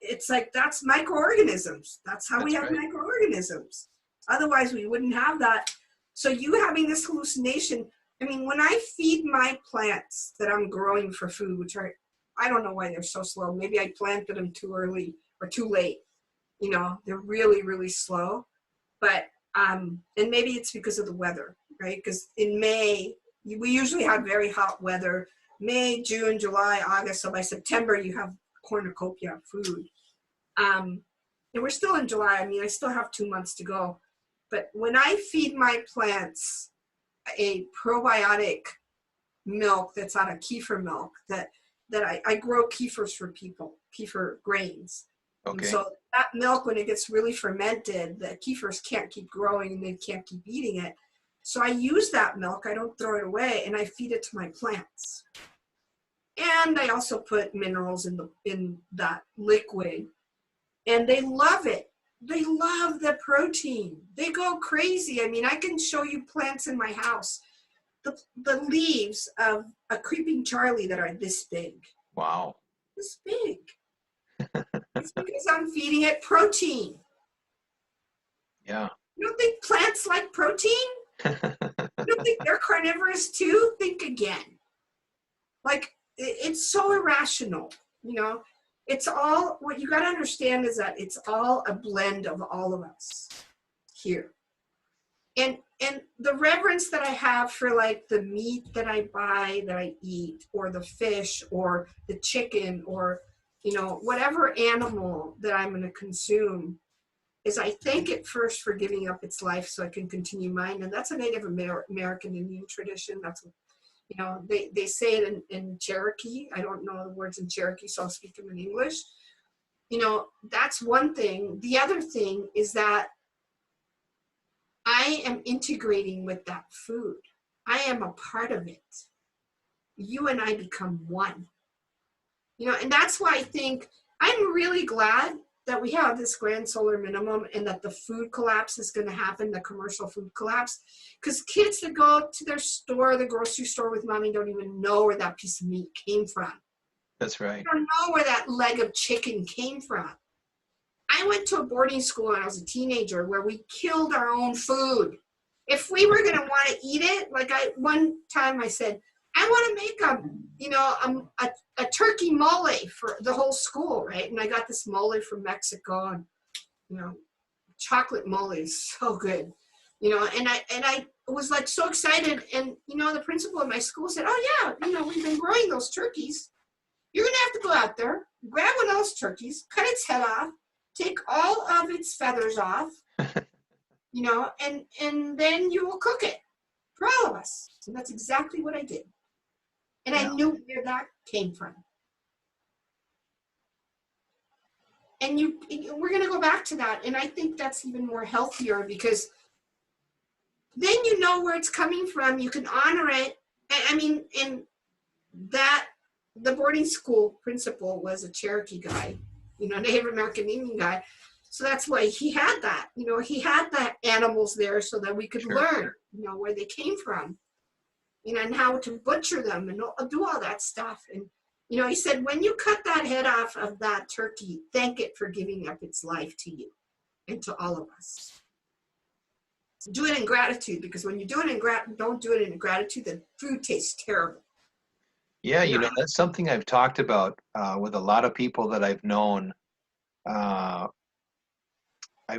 It's like, that's microorganisms. That's how we have microorganisms. Otherwise, we wouldn't have that. So you having this hallucination, I mean, when I feed my plants that I'm growing for food, which are, I don't know why they're so slow. Maybe I planted them too early or too late. You know, they're really, really slow. But, and maybe it's because of the weather, right? Because in May, we usually have very hot weather. May, June, July, August. So by September, you have cornucopia of food. And we're still in July. I mean, I still have 2 months to go. But when I feed my plants a probiotic milk that's out of kefir milk, that I grow kefirs for people, kefir grains. And Okay. so that milk, when it gets really fermented, the kefirs can't keep growing and they can't keep eating it. So I use that milk, I don't throw it away, and I feed it to my plants. And I also put minerals in that liquid, and they love it. They love the protein. They go crazy. I mean, I can show you plants in my house. The leaves of a creeping Charlie that are this big. Wow. This big. It's because I'm feeding it protein. Yeah. You don't think plants like protein? You don't think they're carnivorous too? Think again. Like, it's so irrational, you know? It's all, what you got to understand is that it's all a blend of all of us here. And the reverence that I have for like the meat that I buy, that I eat, or the fish, or the chicken, or, you know, whatever animal that I'm going to consume, is I thank it first for giving up its life so I can continue mine. And that's a Native American Indian tradition. That's, you know, they say it in Cherokee. I don't know the words in Cherokee, so I'll speak them in English. You know, that's one thing. The other thing is that I am integrating with that food. I am a part of it. You and I become one. You know, and that's why I think I'm really glad that we have this grand solar minimum and that the food collapse is going to happen, the commercial food collapse. Because kids that go to their store, the grocery store with mommy, don't even know where that piece of meat came from. That's right. They don't know where that leg of chicken came from. I went to a boarding school when I was a teenager where we killed our own food. If we were going to want to eat it, like one time I said, I want to make a turkey mole for the whole school, right? And I got this mole from Mexico, and, you know, chocolate mole is so good, you know, and I was like so excited. And, you know, the principal of my school said, oh yeah, you know, we've been growing those turkeys. You're going to have to go out there, grab one of those turkeys, cut its head off, take all of its feathers off, you know, and then you will cook it for all of us. And that's exactly what I did. And I knew where that came from. And we're going to go back to that. And I think that's even more healthier, because then you know where it's coming from. You can honor it. I mean, and that the boarding school principal was a Cherokee guy, you know, Native American Indian guy. So that's why he had that, you know, he had the animals there so that we could learn, you know, where they came from, you know, and how to butcher them and do all that stuff. And, you know, he said, when you cut that head off of that turkey, thank it for giving up its life to you and to all of us. Do it in gratitude, because when you do it don't do it in gratitude, the food tastes terrible. Yeah, you know, that's something I've talked about with a lot of people that I've known. I've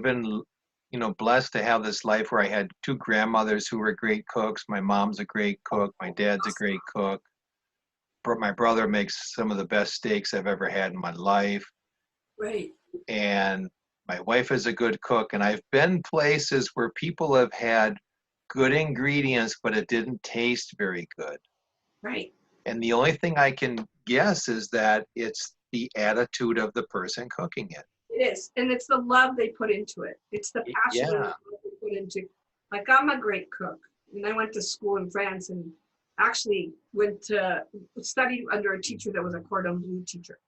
been, you know, blessed to have this life where I had two grandmothers who were great cooks. My mom's a great cook. My dad's a great cook. My brother makes some of the best steaks I've ever had in my life. Right. And my wife is a good cook. And I've been places where people have had good ingredients, but it didn't taste very good. Right. And the only thing I can guess is that it's the attitude of the person cooking it. It is. And it's the love they put into it. It's the passion and the love they put into it. Like, I'm a great cook. And I went to school in France and actually went to study under a teacher that was a cordon bleu teacher.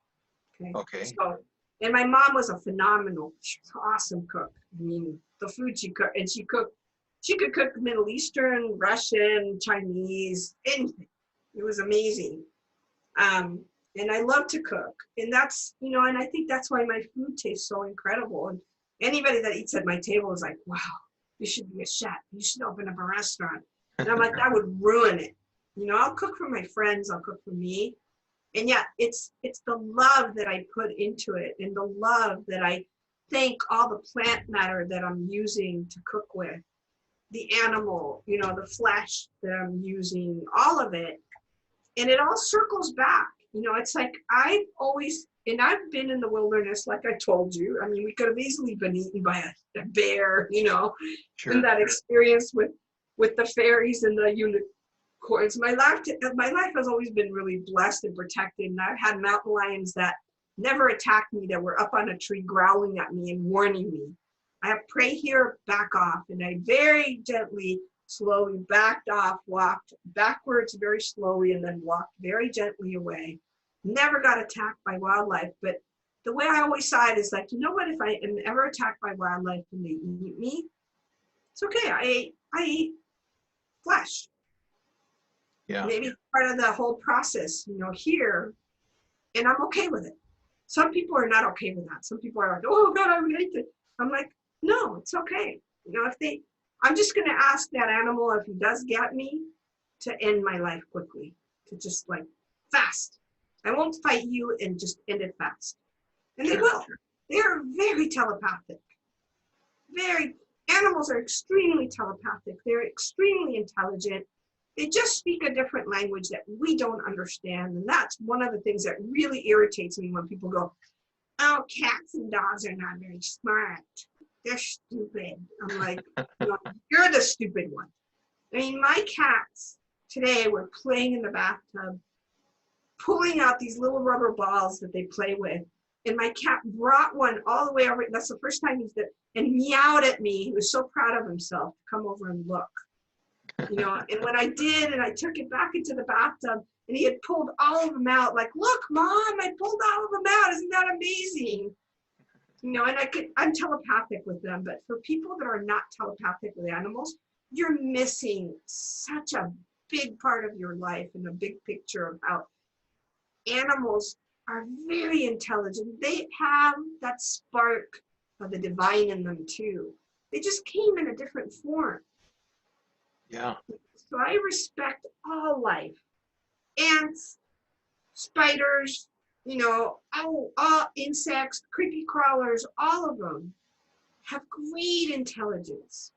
Okay. So, and my mom was a phenomenal, awesome cook. I mean, the food she cooked, and she could cook Middle Eastern, Russian, Chinese, anything. It was amazing. And I love to cook. And that's, you know, and I think that's why my food tastes so incredible. And anybody that eats at my table is like, wow, you should be a chef. You should open up a restaurant. And I'm like, that would ruin it. You know, I'll cook for my friends. I'll cook for me. And yeah, it's the love that I put into it, and the love that I thank all the plant matter that I'm using to cook with, the animal, you know, the flesh that I'm using, all of it. And it all circles back. You know, it's like I've always, and I've been in the wilderness, like I told you. I mean, we could have easily been eaten by a bear, you know, Sure. and that experience with the fairies and the unicorns. My life has always been really blessed and protected. And I've had mountain lions that never attacked me, that were up on a tree growling at me and warning me. I have pray here, back off. And I very gently, slowly backed off, walked backwards very slowly, and then walked very gently away. Never got attacked by wildlife. But the way I always saw it is like, you know what, if I am ever attacked by wildlife and they eat me, it's okay. I eat flesh. Yeah. Maybe it's part of the whole process, you know, here, and I'm okay with it. Some people are not okay with that. Some people are like, oh God, I would hate it. I'm like, no, it's okay. You know, I'm just going to ask that animal, if he does get me, to end my life quickly, to just like fast. I won't fight you, and just end it fast. And they will. They're very telepathic. Animals are extremely telepathic. They're extremely intelligent. They just speak a different language that we don't understand. And that's one of the things that really irritates me when people go, oh, cats and dogs are not very smart. They're stupid. I'm like, no, you're the stupid one. I mean, my cats today were playing in the bathtub, pulling out these little rubber balls that they play with. And my cat brought one all the way over. That's the first time he's did, and meowed at me. He was so proud of himself to come over and look. You know, and when I did, and I took it back into the bathtub, and he had pulled all of them out, like, look, Mom, I pulled all of them out. Isn't that amazing? You know, and I'm telepathic with them, but for people that are not telepathic with animals, you're missing such a big part of your life and a big picture of how animals are very intelligent. They have that spark of the divine in them too. They just came in a different form. Yeah. So I respect all life. Ants, spiders, you know, all insects, creepy crawlers, all of them have great intelligence,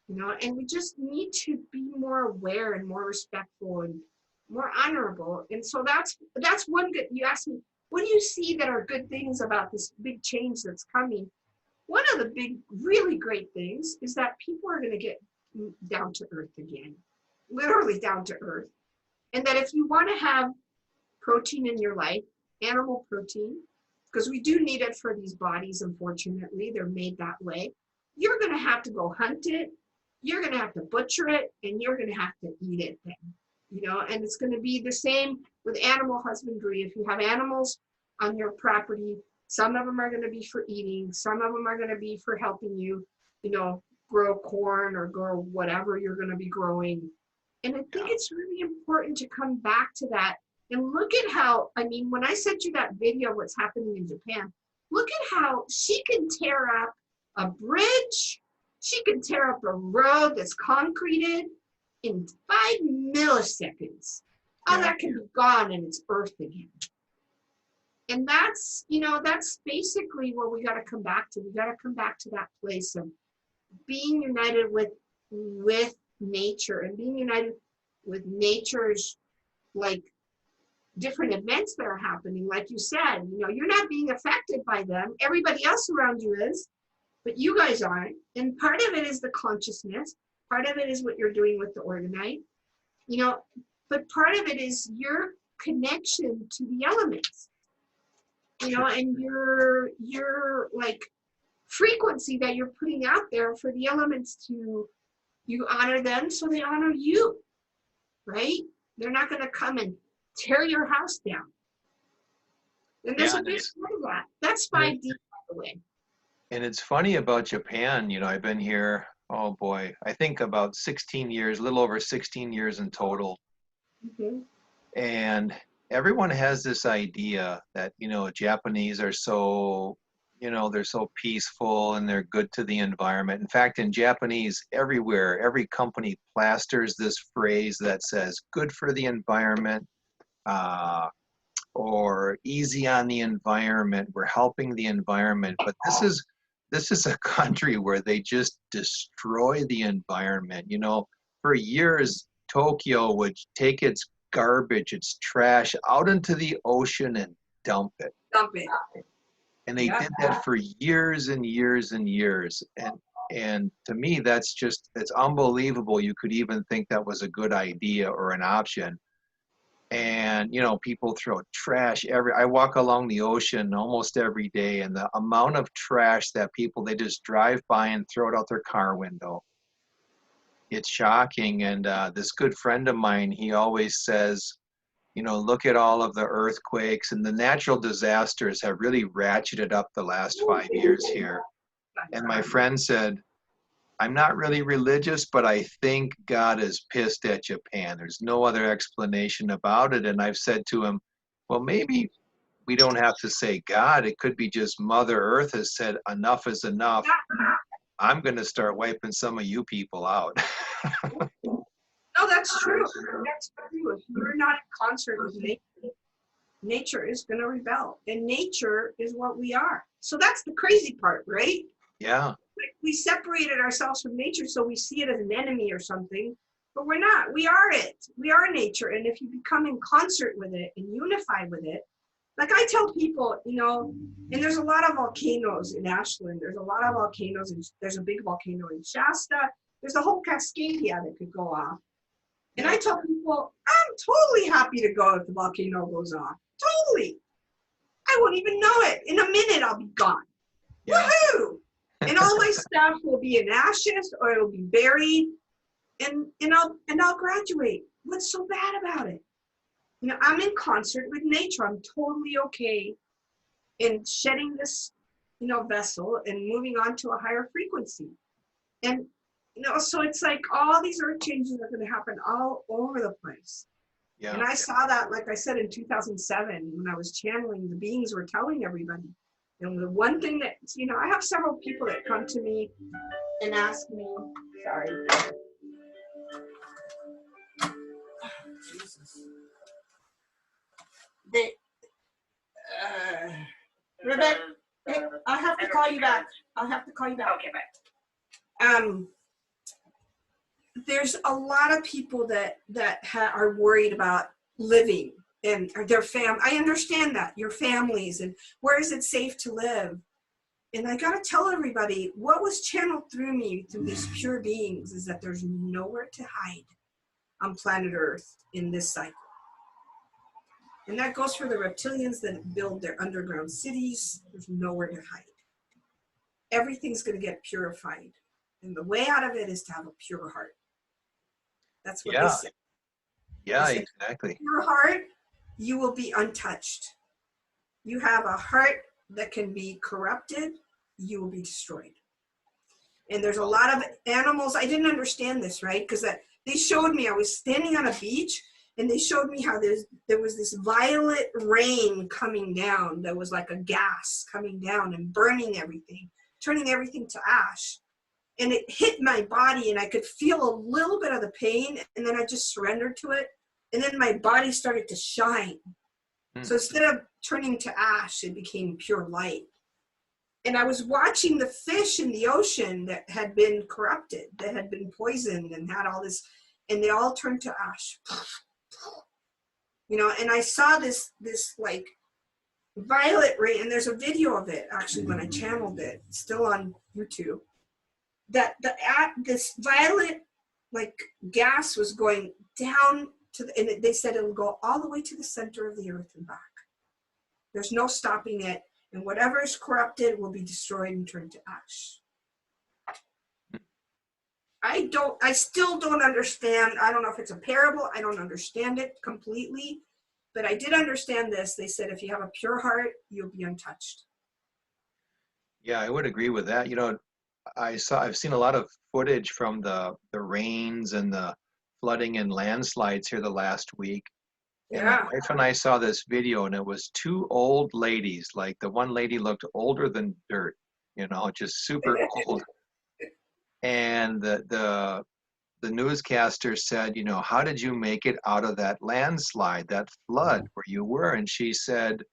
you know, and we just need to be more aware and more respectful and more honorable. And so that's one good, you asked me, what do you see that are good things about this big change that's coming? One of the big, really great things is that people are going to get down to earth again, literally down to earth. And that if you want to have protein in your life, animal protein, because we do need it for these bodies, unfortunately, they're made that way, you're going to have to go hunt it, you're going to have to butcher it, and you're going to have to eat it then. You know, and it's going to be the same with animal husbandry. If you have animals on your property, some of them are going to be for eating, some of them are going to be for helping you, you know, grow corn or grow whatever you're going to be growing. And I think it's really important to come back to that and look at how, I mean, when I sent you that video of what's happening in Japan, look at how she can tear up a bridge, she can tear up a road that's concreted in 5 milliseconds. All that can be gone and it's earth again. And that's, you know, that's basically what we got to come back to. We got to come back to that place of being united with nature, and being united with nature's, like, different events that are happening. Like you said, you know, you're not being affected by them. Everybody else around you is, but you guys aren't. And part of it is the consciousness. Part of it is what you're doing with the Organite, you know, but part of it is your connection to the elements, you know, and your like frequency that you're putting out there for the elements to, you honor them so they honor you, right? They're not going to come and tear your house down. And there's a big part of that. That's 5D, by the way. And it's funny about Japan, you know, I've been here, oh boy, I think about 16 years, a little over 16 years in total. Mm-hmm. And everyone has this idea that, you know, Japanese are so, you know, they're so peaceful and they're good to the environment. In fact, in Japanese, everywhere, every company plasters this phrase that says, good for the environment, or easy on the environment. We're helping the environment, but this is a country where they just destroy the environment. You know, for years, Tokyo would take its garbage, its trash out into the ocean and dump it. Dump it. And they Yeah. did that for years and years and years. And to me, that's just, it's unbelievable you could even think that was a good idea or an option. And, you know, people throw trash I walk along the ocean almost every day, and the amount of trash that people, they just drive by and throw it out their car window. It's shocking. And this good friend of mine, he always says, you know, look at all of the earthquakes and the natural disasters have really ratcheted up the last 5 years here. And my friend said, I'm not really religious, but I think God is pissed at Japan. There's no other explanation about it. And I've said to him, well, maybe we don't have to say God. It could be just Mother Earth has said enough is enough. I'm going to start wiping some of you people out. No, that's true. That's true. If you're not in concert with nature, nature is going to rebel. And nature is what we are. So that's the crazy part, right? Yeah. We separated ourselves from nature, so we see it as an enemy or something, but we're not. We are it. We are nature. And if you become in concert with it and unify with it, like I tell people, you know, and there's a lot of volcanoes in Ashland. There's a lot of volcanoes. And there's a big volcano in Shasta. There's a whole Cascadia that could go off. And I tell people, I'm totally happy to go if the volcano goes off. Totally. I won't even know it. In a minute, I'll be gone. Yeah. Woohoo! And all my stuff will be in ashes, or it'll be buried, and I'll graduate. What's so bad about it? You know, I'm in concert with nature. I'm totally okay in shedding this, you know, vessel and moving on to a higher frequency. And you know, so it's like all these earth changes are going to happen all over the place. Yeah. And I saw that, like I said, in 2007 when I was channeling, the beings were telling everybody. And the one thing that, you know, I have several people that come to me and ask me, sorry. Jesus. They, Rebecca, hey, I'll have to call you back. I'll have to call you back. Okay, bye. There's a lot of people that are worried about living and their I understand that, your families, and where is it safe to live? And I gotta tell everybody, what was channeled through me, through these pure beings, is that there's nowhere to hide on planet Earth in this cycle. And that goes for the reptilians that build their underground cities. There's nowhere to hide. Everything's gonna get purified. And the way out of it is to have a pure heart. That's what they say. Yeah, exactly. Pure heart, you will be untouched. You have a heart that can be corrupted, you will be destroyed. And there's a lot of animals. I didn't understand this, right? Because they showed me, I was standing on a beach, and they showed me how there was this violet rain coming down that was like a gas coming down and burning everything, turning everything to ash. And it hit my body, and I could feel a little bit of the pain, and then I just surrendered to it. And then my body started to shine. So instead of turning to ash, it became pure light. And I was watching the fish in the ocean that had been corrupted, that had been poisoned and had all this, and they all turned to ash. You know, and I saw this like violet rain, and there's a video of it actually when I channeled it, still on YouTube, that this violet like gas was going down to and they said it'll go all the way to the center of the earth and back. There's no stopping it, and whatever is corrupted will be destroyed and turned to ash. I still don't understand. I don't know if it's a parable. I don't understand it completely, but I did understand this. They said if you have a pure heart, you'll be untouched. Yeah, I would agree with that. You know, I've seen a lot of footage from the rains and the flooding and landslides here the last week. And my wife and I saw this video, and it was two old ladies. Like the one lady looked older than dirt, you know, just super old. And the the newscaster said, you know, how did you make it out of that landslide, that flood where you were? And she said,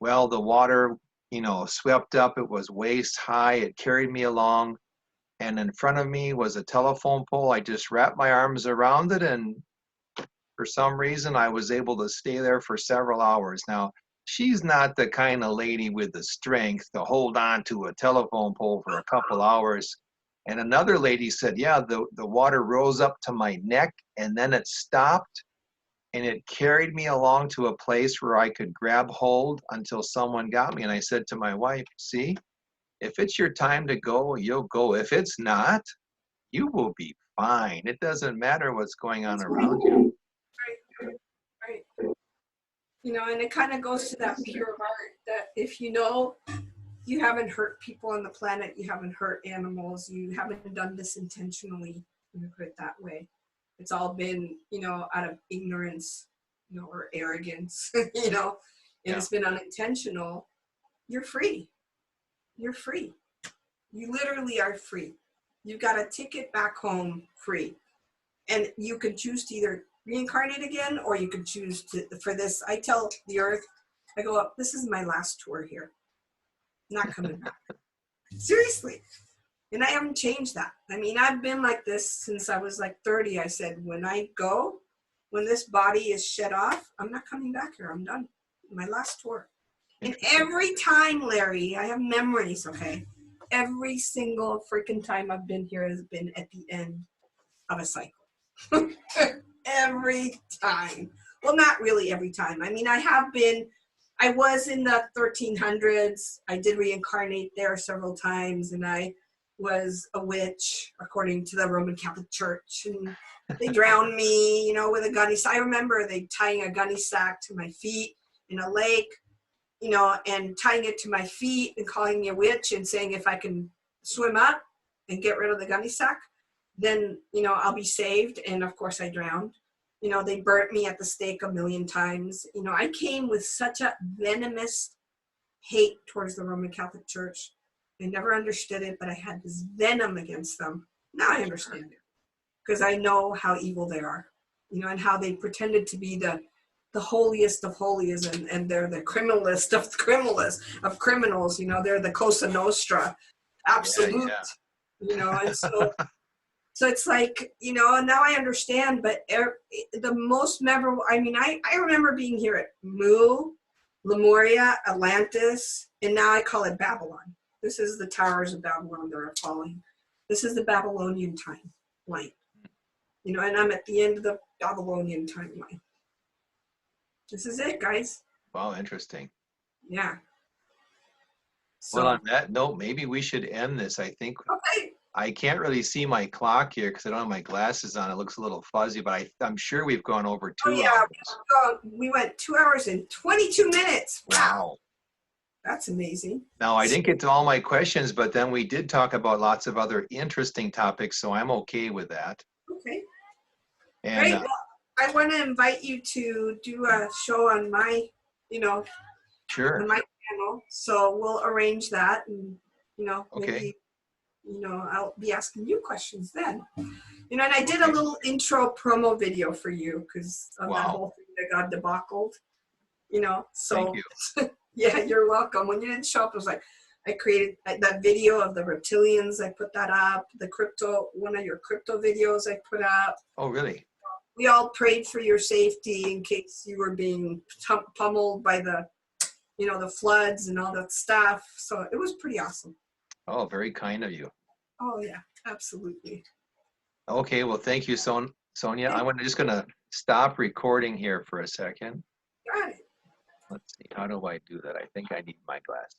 well, the water, you know, swept up. It was waist high. It carried me along. And in front of me was a telephone pole. I just wrapped my arms around it, and for some reason I was able to stay there for several hours. Now, she's not the kind of lady with the strength to hold on to a telephone pole for a couple hours. And another lady said, yeah, the water rose up to my neck and then it stopped and it carried me along to a place where I could grab hold until someone got me. And I said to my wife, see, if it's your time to go, you'll go. If it's not, you will be fine. It doesn't matter what's going on around you. Right. You know, and it kind of goes to that pure heart that if you know you haven't hurt people on the planet, you haven't hurt animals, you haven't done this intentionally, let me put it that way. It's all been, you know, out of ignorance, you know, or arrogance, you know, and it's been unintentional. You're free. You're free. You literally are free. You've got a ticket back home free. And you can choose to either reincarnate again, or you can choose to, for this, I tell the earth, I go up, this is my last tour here. I'm not coming back. Seriously. And I haven't changed that. I mean, I've been like this since I was like 30. I said, when I go, when this body is shed off, I'm not coming back here. I'm done. My last tour. And every time, Larry, I have memories, okay? Every single freaking time I've been here has been at the end of a cycle. Every time. Well, not really every time. I mean, I was in the 1300s. I did reincarnate there several times, and I was a witch, according to the Roman Catholic Church. And they drowned me, you know, with a gunny sack. I remember they tying a gunny sack to my feet in a lake, you know, and tying it to my feet and calling me a witch and saying if I can swim up and get rid of the gunny sack, then, you know, I'll be saved. And of course I drowned. You know, they burnt me at the stake a million times. You know, I came with such a venomous hate towards the Roman Catholic Church. I never understood it, but I had this venom against them. Now I understand it because I know how evil they are, you know, and how they pretended to be the holiest of holies, and they're the criminalist of criminals, you know, they're the Cosa Nostra, absolute, you know, and so it's like, you know, and now I understand, but the most memorable, I mean, I remember being here at Mu, Lemuria, Atlantis, and now I call it Babylon. This is the towers of Babylon that are falling. This is the Babylonian timeline, you know, and I'm at the end of the Babylonian timeline. This is it, guys. Wow, interesting. Yeah. So, well, on that note, maybe we should end this. I think okay. I can't really see my clock here because I don't have my glasses on. It looks a little fuzzy, but I'm sure we've gone over 2 hours. We went 2 hours and 22 minutes. Wow. That's amazing. Now, I didn't get to all my questions, but then we did talk about lots of other interesting topics, so I'm okay with that. Okay. And, great. Well, I want to invite you to do a show on my, you know, sure, on my channel. So we'll arrange that, and, you know, maybe, you know, I'll be asking you questions then. You know, and I did a little intro promo video for you because of that whole thing that got debacled, you know, so. Thank you. Yeah, you're welcome. When you didn't show up, it was like, I created that video of the reptilians. I put that up. One of your crypto videos I put up. Oh, really? We all prayed for your safety in case you were being pummeled by the, you know, the floods and all that stuff. So it was pretty awesome. Oh, very kind of you. Oh, yeah, absolutely. Okay, well, thank you, Sonia. I'm just going to stop recording here for a second. Got it. Let's see, how do I do that? I think I need my glasses.